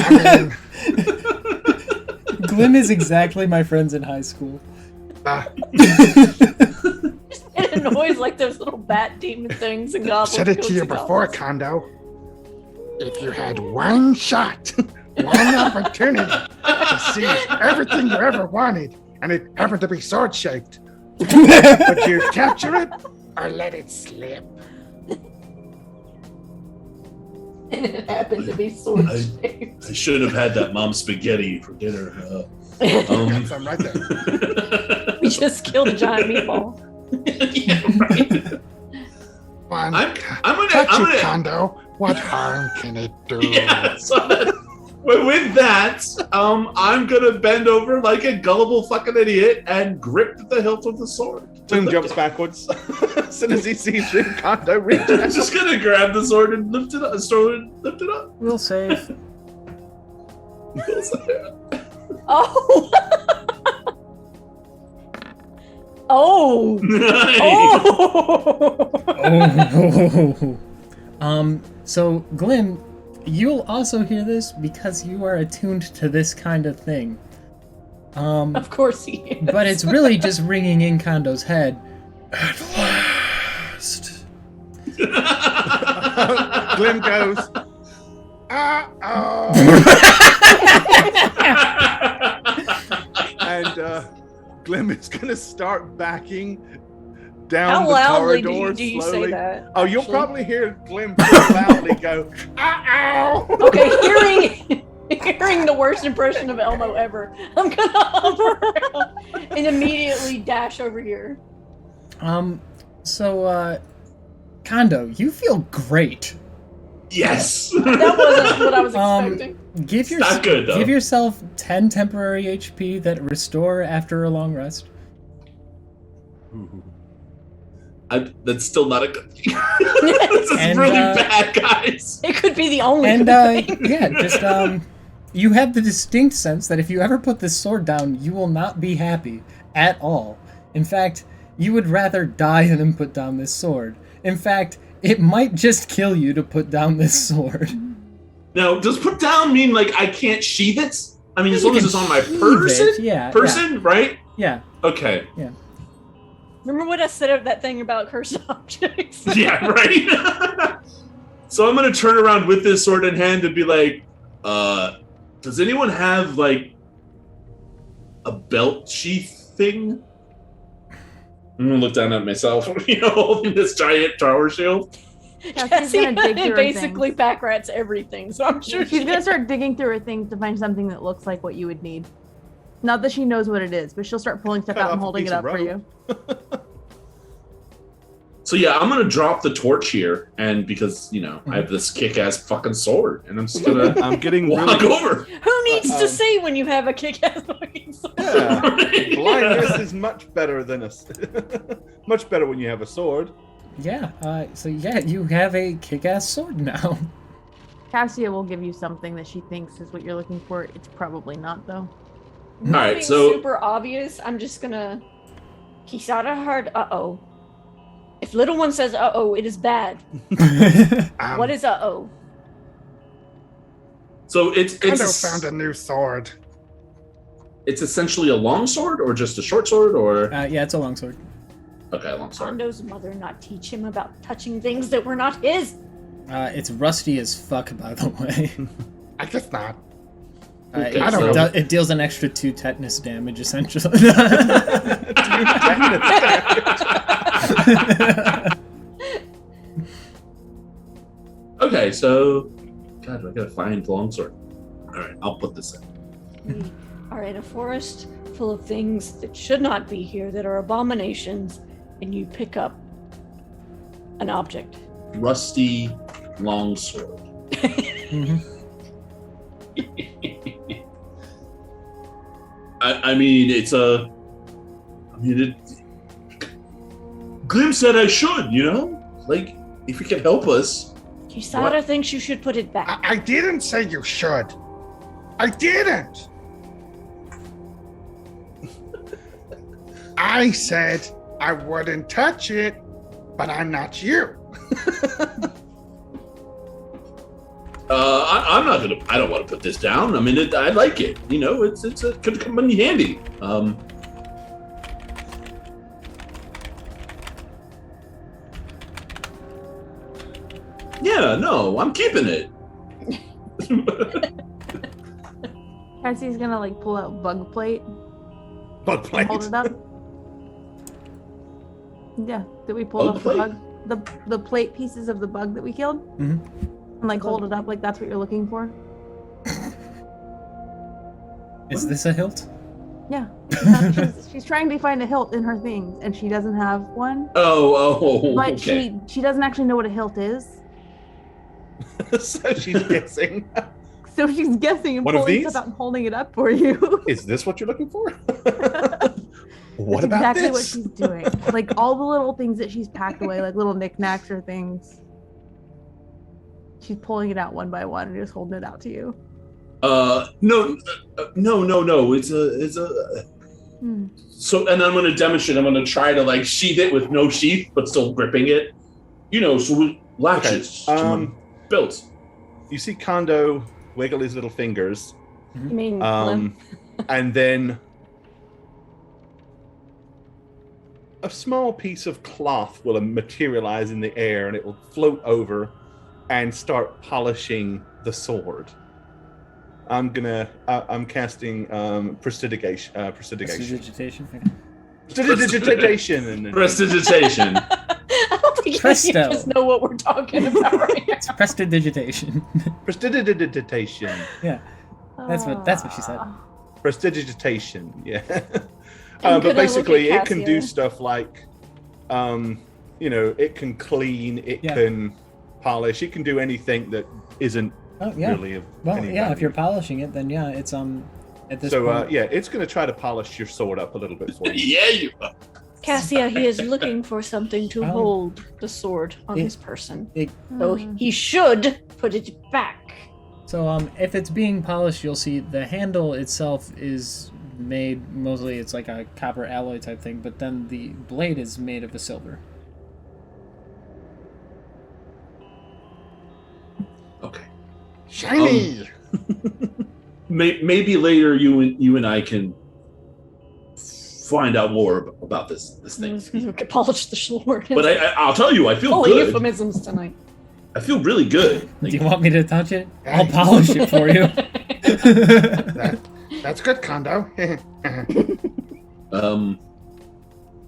mean, Glim is exactly my friends in high school. It annoys like those little bat demon things and goblins. said it to you before, Kondo. If you had one shot, one opportunity to see everything you ever wanted, and it happened to be sword-shaped, would you capture it or let it slip? And it happened to be sword shaped. I should have had that mom spaghetti for dinner. Got some right there. We just killed a giant meatball. Yeah, right. One, I'm touch gonna it, Kondo. What harm can it do? Yeah, so with that, I'm gonna bend over like a gullible fucking idiot and grip the hilt of the sword. Glim jumps backwards as soon as he sees you. Kondo reaches. I'm just gonna grab the sword and lift it up. We'll save. Oh! Oh! Nice. Oh! So Glim, you'll also hear this because you are attuned to this kind of thing. Of course he is. But it's really just ringing in Kondo's head. At last. Glim goes. Uh-oh. And Glim is gonna start backing down How the loudly corridor do you slowly. say that? Oh, you'll actually? probably hear Glim pretty loudly go, "Uh-oh!" Okay, hearing the worst impression of Elmo ever, I'm gonna hop around and immediately dash over here. So Kondo, you feel great. Yes. That wasn't what I was expecting. Give not good, though. Give yourself 10 temporary HP that restore after a long rest. That's still not a good thing. This is And, really bad, guys. It could be the only And good thing. yeah, just you have the distinct sense that if you ever put this sword down, you will not be happy at all. In fact, you would rather die than put down this sword. In fact, it might just kill you to put down this sword. Now, does put down mean like I can't sheath it? I mean, as long as it's on my Sheath person, it, yeah, right? Yeah. Okay. Remember what I said of that thing about cursed objects? Yeah, right. So I'm gonna turn around with this sword in hand and be like, does anyone have like a belt sheath thing? I'm gonna look down at myself, holding this giant tower shield. Cassie's gonna dig through her basically things. pack rats everything, so I'm sure She's gonna start digging through her things to find something that looks like what you would need. Not that she knows what it is, but she'll start pulling stuff Cut out and off a holding piece it of up for rope. you. So yeah, I'm gonna drop the torch here, and because I have this kick-ass fucking sword, and I'm just gonna I'm getting walk really. over. Who needs to say when you have a kick-ass fucking sword? Yeah, blindness is much better than much better when you have a sword. Yeah. So yeah, you have a kick-ass sword now. Cassia will give you something that she thinks is what you're looking for. It's probably not, though. All right, Being so super obvious. I'm just gonna. Kisara heard. Uh-oh. If little one says uh-oh, it is bad. What is uh-oh? so it's Kando found a new sword. it's essentially a long sword or just a short sword or Yeah, it's a longsword. okay, a long sword. Kondo's mother not teach him about touching things that were not his. It's rusty as fuck, by the way. I guess not. Okay, I don't know. It deals an extra 2 tetanus damage, essentially. Okay, so God, I gotta find the long sword. All right, I'll put this in. We are in a forest full of things that should not be here, that are abominations, and you pick up an object. Rusty long sword. Mhm. I mean, it's a. I mean, it. Glim said I should, like if you can help us. Kisara thinks you should put it back. I didn't say you should. I didn't. I said I wouldn't touch it, but I'm not you. I'm not gonna. I don't want to put this down. I mean, I like it. It's could come in handy. Yeah, no, I'm keeping it. Cassie's gonna like pull out bug plate, Bug plate. hold it up. Yeah, did we pull Bug up plate? the bug? The plate pieces of the bug that we killed? Mhm. And like hold it up like that's what you're looking for? Is this a hilt? Yeah. She's trying to find a hilt in her things and she doesn't have one. Oh, But okay. she doesn't actually know what a hilt is. So she's guessing. So she's guessing and One of pulling these? stuff out and holding it up for you. Is this what you're looking for? What That's about exactly what this? she's doing. Like all the little things that she's packed away, like little knickknacks or things. She's pulling it out one by one and just holding it out to you. No. It's a. Hmm. So, and I'm going to demonstrate. I'm going to try to like sheath it with no sheath, but still gripping it. So with latches to my belt. You see Kondo wiggle his little fingers, You mean and then a small piece of cloth will materialize in the air, and it will float over and start polishing the sword. I'm casting prestidigitation. Prestidigitation. Okay. Prestidigitation. Prestidigitation. I don't think Presto. you just know what we're talking about right now. It's prestidigitation. Prestidigitation. Yeah, that's what she said. Prestidigitation. Yeah. And But could I look basically, at it can do Cassia? stuff like, it can clean, it Yeah. can polish, it can do anything that isn't Oh yeah. really of Well, any yeah. If value. you're polishing it, then yeah, it's at this So point. yeah, it's going to try to polish your sword up a little bit for you. Yeah, you. Cassia, he is looking for something to Oh. hold the sword on It- his person. it- So he should put it back. So if it's being polished, you'll see the handle itself is made mostly. It's like a copper alloy type thing, but then the blade is made of a silver. Okay. Shiny. Maybe later you and I can find out more about this thing. Polish the sword. But I'll tell you, I feel Full good. euphemisms tonight. I feel really good. Do you want me to touch it? I'll Hey. polish it for you. That's good, Kondo.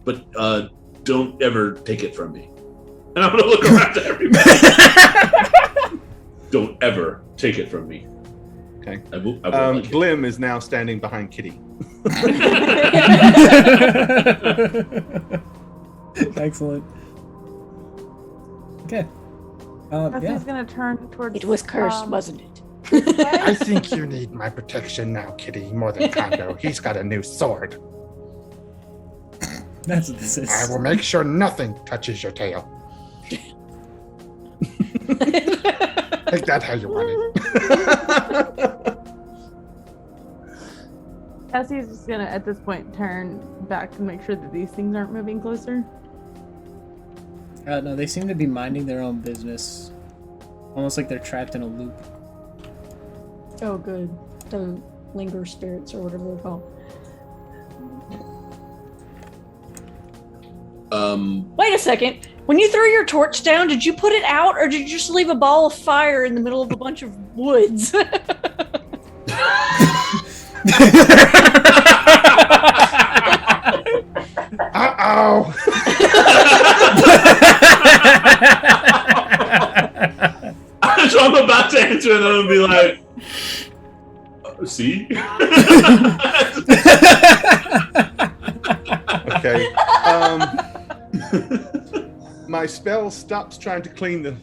But don't ever take it from me. And I'm gonna look around to everybody. Don't ever take it from me. Okay. I will like it. Glim is now standing behind Kitty. Excellent. Okay. He's Yeah. gonna turn towards. It was cursed, wasn't it? I think you need my protection now, Kitty, more than Kondo. He's got a new sword. That's what this is. I will make sure nothing touches your tail. Make that how you want it. Essie's just gonna, at this point, turn back and make sure that these things aren't moving closer. No, they seem to be minding their own business. Almost like they're trapped in a loop. Oh, good. The linger spirits or whatever they're called. Wait a second. When you threw your torch down, did you put it out or did you just leave a ball of fire in the middle of a bunch of woods? Uh-oh. So I'm about to answer and I'm gonna be like, see? Okay. My spell stops trying to clean the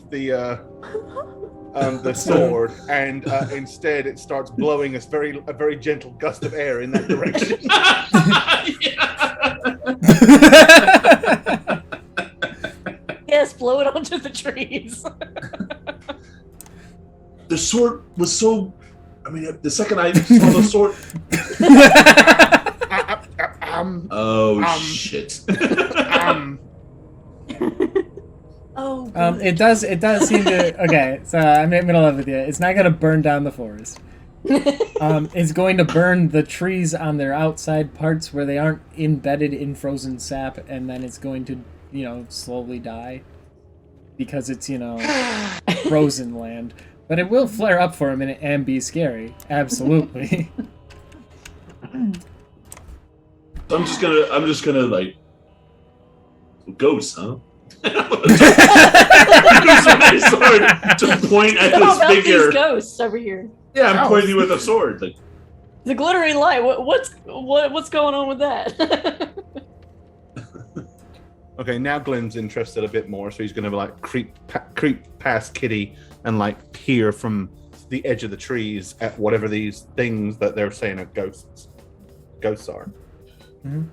sword, and instead it starts blowing a very gentle gust of air in that direction. Yes, blow it onto the trees. The sword was so. I mean, the second I saw the sword. Oh, shit. Oh. It does seem to. Okay, so I'm in the middle of it with you. It's not going to burn down the forest. It's going to burn the trees on their outside parts where they aren't embedded in frozen sap, and then it's going to, slowly die because it's, frozen land. But it will flare up for a minute and be scary. Absolutely. I'm just gonna like ghosts, huh? Use my sword to point at How this about figure. these ghosts over here? Yeah, I'm pointing with a sword. Like, The glittering light. What's going on with that? Okay, now Glim's interested a bit more, so he's going to creep past Kitty and peer from the edge of the trees at whatever these things that they're saying are ghosts are. Mm-hmm.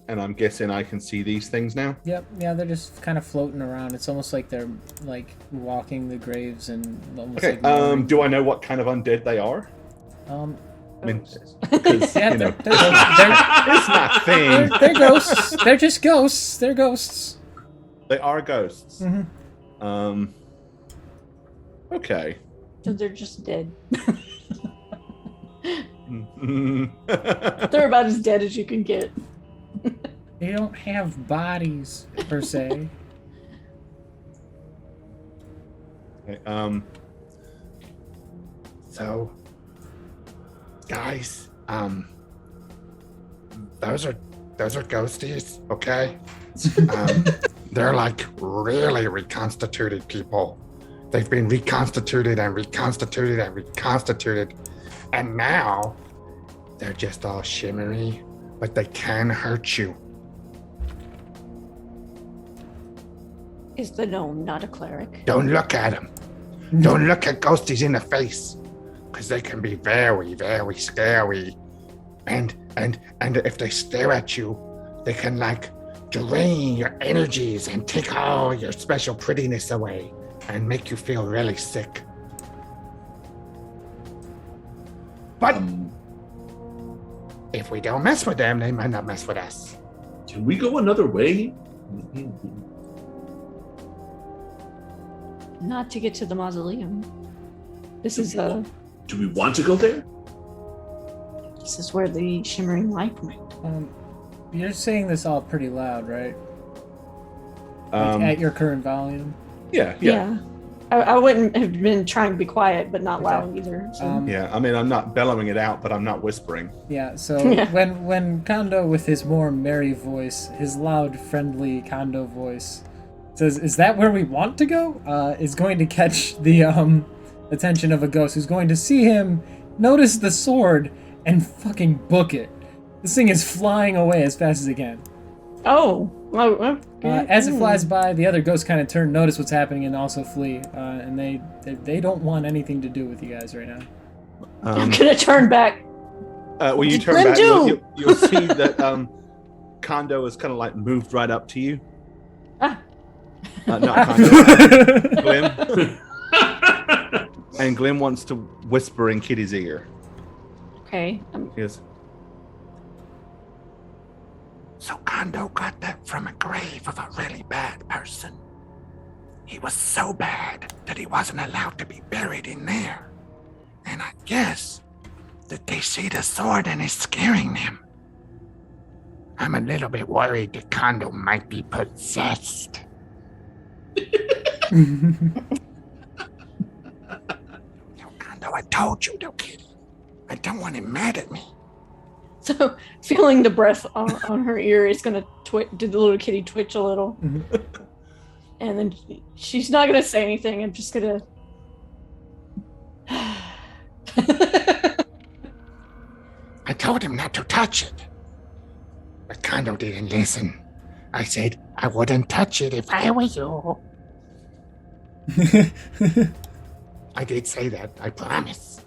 And I'm guessing I can see these things now. Yep, yeah, they're just kind of floating around. It's almost like they're walking the graves and almost Okay, moving. do I know what kind of undead they are? I mean, because Yeah, they're they're it's not thing. they're ghosts. They're just ghosts. They're ghosts. They are ghosts. Mm-hmm. Okay. So they're just dead. Okay. They're about as dead as you can get. They don't have bodies per se. So, guys, those are ghosties, okay? They're really reconstituted people. They've been reconstituted and reconstituted and reconstituted, and now they're just all shimmery, but they can hurt you. Is the gnome not a cleric? Don't look at them. Don't look at ghosties in the face, because they can be very, very scary. And if they stare at you, they can drain your energies and take all your special prettiness away and make you feel really sick. But if we don't mess with them, they might not mess with us. can we go another way? Not to get to the mausoleum. This is Do we want to go there? this is where the shimmering light went. You're saying this all pretty loud, right? At your current volume. Yeah. I wouldn't have been trying to be quiet, but not Okay. loud either. So. Yeah, I mean, I'm not bellowing it out, but I'm not whispering. Yeah, so Yeah. when Kondo, with his more merry voice, his loud, friendly Kondo voice, says, "Is that where we want to go?" Is going to catch the attention of a ghost who's going to see him, notice the sword, and fucking book it. This thing is flying away as fast as it can. Oh. As it flies by, the other ghosts kind of turn, notice what's happening, and also flee. And they don't want anything to do with you guys right now. I'm gonna turn back. When you turn Glim back, do. you'll see that Kondo has kind of like moved right up to you. Ah. Not Kondo, Glim. And Glim wants to whisper in Kitty's ear. Okay. He goes, So Kondo got that from a grave of a really bad person. He was so bad that he wasn't allowed to be buried in there. And I guess that they see the sword and it's scaring them. I'm a little bit worried that Kondo might be possessed. No, Kondo, I told you, no kitty. I don't want him mad at me. So, feeling the breath on her ear is gonna do the little kitty twitch a little, and then she's not gonna say anything. I'm just gonna. I told him not to touch it. But Kondo didn't listen. I said I wouldn't touch it if I were you. I did say that, I promise.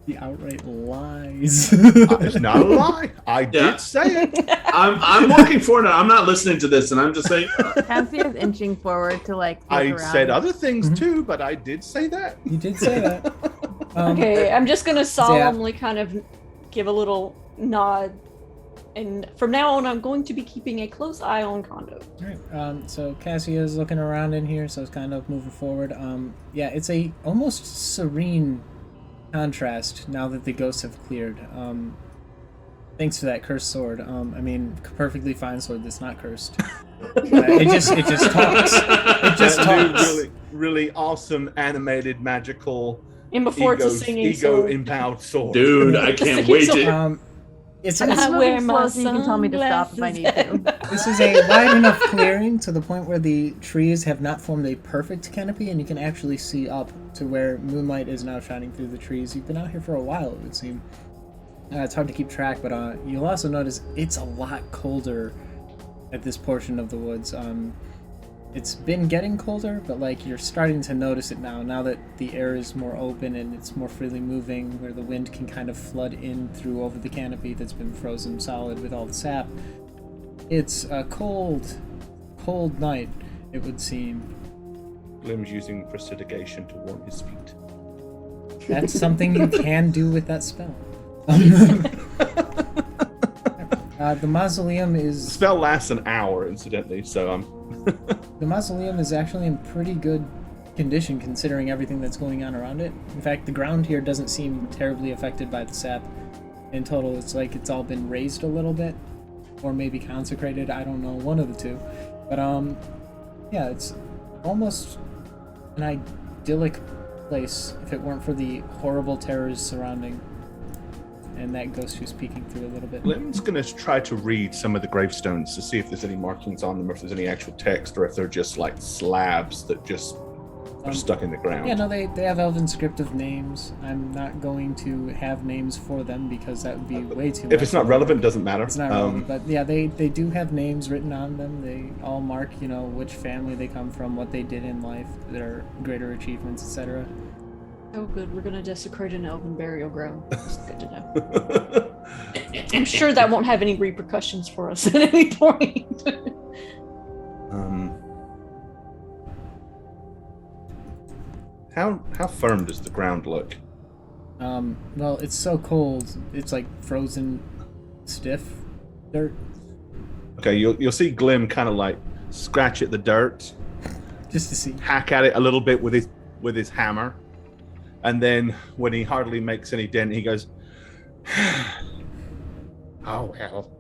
The outright lies. It's not a lie. I Yeah. did say it. I'm walking forward and I'm not listening to this, and I'm just saying, Cassie is inching forward to like. I look around. said other things too, but I did say that. You did say that. Okay, I'm just gonna solemnly kind of give a little nod, and from now on, I'm going to be keeping a close eye on Kondo. Alright, so Cassie is looking around in here, so it's kind of moving forward. Yeah, it's a almost serene contrast now that the ghosts have cleared. Thanks for that cursed sword. I mean, perfectly fine sword that's not cursed. It just talks. It just That new, talks. really, really awesome animated magical And before it's a singing sword. ego-empowered sword. dude, I can't wait to. It's And This I is wear moving my slow, so you can tell me to stop if I need to. sunglasses. This is a wide enough clearing to the point where the trees have not formed a perfect canopy, and you can actually see up to where moonlight is now shining through the trees. You've been out here for a while, it would seem. It's hard to keep track, but you'll also notice it's a lot colder at this portion of the woods. It's been getting colder, but like you're starting to notice it now that the air is more open and it's more freely moving, where the wind can kind of flood in through over the canopy that's been frozen solid with all the sap. It's a cold night, it would seem. Glim's using prestidigitation to warm his feet. That's something you can do with that spell. The mausoleum The is spell lasts an hour, incidentally, so the mausoleum is actually in pretty good condition considering everything that's going on around it. In fact, the ground here doesn't seem terribly affected by the sap. In total, it's like it's all been raised a little bit, or maybe consecrated. I don't know, one of the two. But yeah, it's almost an idyllic place if it weren't for the horrible terrors surrounding. And that ghost who's peeking through a little bit. Glim's going to try to read some of the gravestones to see if there's any markings on them, or if there's any actual text, or if they're just like slabs that just are stuck in the ground. Yeah, no, they have elven script of names. I'm not going to have names for them because that would be way too much. If it's not relevant, it doesn't matter. It's not relevant, but yeah, they do have names written on them. They all mark, which family they come from, what they did in life, their greater achievements, etc. Oh, good. We're gonna desecrate an elven burial ground. That's good to know. I'm sure that won't have any repercussions for us at any point. How firm does the ground look? Well, it's so cold. It's like frozen, stiff dirt. Okay, you'll see Glim kind of like scratch at the dirt, Just to see. hack at it a little bit with his hammer, and then when he hardly makes any dent, he goes, Oh, well.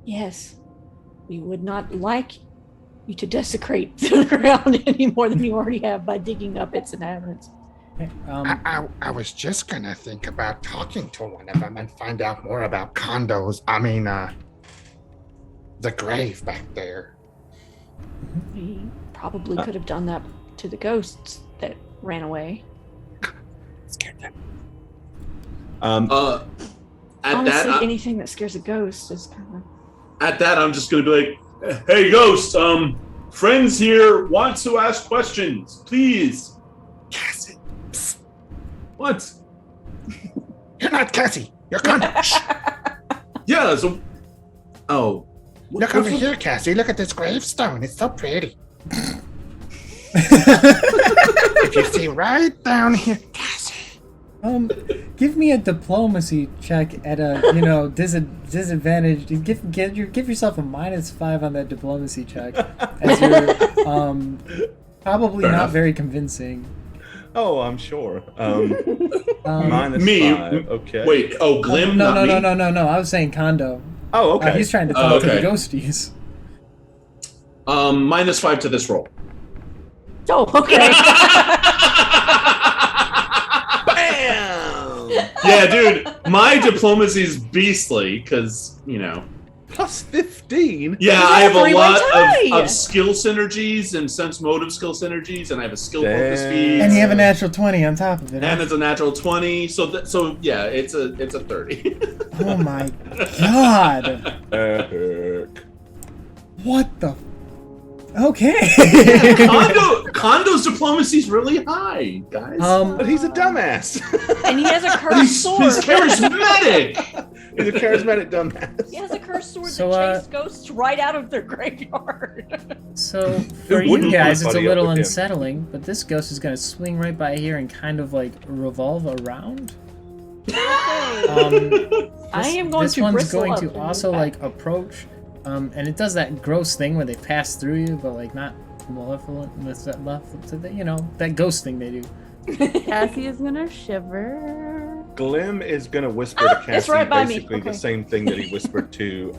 Yes, we would not like you to desecrate the ground any more than you already have by digging up its inhabitants. Okay, I was just gonna think about talking to one of them and find out more about condos. I mean, the grave back there. We probably could have done that to the ghosts that ran away. Scared them. At Honestly, that, anything that scares a ghost is kind of... at that, I'm just gonna be like, "Hey, ghost, friends here want to ask questions, please." Cassie. Psst. What? You're not Cassie. You're Condo. Shh. Yeah. So, oh, Look over here, Cassie. Look at this gravestone. It's so pretty. If you see right down here, Cassie. give me a diplomacy check at a disadvantage. Give yourself a -5 on that diplomacy check, as you're probably Fair not enough. very convincing. Oh, I'm sure. Um, Me. -5. Okay. wait. Oh, Glim. no, not no, me? no, no, no, no. I was saying Kondo. Oh, okay. He's trying to talk to the okay. ghosties. -5 to this roll. Oh, okay. Bam! Yeah, dude. My diplomacy's beastly because Plus 15. Yeah, It's I have a a lot three-way of skill synergies and sense motive skill synergies, and I have a skill focus Damn. feed, And you have a natural 20 on top of it. and it's a natural 20. So yeah, it's a 30. Oh my god. Epic. What the? Okay. Kondo's diplomacy's really high, guys. But he's a dumbass. And he has a But cursed sword. he's charismatic. He's a charismatic dumbass. He has a cursed sword So, that chased ghosts right out of their graveyard. So for Who you wouldn't guys, want it's to a buddy up little with him? unsettling, but this ghost is gonna swing right by here and kind of like revolve around. I am going This to one's bristle going up to and also move like back. approach, and it does that gross thing where they pass through you, but like not malevolent. That's that left to the, that ghost thing they do. Cassie is gonna shiver. Glim is going to whisper to Cassie it's right by me. basically Okay. the same thing that he whispered to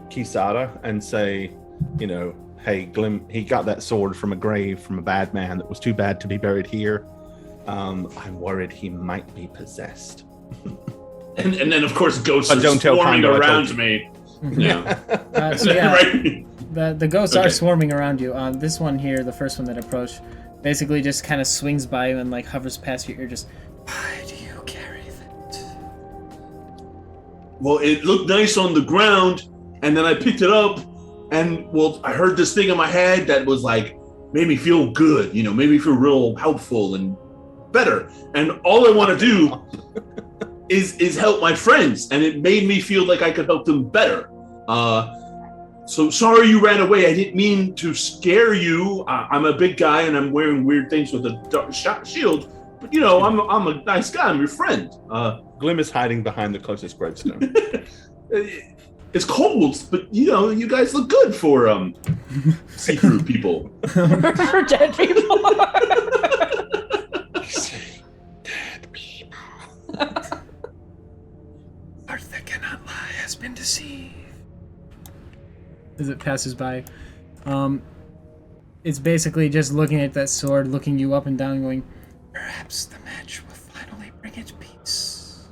Kisada and say, hey, Glim, he got that sword from a grave from a bad man that was too bad to be buried here. I'm worried he might be possessed. And then of course ghosts But are don't tell swarming Kondo I told around you. me. Yeah. So yeah, Right. the ghosts are Okay. swarming around you. This one here, the first one that approached, basically just kind of swings by you and like hovers past your ear. Just, why do you carry that? Well, it looked nice on the ground, and then I picked it up, and I heard this thing in my head that was like made me feel good, made me feel real helpful and better. And all I want to do is help my friends, and it made me feel like I could help them better. So sorry you ran away. I didn't mean to scare you. I'm a big guy, and I'm wearing weird things with a dark shield. But I'm a nice guy. I'm your friend. Glim is hiding behind the closest gravestone. It's cold, but you guys look good for see-through people. For dead people. Dead people. Heart that cannot lie has been deceived. As it passes by, it's basically just looking at that sword, looking you up and down, going, perhaps the match will finally bring it peace.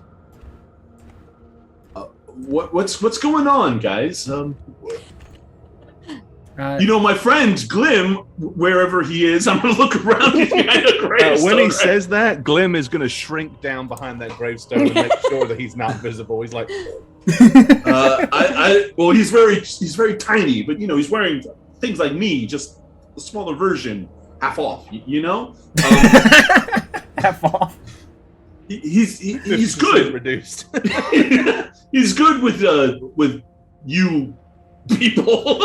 What's going on, guys? My friend Glim, wherever he is, I'm gonna look around. He's behind a gravestone. When he right? says that, Glim is going to shrink down behind that gravestone and make sure that he's not visible. He's like, well, he's very tiny, but he's wearing things like me, just a smaller version, half off. Half off. He's 50% good. reduced. He's good with you people.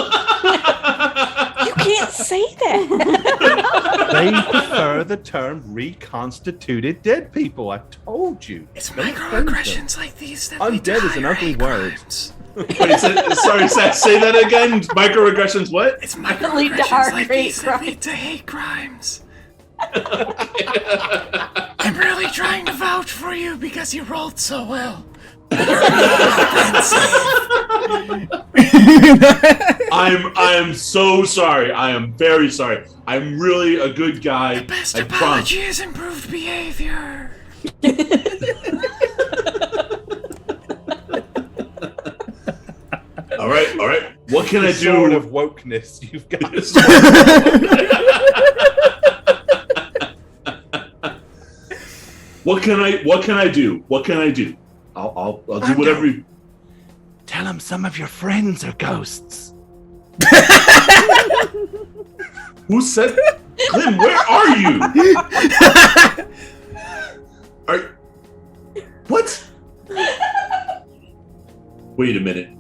You can't say that. They prefer the term reconstituted dead people. I told you. It's Don't microaggressions like these that lead to Undead is an higher ugly hate word. crimes. Wait, sorry, Seth, say that again. Microaggressions, what? It's Lead to microaggressions higher like hate these that crimes. lead to hate crimes. I'm really trying to vouch for you because you rolled so well. You're being offensive. I'm so sorry. I am very sorry. I'm really a good guy. The best I apology is improved behavior. All right. What can I The sword do? of wokeness you've got. What can I do? I'll do whatever. Tell him some of your friends are ghosts. Who said? Glim, where are you? What? Wait a minute.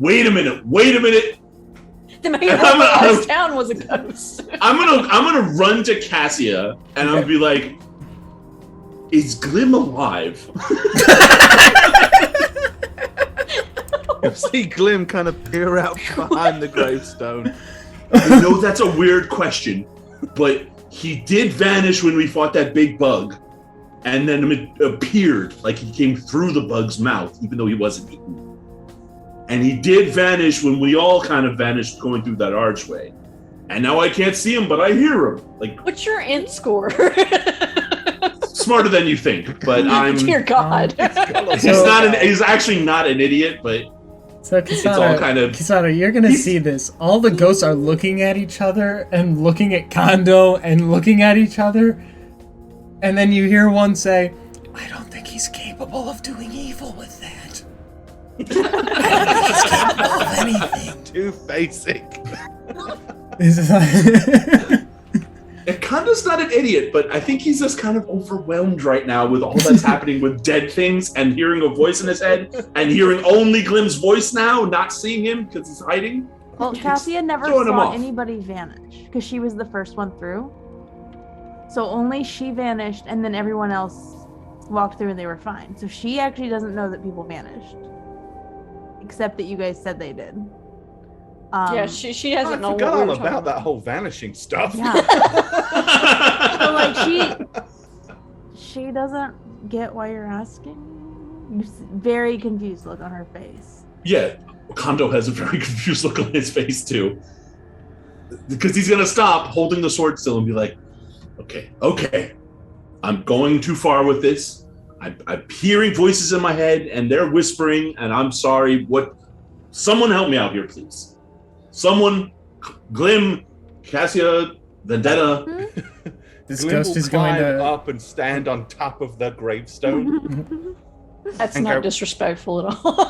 The man from last town was a ghost. I'm gonna run to Cassia and I'm gonna be like, is Glim alive? You see Glim kind of peer out behind the gravestone. I know that's a weird question, but he did vanish when we fought that big bug, and then it appeared like he came through the bug's mouth, even though he wasn't eaten. And he did vanish when we all kind of vanished going through that archway. And now I can't see him, but I hear him. Like, What's your int score? smarter than you think, but I'm. Dear God. He's actually not an idiot, but So it's all kind of. Kisara, you're gonna see this. All the ghosts are looking at each other and looking at Kondo and looking at each other, and then you hear one say, "I don't think he's capable of doing evil with that. I don't think he's capable of anything." Too basic. And Kondo's not an idiot, but I think he's just kind of overwhelmed right now with all that's happening with dead things and hearing a voice in his head and hearing only Glim's voice now, not seeing him because he's hiding. Well, Cassia never throwing him saw off. anybody vanish because she was the first one through. So only she vanished, and then everyone else walked through and they were fine. So she actually doesn't know that people vanished, except that you guys said they did. Yeah, she I doesn't know what forgot we all were about talking that whole vanishing stuff. Yeah. So like she doesn't get why you're asking. Very confused look on her face. Yeah, Kondo has a very confused look on his face too. Because he's gonna stop holding the sword still and be like, okay, I'm going too far with this. I'm hearing voices in my head and they're whispering and I'm sorry. Someone help me out here, please. Someone, Glim, Cassia, Vendetta. This Glim ghost will is going climb to. up and stand on top of the gravestone. That's And not go- disrespectful at all.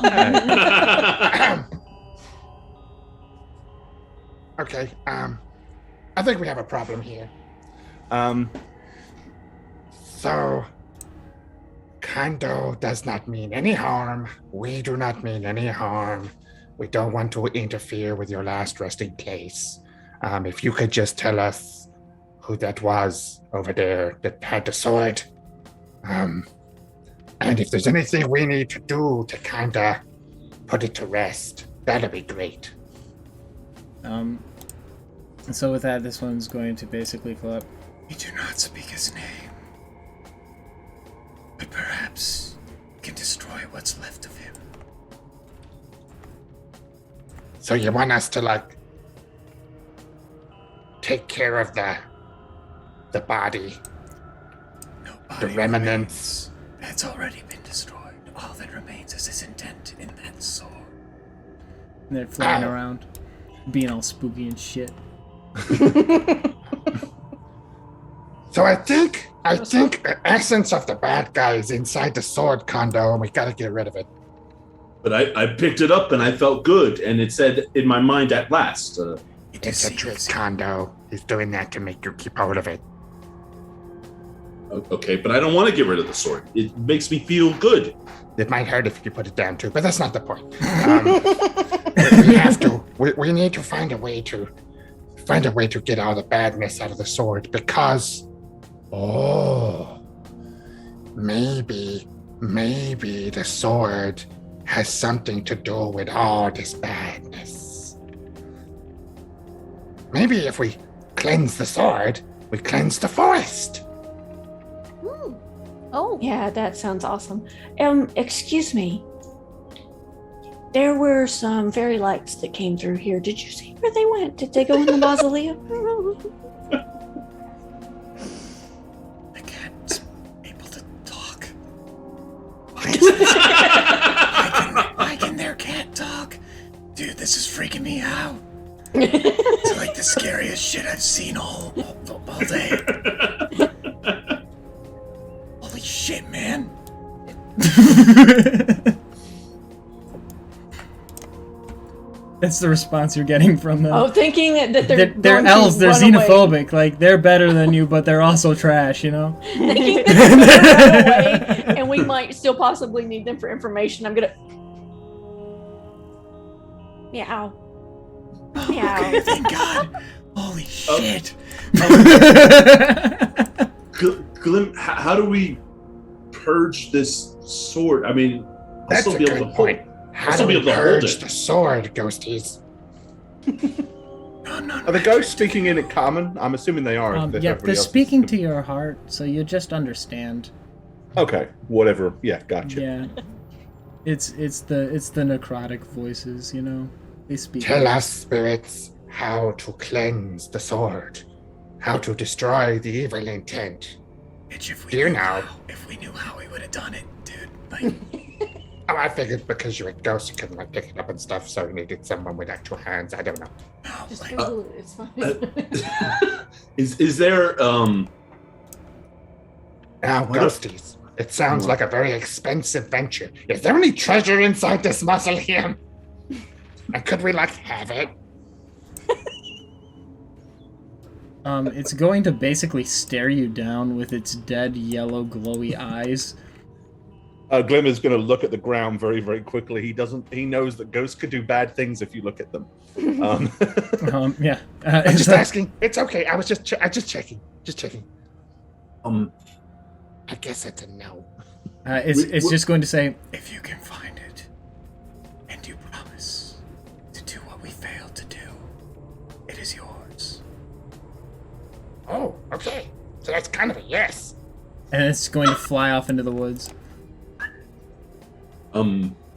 Okay, I think we have a problem here. So, Kondo does not mean any harm. We do not mean any harm. We don't want to interfere with your last resting place. If you could just tell us who that was over there that had the sword. And if there's anything we need to do to kind of put it to rest, that'd be great. So with that, this one's going to basically fill up. We do not speak his name, but perhaps can destroy what's left of him. So you want us to take care of the body, No the body remnants? remains. That's already been destroyed. All that remains is his intent in that sword. And they're flying around, being all spooky and shit. So I think the essence of the bad guy is inside the sword, Kondo, and we gotta get rid of it. But I picked it up and I felt good, and it said in my mind at last. It's a trick, Kondo. He's doing that to make you keep hold of it. Okay, but I don't want to get rid of the sword. It makes me feel good. It might hurt if you put it down too, but that's not the point. We have to. We need to find a way to get all the badness out of the sword because, maybe the sword has something to do with all this badness. Maybe if we cleanse the sword, we cleanse the forest. Oh, Yeah, that sounds awesome. Excuse me. There were some fairy lights that came through here. Did you see where they went? Did they go in the mausoleum? The cat's able to talk. Why can their cat talk? Dude, this is freaking me out. It's like the scariest shit I've seen all day. Holy shit, man. That's the response you're getting from them. Oh, thinking that they're They're going elves, to they're run away. xenophobic. Like, they're better than you, but they're also trash, you know? Thinking that they're gonna run away, and we might still possibly need them for information. I'm gonna meow. Meow. Okay, thank God. Holy shit. Glim, how do we purge this sword? I mean, I'll That's still a be able good to point. hold. How still do be we able to hold purge it. the sword, ghosties? No. Are the ghosts speaking in it common? I'm assuming they are. if Yep, everybody they're else is- speaking to your heart, so you just understand. Okay, whatever. Yeah, gotcha. Yeah. It's the necrotic voices, you know? They speak. Tell us, spirits, how to cleanse the sword, how to destroy the evil intent. Bitch, if we Do you knew know? how- if we knew how, we would have done it, dude. Like, Oh, I figured because you're a ghost, you couldn't like pick it up and stuff, so you needed someone with actual hands. I don't know. no, Just like, Google it. It's fine. Is there Now, What ghosties, it sounds like a very expensive venture. Is there any treasure inside this mausoleum? And could we like have it? it's going to basically stare you down with its dead, yellow, glowy eyes. Glimmer's going to look at the ground very, very quickly. He knows that ghosts could do bad things if you look at them. Yeah. I'm It's just like- asking. It's okay. I was just checking. Just checking. um I guess it's a no. it's just going to say, if you can find it, and you promise to do what we failed to do, it is yours. Oh, okay. So that's kind of a yes. And it's going to fly off into the woods.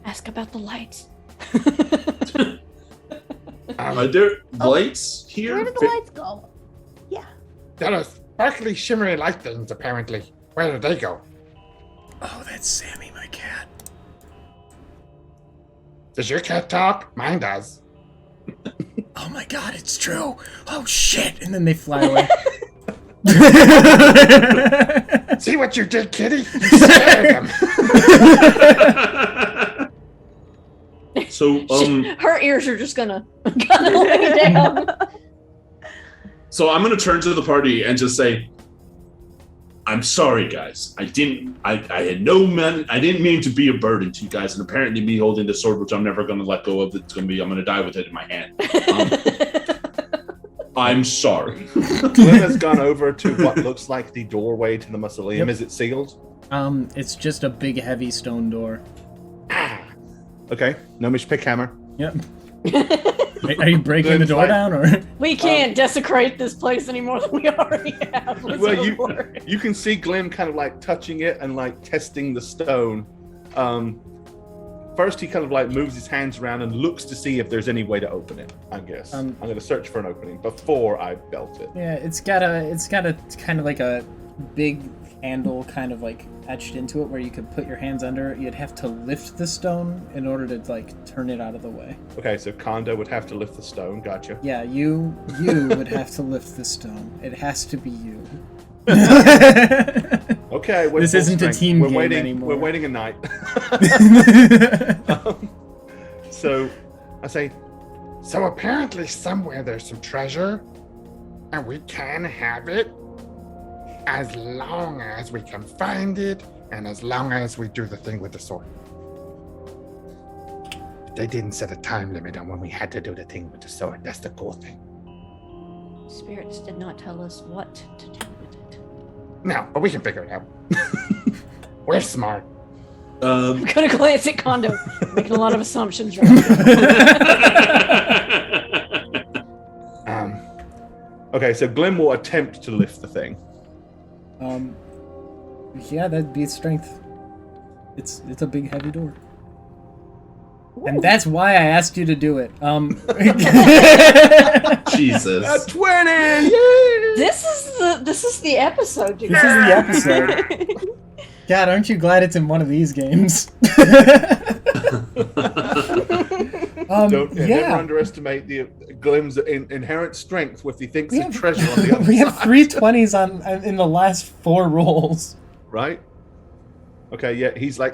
Ask about the lights. are there lights here? Where did the lights go? Yeah. There are sparkly, shimmery light things, apparently. Where did they go? Oh, that's Sammy, my cat. Does your cat talk? Mine does. Oh my god, it's true. Oh shit. And then they fly away. See what you did, kitty? You scared them. So Her ears are just gonna lay down. so I'm gonna turn to the party and just say, I'm sorry, guys. I didn't mean to be a burden to you guys, and apparently me holding the sword, which I'm never gonna let go of, I'm gonna die with it in my hand. I'm sorry. Glim has gone over to what looks like the doorway to the mausoleum. Yep. Is it sealed? It's just a big, heavy stone door. Okay. Gnomish pickhammer. Yep. Are you breaking the door down, or? We can't desecrate this place any more than we already have. Let's Well, go for it. you can see Glim kind of like touching it and like testing the stone. First, he kind of like moves his hands around and looks to see if there's any way to open it. I guess I'm going to search for an opening before I belt it. Yeah, it's got a kind of like a big handle kind of like etched into it where you could put your hands under it. You'd have to lift the stone in order to like turn it out of the way. Okay, so Kondo would have to lift the stone. Gotcha. Yeah, you would have to lift the stone. It has to be you. Okay, we're This full isn't a strength. team we're game waiting, anymore. We're waiting a night. So I say, So apparently somewhere there's some treasure, and we can have it as long as we can find it, and as long as we do the thing with the sword. They didn't set a time limit on when we had to do the thing with the sword. That's the cool thing. Spirits did not tell us what to do with it. No, but we can figure it out. We're smart. I'm gonna glance at Kondo, making a lot of assumptions right now. okay, so Glim will attempt to lift the thing. Yeah, that'd be strength. It's a big heavy door. And that's why I asked you to do it. Jesus. A 20! Yay! This is the episode. You This is guys. the episode. God, aren't you glad it's in one of these games? Don't never yeah. underestimate the Glim's inherent strength if he thinks We of have- treasure on the other We have side. 3 20s on in the last 4 rolls. Right? Okay, yeah, he's like,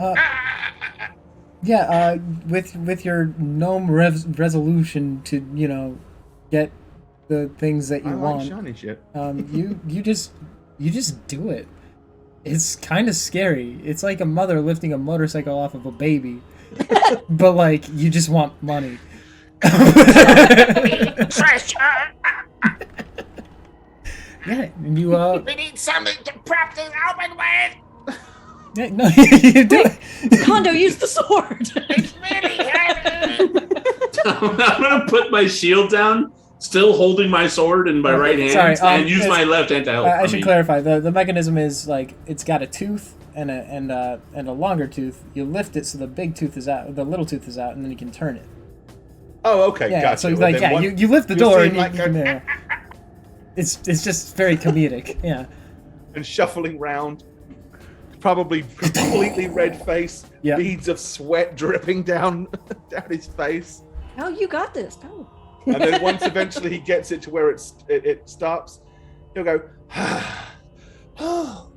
Yeah, with your gnome resolution to get the things that you I like want, shiny shit. you just do it. It's kind of scary. It's like a mother lifting a motorcycle off of a baby, but like you just want money. Yeah, and you We need something to prop this open with. yeah, no, you do it. Kondo, use the sword. It's really heavy. I'm gonna put my shield down, still holding my sword in my right hand, Sorry, and use my left hand to help. I should clarify. The mechanism is like it's got a tooth and a longer tooth. You lift it so the big tooth is out, the little tooth is out, and then you can turn it. Oh, okay, Yeah, gotcha. so Well, like then one- you lift the you door seem and like you can, a- it's just very comedic. Yeah. and shuffling round, probably completely red face, Yeah. beads of sweat dripping down his face. No, you got this. Go. And then once eventually he gets it to where it stops, he'll go, Oh.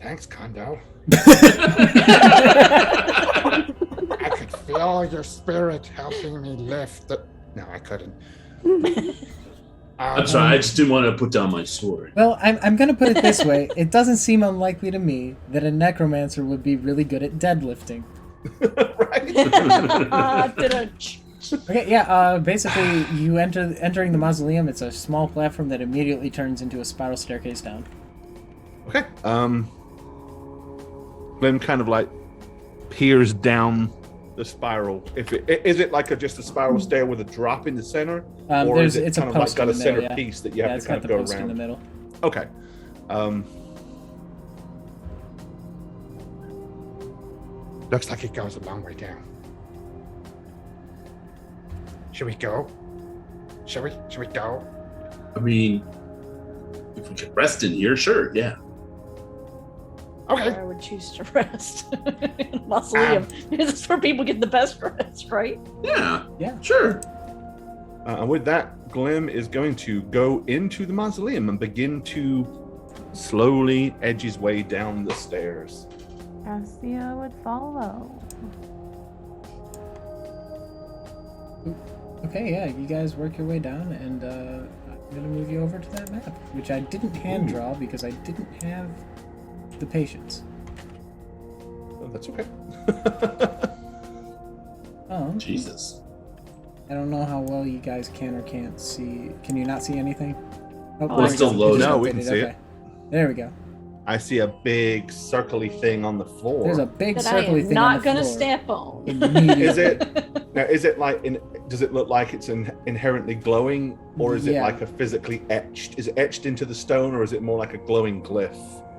Thanks, Kondo. I could feel your spirit helping me lift the. No, I couldn't. I'm sorry, I just didn't want to put down my sword. Well, I'm gonna put it this way. It doesn't seem unlikely to me that a necromancer would be really good at deadlifting. right? Okay, yeah. Basically, you entering the mausoleum. It's a small platform that immediately turns into a spiral staircase down. Okay. Glenn kind of like peers down the spiral. Is it like just a spiral stair with a drop in the center, or is it it's a kind of like post got a in the middle, center yeah. piece that you Yeah, have it's to kind got of the go post in the around? middle. Okay. Looks like it goes a long way down. Should we go? Should we go? I mean, if we could rest in here, sure, yeah. Okay. I would choose to rest in a mausoleum. This is where people get the best rest, right? Yeah, Yeah. sure. And with that, Glim is going to go into the mausoleum and begin to slowly edge his way down the stairs. Cassia would follow. Okay, yeah. You guys work your way down, and I'm gonna move you over to that map, which I didn't hand draw because I didn't have the patience. Oh, that's okay. Oh, Jesus. I don't know how well you guys can or can't see. Can you not see anything? Oh, We're there we still go. loading. Just No, we updated, can see it. There we go. I see a big circly thing on the floor. There's a big That I circly am thing on not the gonna floor. step on. Immediately. Is it now? Is it like? Does it look like it's inherently glowing, or is it Yeah. like a physically etched? Is it etched into the stone, or is it more like a glowing glyph?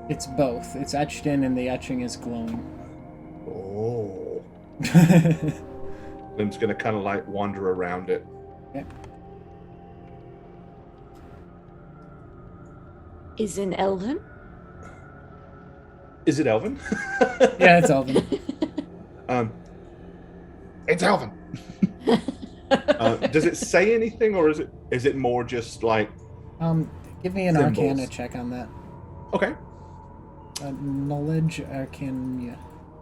It's both. It's etched in, and the etching is glowing. Oh. Glim's gonna kind of like wander around it. Is in Elven? Is it Elvin? Yeah, it's Elvin. It's Elvin. Does it say anything, or is it more just like Give me an Symbols. Arcana check on that. okay? Knowledge, Arcana.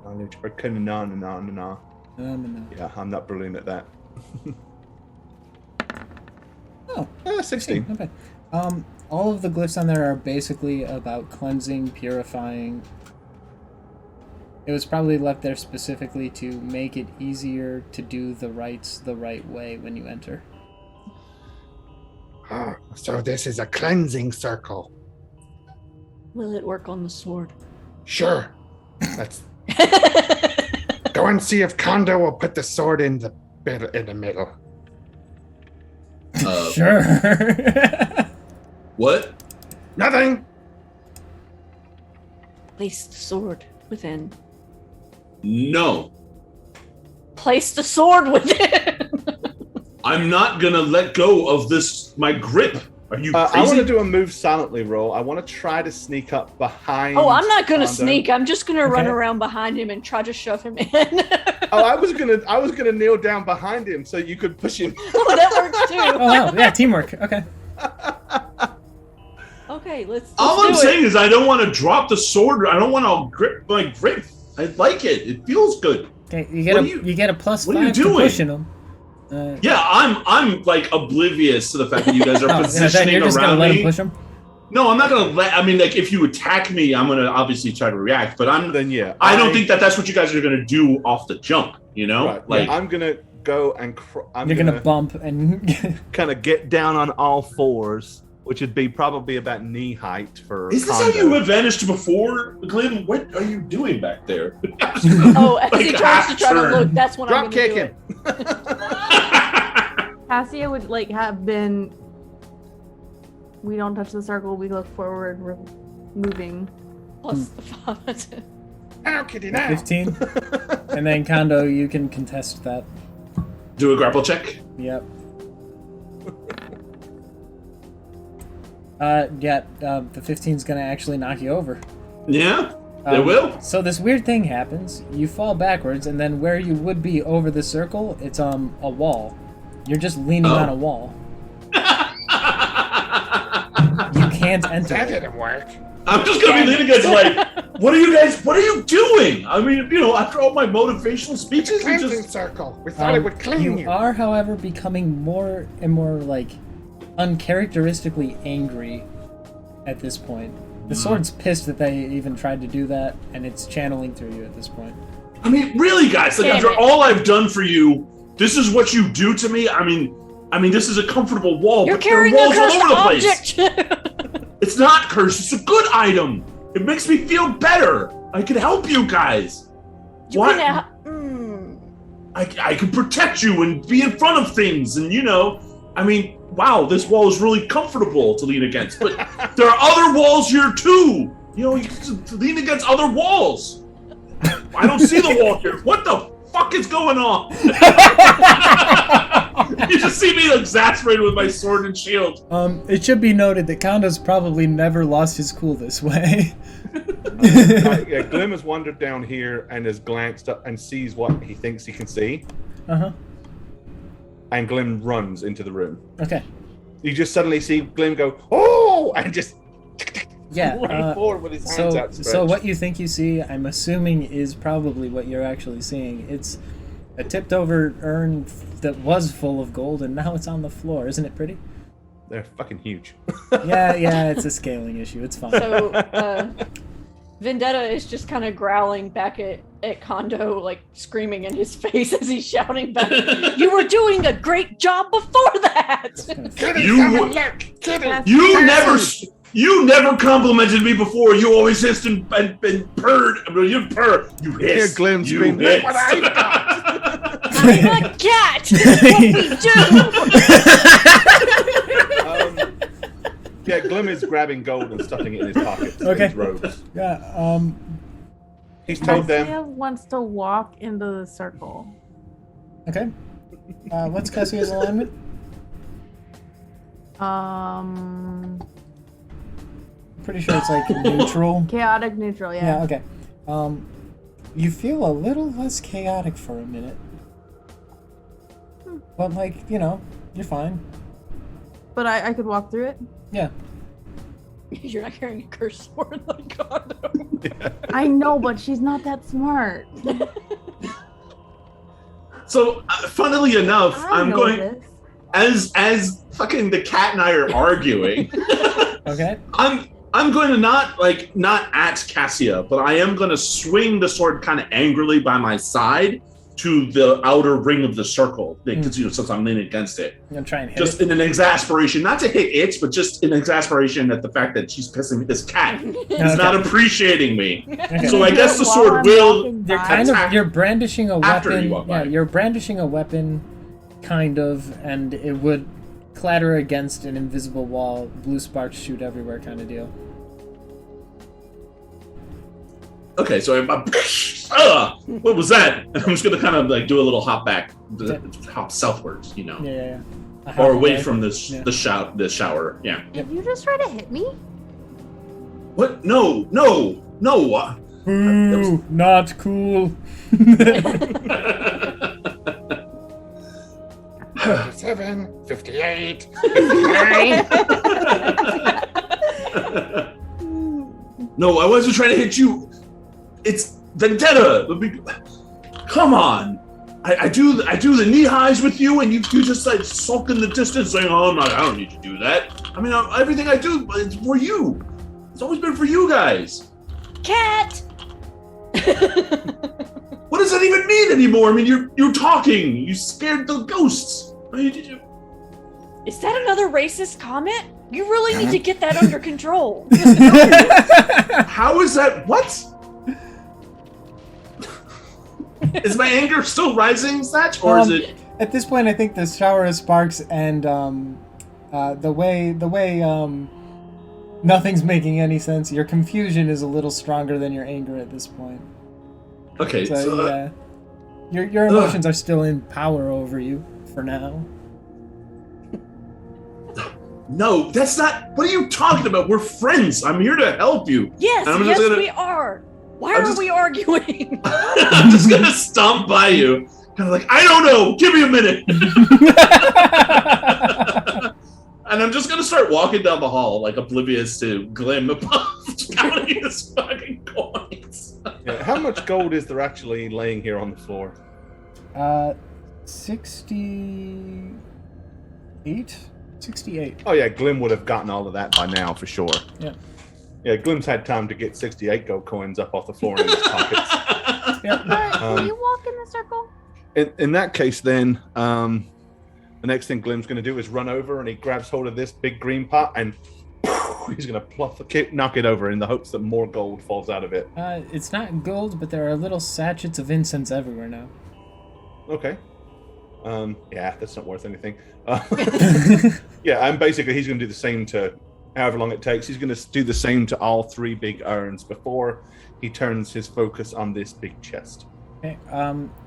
No. No. Yeah, I'm not brilliant at that. Oh, 16. not bad. All of the glyphs on there are basically about cleansing, purifying. It was probably left there specifically to make it easier to do the rites the right way when you enter. Oh, so this is a cleansing circle. Will it work on the sword? Sure. Let's go and see if Kondo will put the sword in the middle. Sure. What? Nothing. Place the sword within. No. replace the sword with it. I'm not gonna let go of this. My grip. Are you crazy? I want to do a move silently roll. I want to try to sneak up behind. Oh, I'm not gonna Kondo. sneak. I'm just gonna run Okay. around behind him and try to shove him in. Oh, I was gonna kneel down behind him so you could push him. Oh, that works too. Oh, wow. Yeah, teamwork. Okay. Okay, let's All do I'm it. saying is I don't want to drop the sword. I don't want to grip my grip. I like it. It feels good. Okay, you What get are a plus what are you 5 to doing? pushing him. Yeah, I'm like oblivious to the fact that you guys are Oh, then positioning you're just gonna around let me. him push him? No, I'm not gonna let. I mean, like if you attack me, I'm gonna obviously try to react. But Then yeah, I don't think that that's what you guys are gonna do off the jump. You know, Right, like yeah, I'm gonna go and You're gonna bump and kind of get down on all fours, which would be probably about knee height for. is this Kondo. how you have vanished before, Glenn? What are you doing back there? Oh, as he Like tries to try to half look, that's when Drop I'm gonna kick do him. it. Cassia would like have been. We don't touch the circle. We look forward. We're moving. Plus the 5. How could he now? 15. And then Kondo, you can contest that. Do a grapple check. Yep. The 15's gonna actually knock you over. Yeah, it will. So this weird thing happens. You fall backwards, and then where you would be over the circle, it's a wall. You're just leaning Oh. on a wall. You can't enter. That it. didn't work. I'm just gonna be leaning against like, what are you doing? I mean, after all my motivational speeches, you Cleansing just circle. We thought it would clean You you. are, however, becoming more and more like uncharacteristically angry at this point. The sword's pissed that they even tried to do that, and it's channeling through you at this point. I mean, really, guys, like Damn after it. all I've done for you, this is what you do to me. I mean, this is a comfortable wall, You're but there are carrying a walls all cursed over the place. object. It's not cursed. It's a good item. It makes me feel better. I can help you guys. You What? can I can protect you and be in front of things, and wow, this wall is really comfortable to lean against. But there are other walls here too. You can lean against other walls. I don't see the wall here. What the fuck is going on? You just see me exasperated with my sword and shield. It should be noted that Kondo's probably never lost his cool this way. Yeah, Glim has wandered down here and has glanced up and sees what he thinks he can see, Uh-huh. and Glim runs into the room. Okay. You just suddenly see Glim go, "Oh!" and just Yeah. run forward with his hands So outstretched. what you think you see, I'm assuming, is probably what you're actually seeing. It's a tipped over urn that was full of gold, and now it's on the floor. Isn't it pretty? They're fucking huge. Yeah, it's a scaling issue. It's fine. So, Vendetta is just kind of growling back at Kondo, like screaming in his face as he's shouting back, "You were doing a great job before that!" Kitty, You come would- and look. Kitty. You never complimented me before. You always hissed and purred. I mean, you purr. You Hear hiss. Glim You scream, hiss. "Look what I got!" I'm a cat! That's what we do! Yeah, Glim is grabbing gold and stuffing it in his pockets. Okay. In his robes. Yeah. He's told them. Cassia wants to walk into the circle. Okay. What's Cassia's alignment? Pretty sure it's like neutral. Chaotic neutral, yeah. Yeah. Okay. You feel a little less chaotic for a minute, but you're fine. But I could walk through it. Yeah. You're not carrying a cursed sword like Kondo. I know, but she's not that smart. So, funnily enough, I'm know going this. as fucking the cat and I are arguing. Okay. I'm going to not at Cassia, but I am going to swing the sword kind of angrily by my side to the outer ring of the circle because since I'm leaning against it. I'm gonna try and hit Just it. in an exasperation, not to hit it, but just in exasperation at the fact that she's pissing me. This cat is not appreciating me. Okay. So I guess the While sword I'm will. walking You're by. kind of attack you're brandishing a after weapon. you walk by. Yeah, you're brandishing a weapon, kind of, and it would clatter against an invisible wall. Blue sparks shoot everywhere, kind of deal. Okay, so what was that? And I'm just gonna kind of like do a little hop back, hop southwards, you know, Yeah. or away from the Yeah. the shower. Yeah. Did you just try to hit me? What? No. Ooh, not cool. 57, 58, 59. No, I wasn't trying to hit you. It's vendetta. Come on. I do the knee highs with you, and you just like sulk in the distance, saying, "Oh, I don't need to do that." I mean, everything I do, it's for you. It's always been for you guys. Cat. What does that even mean anymore? I mean, you're talking. You scared the ghosts. I mean, did you? Is that another racist comment? You really need to get that under control. How is that? What? Is my anger still rising, Satch, or is it? At this point, I think the shower of sparks and the way nothing's making any sense. Your confusion is a little stronger than your anger at this point. Okay, So yeah, your emotions are still in power over you for now. No, that's not. What are you talking about? We're friends. I'm here to help you. Yes, And I'm yes, just gonna- we are. Why are we arguing? I'm just gonna stomp by you, kind of like, I don't know. Give me a minute. And I'm just gonna start walking down the hall, like oblivious to Glim above, counting his fucking coins. Yeah, how much gold is there actually laying here on the floor? 68. 68. Oh yeah, Glim would have gotten all of that by now for sure. Yeah. Yeah, Glim's had time to get 68 gold coins up off the floor in his pockets. Yep. Will you walk in the circle? In that case, then, the next thing Glim's going to do is run over and he grabs hold of this big green pot and he's going to knock it over in the hopes that more gold falls out of it. It's not gold, but there are little sachets of incense everywhere now. Okay. Yeah, that's not worth anything. Yeah, and basically he's going to do the same to however long it takes. He's going to do the same to all three big urns before he turns his focus on this big chest. Okay.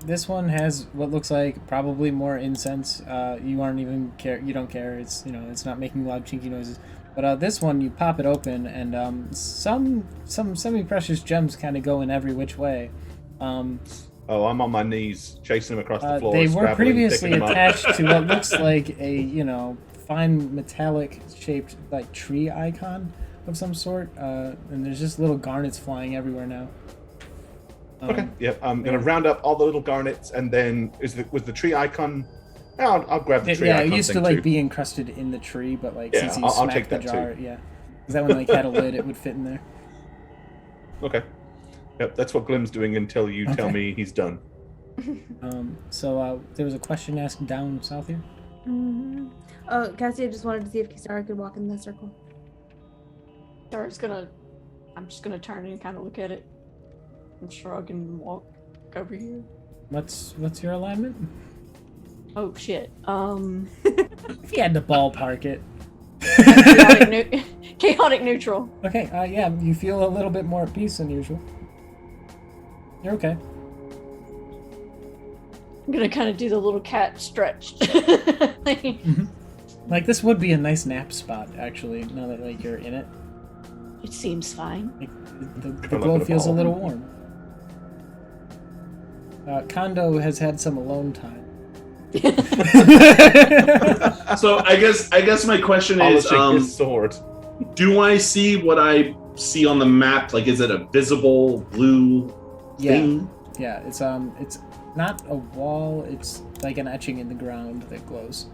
This one has what looks like probably more incense. You aren't even care. You don't care. It's it's not making loud chinky noises. But this one, you pop it open, and some semi-precious gems kind of go in every which way. Oh, I'm on my knees chasing him across the floor. They were scrabbling, previously picking 'em up. attached to what looks like a fine metallic shaped like tree icon of some sort, and there's just little garnets flying everywhere now. Okay. Yep. I'm gonna round up all the little garnets, and then was the tree icon? I'll grab the tree Yeah, icon. it used to thing like too. be encrusted in the tree, but like Yeah, since you I'll smacked take the that jar, too. yeah, because that one like had a lid, it would fit in there. Okay. Yep. That's what Glim's doing until you tell Okay. me he's done. So there was a question asked down south here. Mm-hmm. Oh, Cassie, I just wanted to see if Kisara could walk in the circle. I'm just gonna turn and kind of look at it and shrug and walk over here. What's your alignment? Oh shit. If you had to ballpark it. Chaotic neutral. Okay. Yeah, you feel a little bit more at peace than usual. You're okay. I'm gonna kind of do the little cat stretch. Like this would be a nice nap spot, actually. Now that like you're in it, It seems fine. like, the Curl up glow in a feels a ball. little warm. Kondo has had some alone time. So I guess my question is, Polishing his sword. do I see what I see on the map? Like, is it a visible blue thing? Yeah, it's not a wall. It's like an etching in the ground that glows.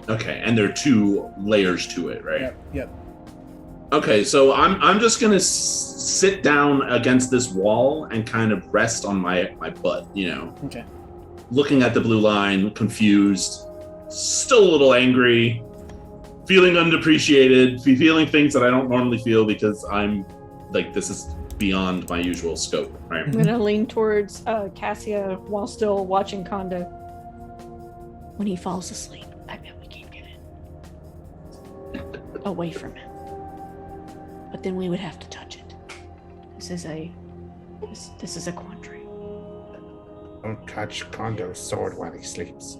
Okay, and there are two layers to it, right? Yep. Okay, so I'm just gonna sit down against this wall and kind of rest on my butt, Okay. looking at the blue line, confused, still a little angry, feeling undepreciated, feeling things that I don't normally feel because I'm like, this is beyond my usual scope, right? I'm gonna lean towards Cassia while still watching Kondo. When he falls asleep, I bet we can get it away from him. But then we would have to touch it. This is a This is a quandary. Don't touch Kondo's sword while he sleeps.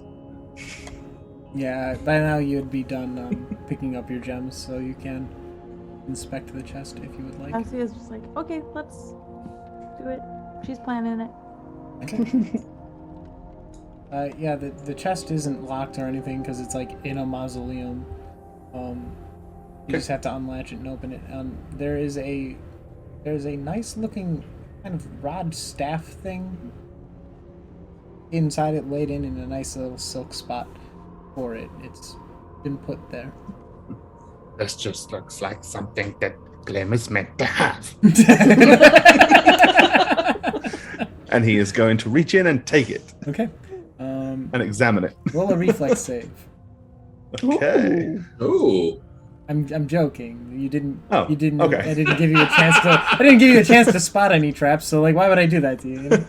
Yeah, by now you'd be done picking up your gems, so you can inspect the chest if you would like. Alcia's just like, okay, let's do it. She's planning it. Okay. Yeah, the chest isn't locked or anything because it's like in a mausoleum. You just have to unlatch it and open it. There's a nice looking kind of rod staff thing inside it, laid in a nice little silk spot for it. It's been put there. This just looks like something that Glim is meant to have. And he is going to reach in and take it Okay. and examine it. Roll a reflex save. Okay. Ooh. I'm joking. You didn't. Oh, You didn't. okay. I didn't give you a chance to. I didn't give you a chance to spot any traps. So like, why would I do that to you? You know?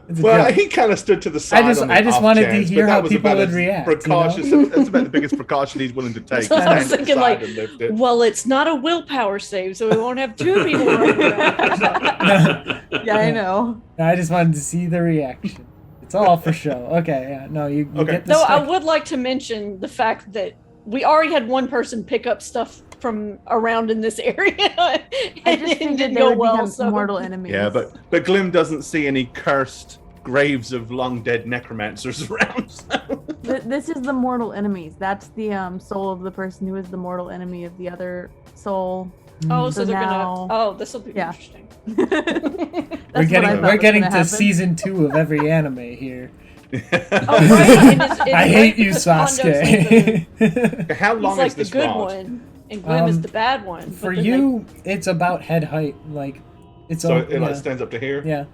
It's a Well, joke. he kind of stood to the side. just- on the I just off wanted to chance, hear but how that was people about would as react, you Precautious. That's about the biggest precaution he's willing to take. I was Stand to the thinking, side like, and lift it. well, it's not a willpower save, so we won't have two people running around. Yeah, I know. I just wanted to see the reaction. It's all for show. Okay. Yeah. No, you Okay. get the Though I stick. would like to mention the fact that we already had one person pick up stuff from around in this area, I and just it figured didn't they go would well. become So mortal enemies. Yeah, but Glim doesn't see any cursed graves of long dead necromancers around. So. This is the mortal enemies. That's the soul of the person who is the mortal enemy of the other soul. oh, So so they're now- gonna. Oh, this will be Yeah. interesting. We're That's getting what I thought we're was getting gonna to happen. season 2 of every anime here. Oh, right. I hate you, because Kondo's Sasuke. How He's long like is the this good rod? one, and Glim is the bad one. For but then you, it's about head height. Like, it's So all, it like stands up to here. yeah.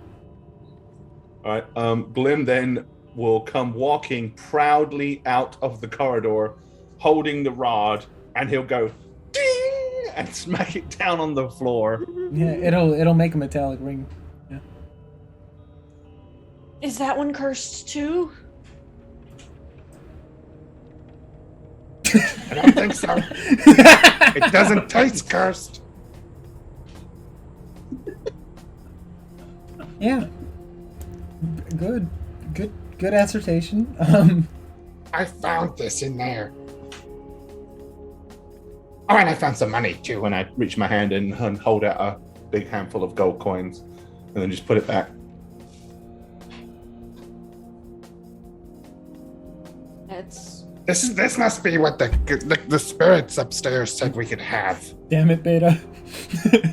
All right. Glim then will come walking proudly out of the corridor, holding the rod, and he'll go ding and smack it down on the floor. Yeah, it'll make a metallic ring. Is that one cursed too? I don't think so. It doesn't taste cursed. Yeah. Good assertion. I found this in there. Oh, and I found some money too. When I reach my hand in and hold out a big handful of gold coins, and then just put it back. It's This must be what the spirits upstairs said we could have. Damn it, Beta.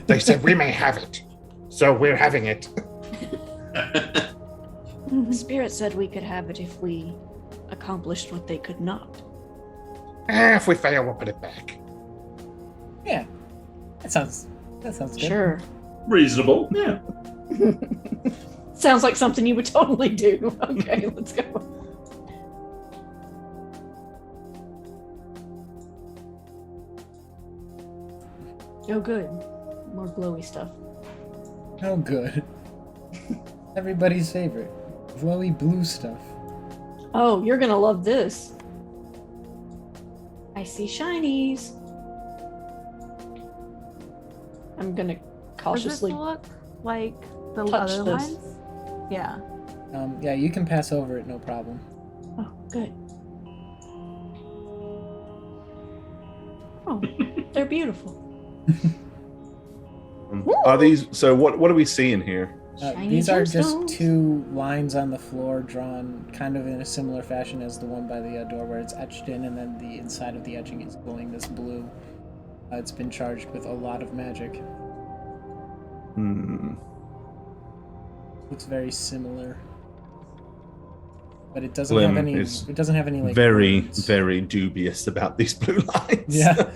They said we may have it, so we're having it. the spirit said we could have it if we accomplished what they could not. If we fail, we'll put it back. Yeah. That sounds good. Sure. Reasonable. Yeah. Sounds like something you would totally do. Okay, let's go. Oh, good. More glowy stuff. Oh, good. Everybody's favorite. Glowy blue stuff. Oh, you're gonna love this. I see shinies. I'm gonna Does this cautiously. look like the touch other this. lines? Yeah. Yeah, you can pass over it, no problem. Oh, good. Oh, they're beautiful. Are these? So what are we seeing here? Shiny These are just gemstones. 2 lines on the floor drawn kind of in a similar fashion as the one by the door where it's etched in and then the inside of the etching is glowing this blue. It's been charged with a lot of magic. Looks very similar. But it doesn't Glim have any is it doesn't have any like Very, words. very dubious about these blue lines. Yeah.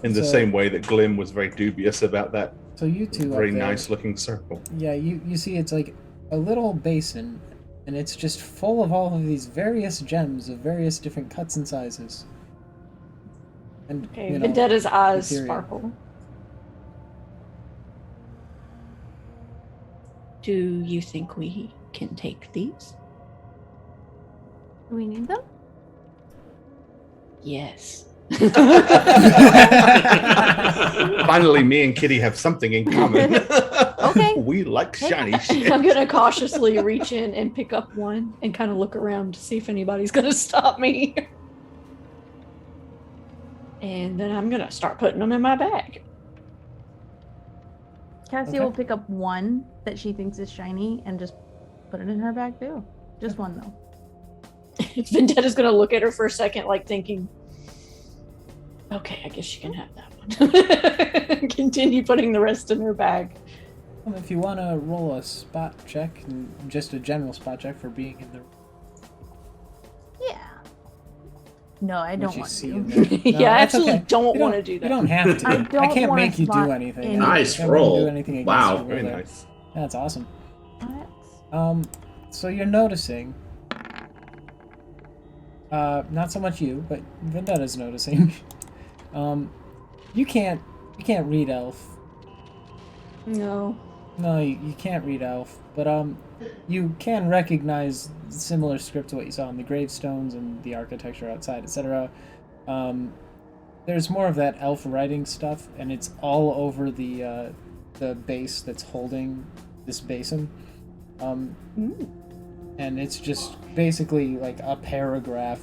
In the so- same way that Glim was very dubious about that So you two very up there, nice looking circle. Yeah, you see it's like a little basin, and it's just full of all of these various gems of various different cuts and sizes. And Okay, you know, Vendetta's eyes material. sparkle. Do you think we can take these? Do we need them? Yes. Finally, me and Kitty have something in common. Okay. We like shiny shit. I'm gonna cautiously reach in and pick up one and kind of look around to see if anybody's gonna stop me. And then I'm gonna start putting them in my bag. Cassie Okay. will pick up one that she thinks is shiny and just put it in her bag too. Just one though. Vendetta's gonna look at her for a second, like thinking, okay, I guess she can have that one. Continue putting the rest in her bag. If you want to roll a spot check, just a general spot check for being in the Yeah. No, I don't what you want see to. in there. No, Yeah, I that's actually okay. don't You want to do that. You don't have to. I don't can't want make to you do spot anything. any- Nice I wouldn't roll. do anything against Wow. you, Very really. nice. That's awesome. What? So you're noticing, not so much you, but Vendetta's noticing. You can't read elf. No. No, you can't read elf, but you can recognize similar script to what you saw in the gravestones and the architecture outside, etc. There's more of that elf writing stuff, and it's all over the base that's holding this basin. And it's just basically like a paragraph.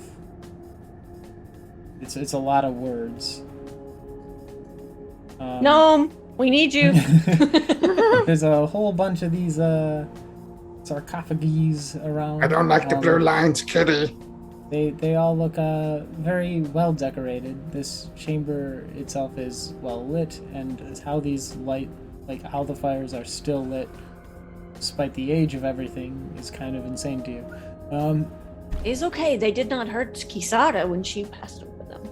It's a lot of words. Gnome, we need you. There's a whole bunch of these sarcophages around. I don't like the blue lines, Kitty. They all look very well decorated. This chamber itself is well lit, and how these how the fires are still lit, despite the age of everything, is kind of insane to you. It's okay. They did not hurt Kisara when she passed over them.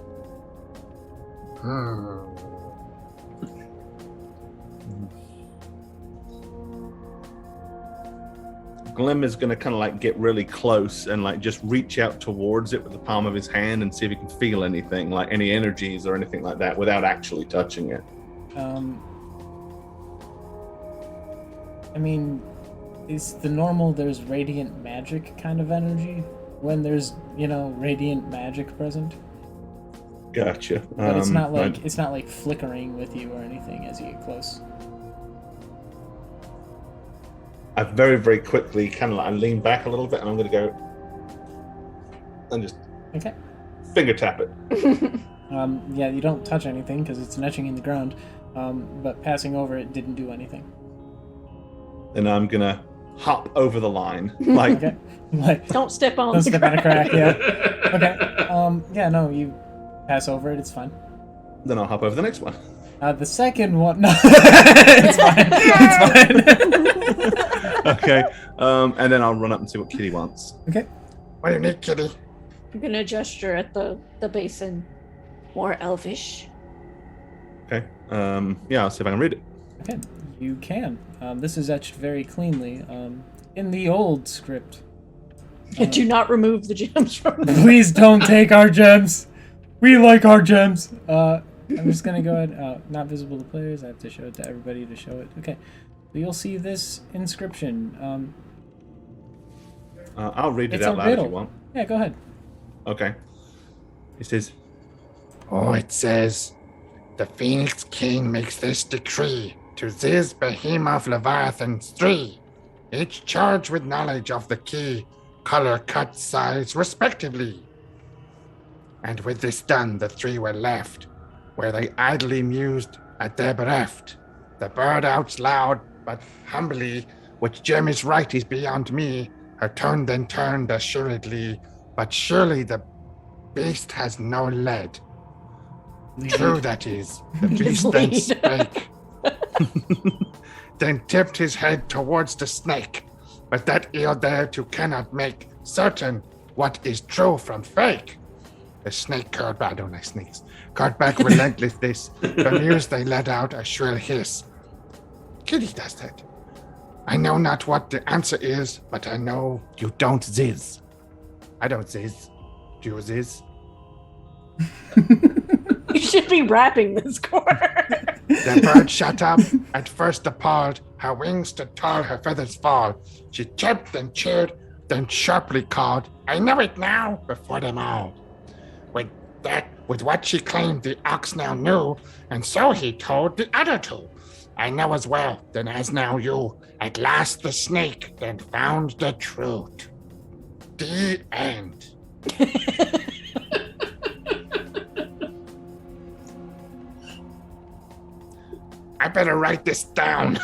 Glim is going to kind of like get really close and like just reach out towards it with the palm of his hand and see if he can feel anything, like any energies or anything like that, without actually touching it. I mean, it's the normal. There's radiant magic kind of energy when there's radiant magic present, Gotcha. but it's not like flickering with you or anything as you get close. I very, very quickly kind of like I lean back a little bit, and I'm going to go and just Okay. finger tap it. Yeah, you don't touch anything because it's etching in the ground, but passing over it didn't do anything. And I'm going to hop over the line, like Okay. Like, Don't step on don't the step on a ground. crack, yeah. Okay. Yeah, no, you pass over it, it's fine. then I'll hop over the next one. The second one, no, it's fine. It's fine. Okay. And then I'll run up and see what Kitty wants. Okay. What do you need, Kitty? I'm gonna gesture at the basin. More elvish. Okay. Yeah, I'll see if I can read it. Okay, you can. This is etched very cleanly. In the old script. Do not remove the gems from them. Please don't take our gems. We like our gems. I'm just gonna go ahead. Not visible to players. I have to show it to everybody to show it. Okay. So you'll see this inscription. I'll read it It's out a loud if riddle. you want. Yeah, go ahead. Okay. It says, Oh, it says, the Phoenix King makes this decree to this behemoth Leviathans 3, each charged with knowledge of the key, color, cut, size, respectively. And with this done, the three were left, where they idly mused at their bereft. The bird outs loud, but humbly, which gem is right is beyond me, her tongue then turned assuredly, but surely the beast has no lead. True that is, the beast then Lead. spake, then tipped his head towards the snake, but that ear there to cannot make certain what is true from fake. The snake curled back, I don't like snakes, curled back relentless this, bemused they let out a shrill hiss. Kitty does that. I know not what the answer is, but I know you don't ziz. I don't ziz. Do you ziz? You should be rapping this corner. The bird shut up, at first appalled, her wings stood tall, her feathers fall. She chirped and cheered, then sharply called, I know it now, before them all. That was what she claimed the ox now knew, and so he told the other two. I know as well, then as now you. At last the snake then found the truth. The end. I better write this down.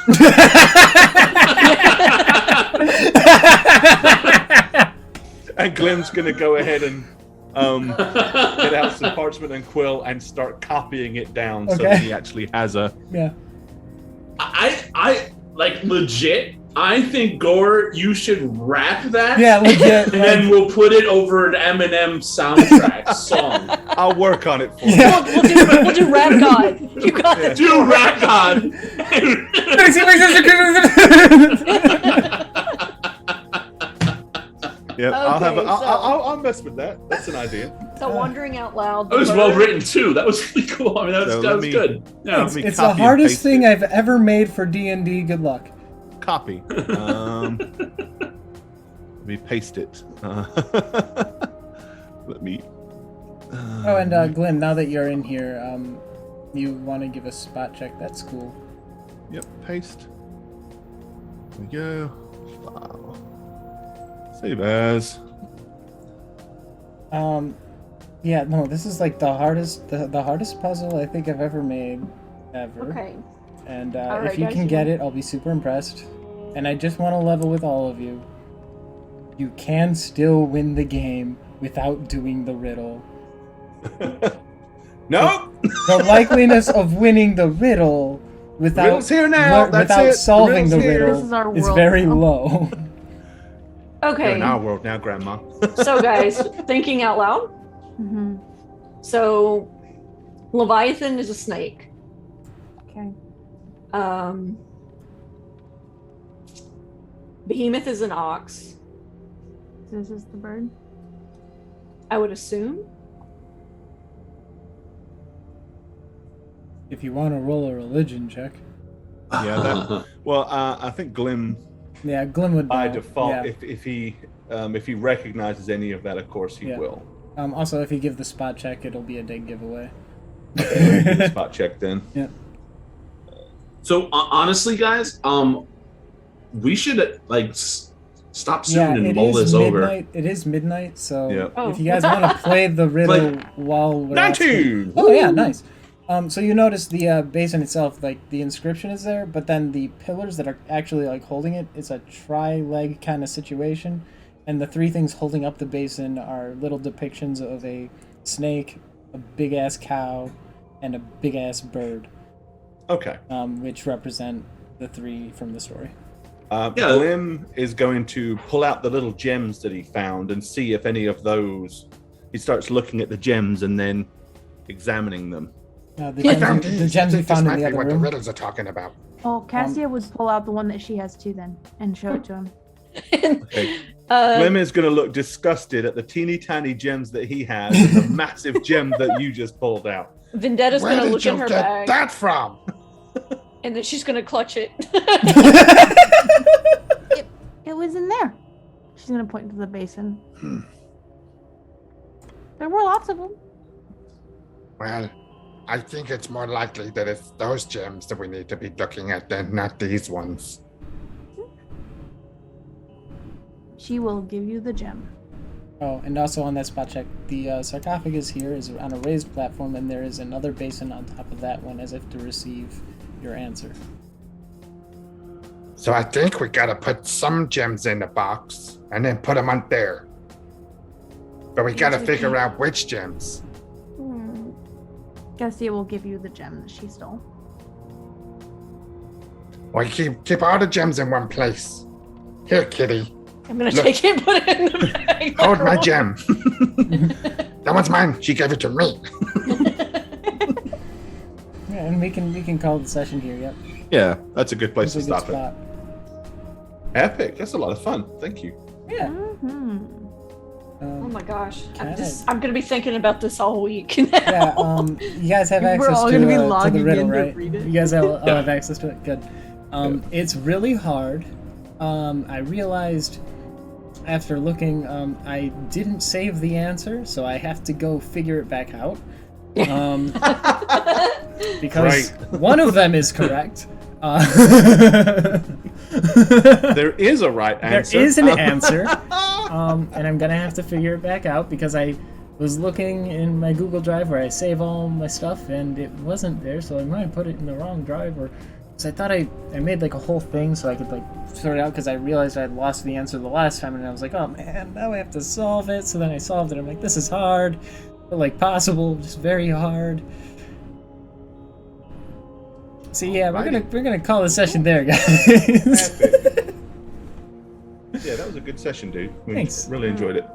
And Glim's gonna go ahead and get out some parchment and quill and start copying it down so that he actually has a. Yeah. I like legit. I think Gore, you should rap that. Yeah, legit. And then we'll put it over an Eminem soundtrack song. I'll work on it for you. Yeah. We'll do Rap God. You got it. Do Rap God. Yeah, Okay, I'll mess with that. That's an idea. So wandering out loud. That was well written too. That was really cool. I mean, that was good. Yeah. It's the hardest thing I've ever made for D&D. Good luck. Copy. Let me paste it. Let me. Oh, and Glenn, now that you're in here, you want to give a spot check? That's cool. Yep, paste. There we go. File. Save as. Yeah, no, this is like the hardest puzzle I think I've ever made, ever. Okay. And Alright, if you guys, can you get want- it, I'll be super impressed. And I just want to level with all of you. You can still win the game without doing the riddle. Nope. The likeliness of winning the riddle without Riddle's here now. That's without it. solving the Riddle's here. riddle This is our is world very now. low. You're Okay. in our world now, Grandma. So guys, thinking out loud. Mm-hmm. So Leviathan is a snake. Okay. Behemoth is an ox, This is the bird. I would assume. If you want to roll a religion check. Yeah, that. Well, I think Glim Yeah, Glenn would by know. default, Yeah. if he recognizes any of that, of course he Yeah. will. Also, if you give the spot check, it'll be a dead giveaway. Give the spot check then. Yeah. So honestly, guys, we should stop soon and it mull is this over. midnight. It is midnight, so Yeah. Oh. if you guys want to play the riddle while we're out- 19! Oh yeah, nice. So you notice the basin itself, like the inscription is there, but then the pillars that are actually like holding it, it's a tri-leg kind of situation, and the three things holding up the basin are little depictions of a snake, a big ass cow, and a big ass bird, Okay. which represent the three from the story. Yeah. Glim is going to pull out the little gems that he found and see if any of those. He starts looking at the gems and then examining them. The I gems, found the these. gems you This found in might the be other what the room. riddles are talking about. Oh, Cassia would pull out the one that she has too then and show it to him. Okay. Uh, Glim is going to look disgusted at the teeny tiny gems that he has and the massive gem that you just pulled out. Vendetta's Where gonna did look you in her get bag, that from? and then she's gonna clutch it. It was in there. She's gonna point to the basin. There were lots of them. Well, I think it's more likely that it's those gems that we need to be looking at than not these ones. She will give you the gem. Oh, and also on that spot check, the sarcophagus here is on a raised platform, and there is another basin on top of that one as if to receive your answer. So I think we gotta put some gems in the box and then put them on there. But we gotta figure out which gems. Cassia will give you the gem that she stole. Well, keep all the gems in one place. Here, kitty. I'm gonna Look. take it and put it in the bag. Hold my gem. That one's mine. She gave it to me. Yeah, and we can call the session here. Yep. Yeah, that's a good place It's to a good stop it. spot. Epic. That's a lot of fun. Thank you. Yeah. Mm-hmm. Oh my gosh, Kinda. I'm gonna be thinking about this all week. Yeah. You guys have We're access all to, gonna be to the logging riddle, in to right? read it. You guys all have access to it. Good. It's really hard. I realized after looking, I didn't save the answer, so I have to go figure it back out. Because one of them is correct. There is a right answer. There is an answer, and I'm gonna have to figure it back out because I was looking in my Google Drive where I save all my stuff, and it wasn't there, so I might have put it in the wrong drive, or because I thought I made like a whole thing so I could like sort it out because I realized I had lost the answer the last time, and I was like, oh man, now I have to solve it. So then I solved it. I'm like, this is hard, but like possible, just very hard. So yeah, we're gonna call the session there, guys. Yeah, that was a good session, dude. Thanks. Really enjoyed it.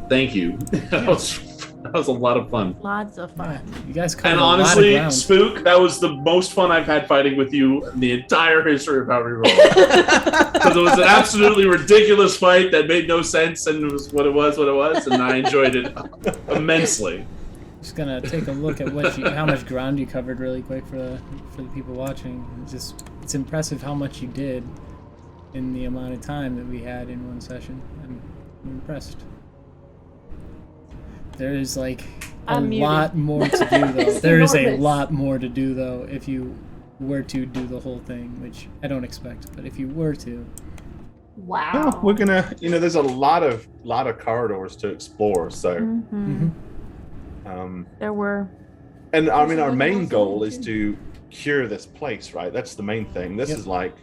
Thank you. That was a lot of fun. Lots of fun. You guys covered And a lot of honestly, ground. Spook, that was the most fun I've had fighting with you in the entire history of How We Roll. Because it was an absolutely ridiculous fight that made no sense, and it was what it was, and I enjoyed it immensely. Just gonna take a look at how much ground you covered really quick for the people watching. It's impressive how much you did in the amount of time that we had in one session. I'm impressed. There is like a lot more to do though. There is a lot more to do though if you were to do the whole thing, which I don't expect, but if you were to. Wow. Well, we're gonna, there's a lot of corridors to explore. So, There were. and I mean, our main goal is to cure this place, right? That's the main thing. This is like,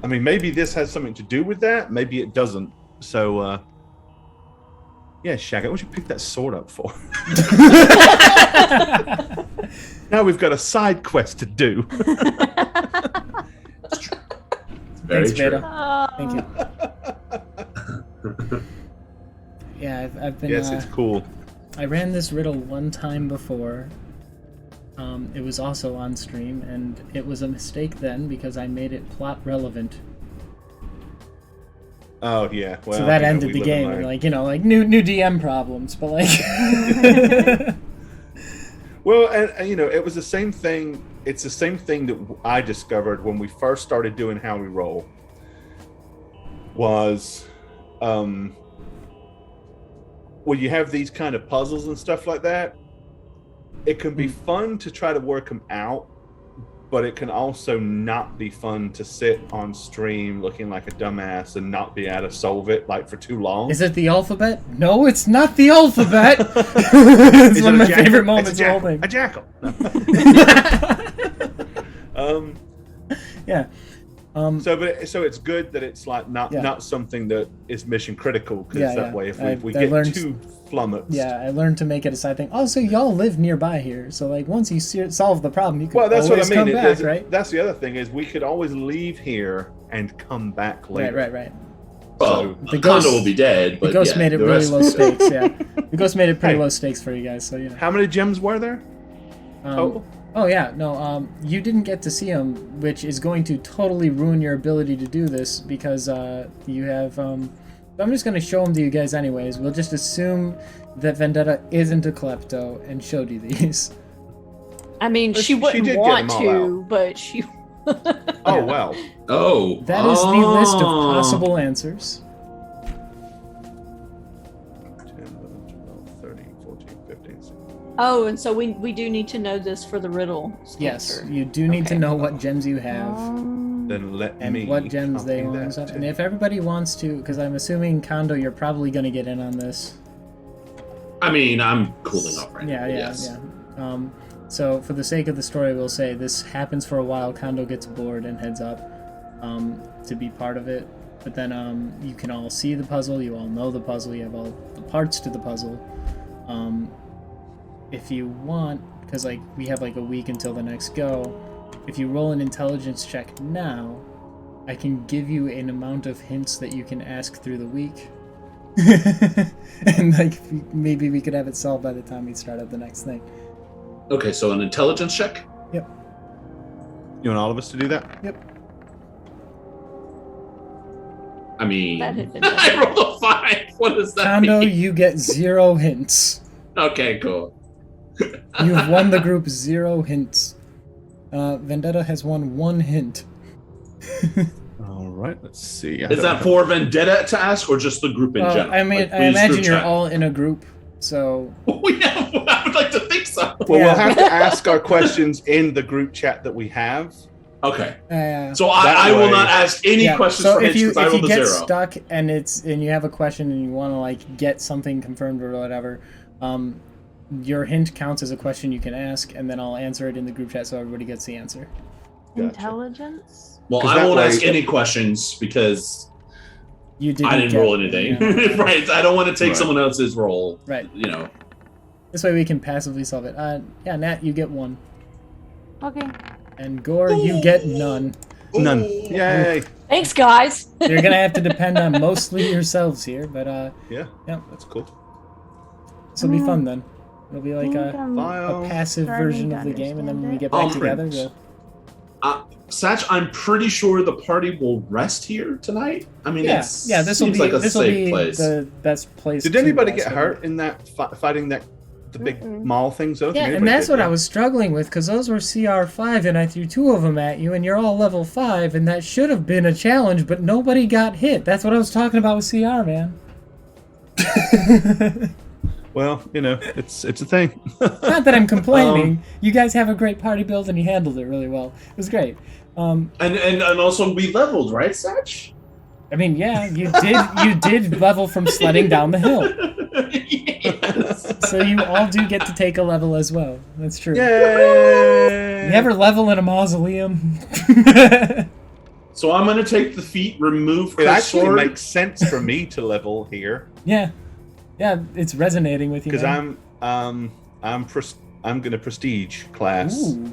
I mean, maybe this has something to do with that. Maybe it doesn't. So, yeah, Shaggy, what would you pick that sword up for? Now we've got a side quest to do. Very Thanks, true. Veda. Thank you. Yeah, I've been. Yes, it's cool. I ran this riddle one time before. It was also on stream, and it was a mistake then because I made it plot relevant. Oh yeah. Well, So that we ended the live and game, learn. like like new DM problems, but like. Well, and it was the same thing. It's the same thing that I discovered when we first started doing How We Roll. Was, well, you have these kind of puzzles and stuff like that. It can be fun to try to work them out, but it can also not be fun to sit on stream looking like a dumbass and not be able to solve it like for too long. Is it the alphabet? No, it's not the alphabet. It's one of my favorite moments of the whole thing. A jackal. Yeah. So it's good that it's like not something that is mission critical, because that way if we get too flummoxed. Yeah, I learned to make it a side thing. Also, y'all live nearby here, so like once you solve the problem, you can that's always what I mean. come back, right? That's the other thing, is we could always leave here and come back later. Right. Well, the the ghost condo will be dead, but The ghost made it the really rest- low stakes. Yeah, the ghost made it pretty low stakes for you guys. So How many gems were there? Oh yeah, no. You didn't get to see them, which is going to totally ruin your ability to do this because you have. I'm just going to show them to you guys anyways. We'll just assume that Vendetta isn't a klepto and showed you these. I mean, But she she wouldn't did get want them all to, but she. Oh well. Oh. That is the list of possible answers. 10, 11, 12, 13, 14, 15, 16. Oh, and so we do need to know this for the riddle. Yes, answer. you do need to Okay. know what gems you have. Then let And me what gems they copy want that and stuff. too. And if everybody wants to, because I'm assuming Kondo, you're probably going to get in on this. I mean, I'm cooling off right now. Yeah. Yes. So for the sake of the story, we'll say this happens for a while. Kondo gets bored and heads up to be part of it. But then you can all see the puzzle. You all know the puzzle. You have all the parts to the puzzle. If you want, because like we have like a week until the next go, if you roll an intelligence check now, I can give you an amount of hints that you can ask through the week. And like maybe we could have it solved by the time we start up the next thing. Okay, so an intelligence check? You want all of us to do that? Yep. I mean, That had been I rolled a 5. What does that Kondo, mean? you get 0 hints. Okay, cool. You have won the group 0 hints. Vendetta has won 1 hint. All right, let's see. Is that for Vendetta to ask, or just the group in general? I mean, Like, I we use imagine group you're chat? all in a group, so Yeah, I would like to think so. Well, Yeah. we'll have to ask our questions in the group chat that we have. Okay. uh, So That I will way- not ask any yeah. questions So for if Hitch you because I if rolled you a get 0. stuck and you have a question and you want to like get something confirmed or whatever, your hint counts as a question you can ask, and then I'll answer it in the group chat so everybody gets the answer. Gotcha. Intelligence. Well, 'Cause I that won't way- ask any questions because You didn't. I didn't get- roll anything. yeah. Right. I don't want to take Right. someone else's roll. Right. You know. This way we can passively solve it. Yeah, Nat, you get 1, Okay. and Gore, you get none. None. Yay. Thanks, guys. You're gonna have to depend on mostly yourselves here, but Yeah. yeah. That's cool. this will be fun then. It'll be like a File. passive starting version to of the game, and then when we understand get back it. together, Print. we'll Satch, I'm pretty sure the party will rest here tonight. I mean, yeah, it's, yeah. This will seems be like a this will safe be place. the best place. Did to anybody rest get over. hurt in that fighting the big mall things? I don't think Yeah, and anybody that's did, what yeah. I was struggling with, because those were CR5, and I threw 2 of them at you, and you're all level 5, and that should have been a challenge, but nobody got hit. That's what I was talking about with CR, man. Well, you know, it's a thing. Not that I'm complaining. You guys have a great party build, and you handled it really well. It was great. And also we leveled, right, Satch? I mean, yeah, you did level from sledding down the hill. Yes. So you all do get to take a level as well. That's true. Yay! You ever level in a mausoleum? So I'm gonna take the feat, remove It Chris' actually sword. makes sense for me to level here Yeah. Yeah, it's resonating with you. because man. I'm gonna prestige class, Ooh.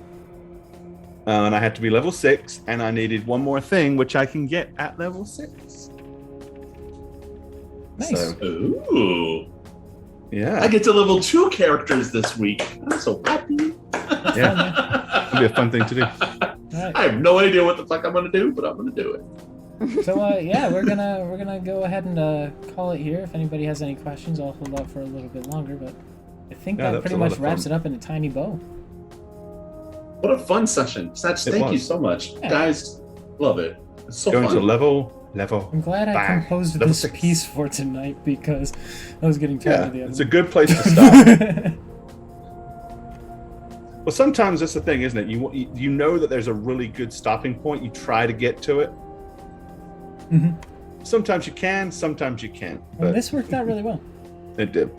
and I had to be level 6, and I needed one more thing, which I can get at level 6. Nice. So, Ooh. yeah, I get to level 2 characters this week. I'm so happy. yeah, it'll be a fun thing to do. Alright. I have no idea what the fuck I'm gonna do, but I'm gonna do it. So yeah, we're gonna go ahead and call it here. If anybody has any questions, I'll hold out for a little bit longer, but I think Yeah, that that was pretty a lot much of wraps fun. it up in a tiny bow. What a fun session. Satch, It thank you was. so much. Yeah. Guys, love it. It's so Going fun. to level. I'm glad I Bang. composed Level this 6. piece for tonight because I was getting tired Yeah, of the other it's a good place to start. Well, sometimes that's the thing, isn't it? You know that there's a really good stopping point. You try to get to it. Mhm. Sometimes you can, sometimes you can't. Well, But this worked out really well. it did.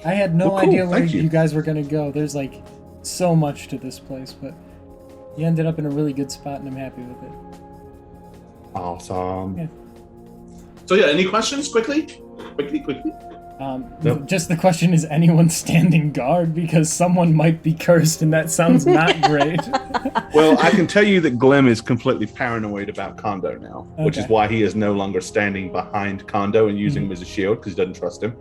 I had no Well, cool, idea where thank you. you guys were gonna go. There's like so much to this place, but you ended up in a really good spot, and I'm happy with it. Awesome. Yeah. So yeah, any questions quickly? Quickly. Nope. Just the question is, anyone standing guard, because someone might be cursed, and that sounds not great. Well, I can tell you that Glim is completely paranoid about Kondo now, which is Okay. why he is no longer standing behind Kondo and using him as a shield because he doesn't trust him.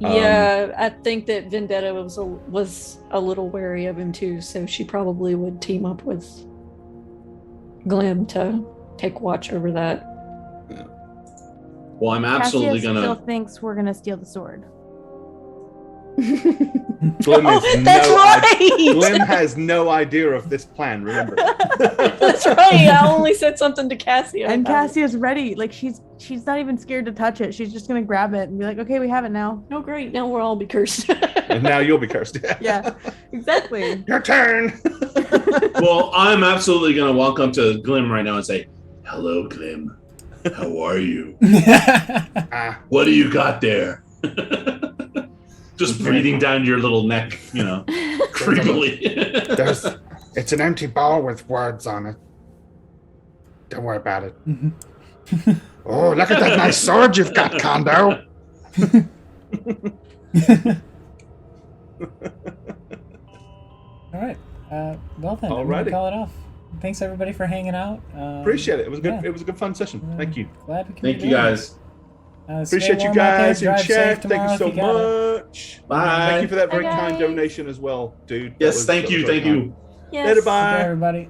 Yeah, I think that Vendetta was a little wary of him too, so she probably would team up with Glim to take watch over that. Well, I'm absolutely Cassius still gonna. thinks we're gonna steal the sword. Glim Oh, is that's right. Glim has no idea of this plan, remember. That's right. I only said something to Cassie. And about it. Cassia's ready. Like she's not even scared to touch it. She's just gonna grab it and be like, "Okay, we have it now." Oh, great. Now we'll all be cursed. And now you'll be cursed. Yeah, exactly. Your turn. Well, I'm absolutely gonna walk up to Glim right now and say, "Hello, Glim. How are you? Ah, What do you got there?" Just breathing down your little neck, you know, creepily. It's an empty ball with words on it. Don't worry about it. Mhm. Oh, look at that nice sword you've got, Kondo. All right. Well then, I'm Alrighty. gonna call it off. Thanks everybody for hanging out. appreciate it. It was good. Yeah. It was a good fun session. Thank you. Glad we could Thank be you, doing guys. this. Stay Appreciate you warm out there, guys in drive safe chat. Thank tomorrow you if so gotta. much. Bye. Thank you for that very Bye, kind guys. donation as well, dude. That Yes, was- thank that you, was very thank kind. you. Yes. Later, Okay, bye. everybody.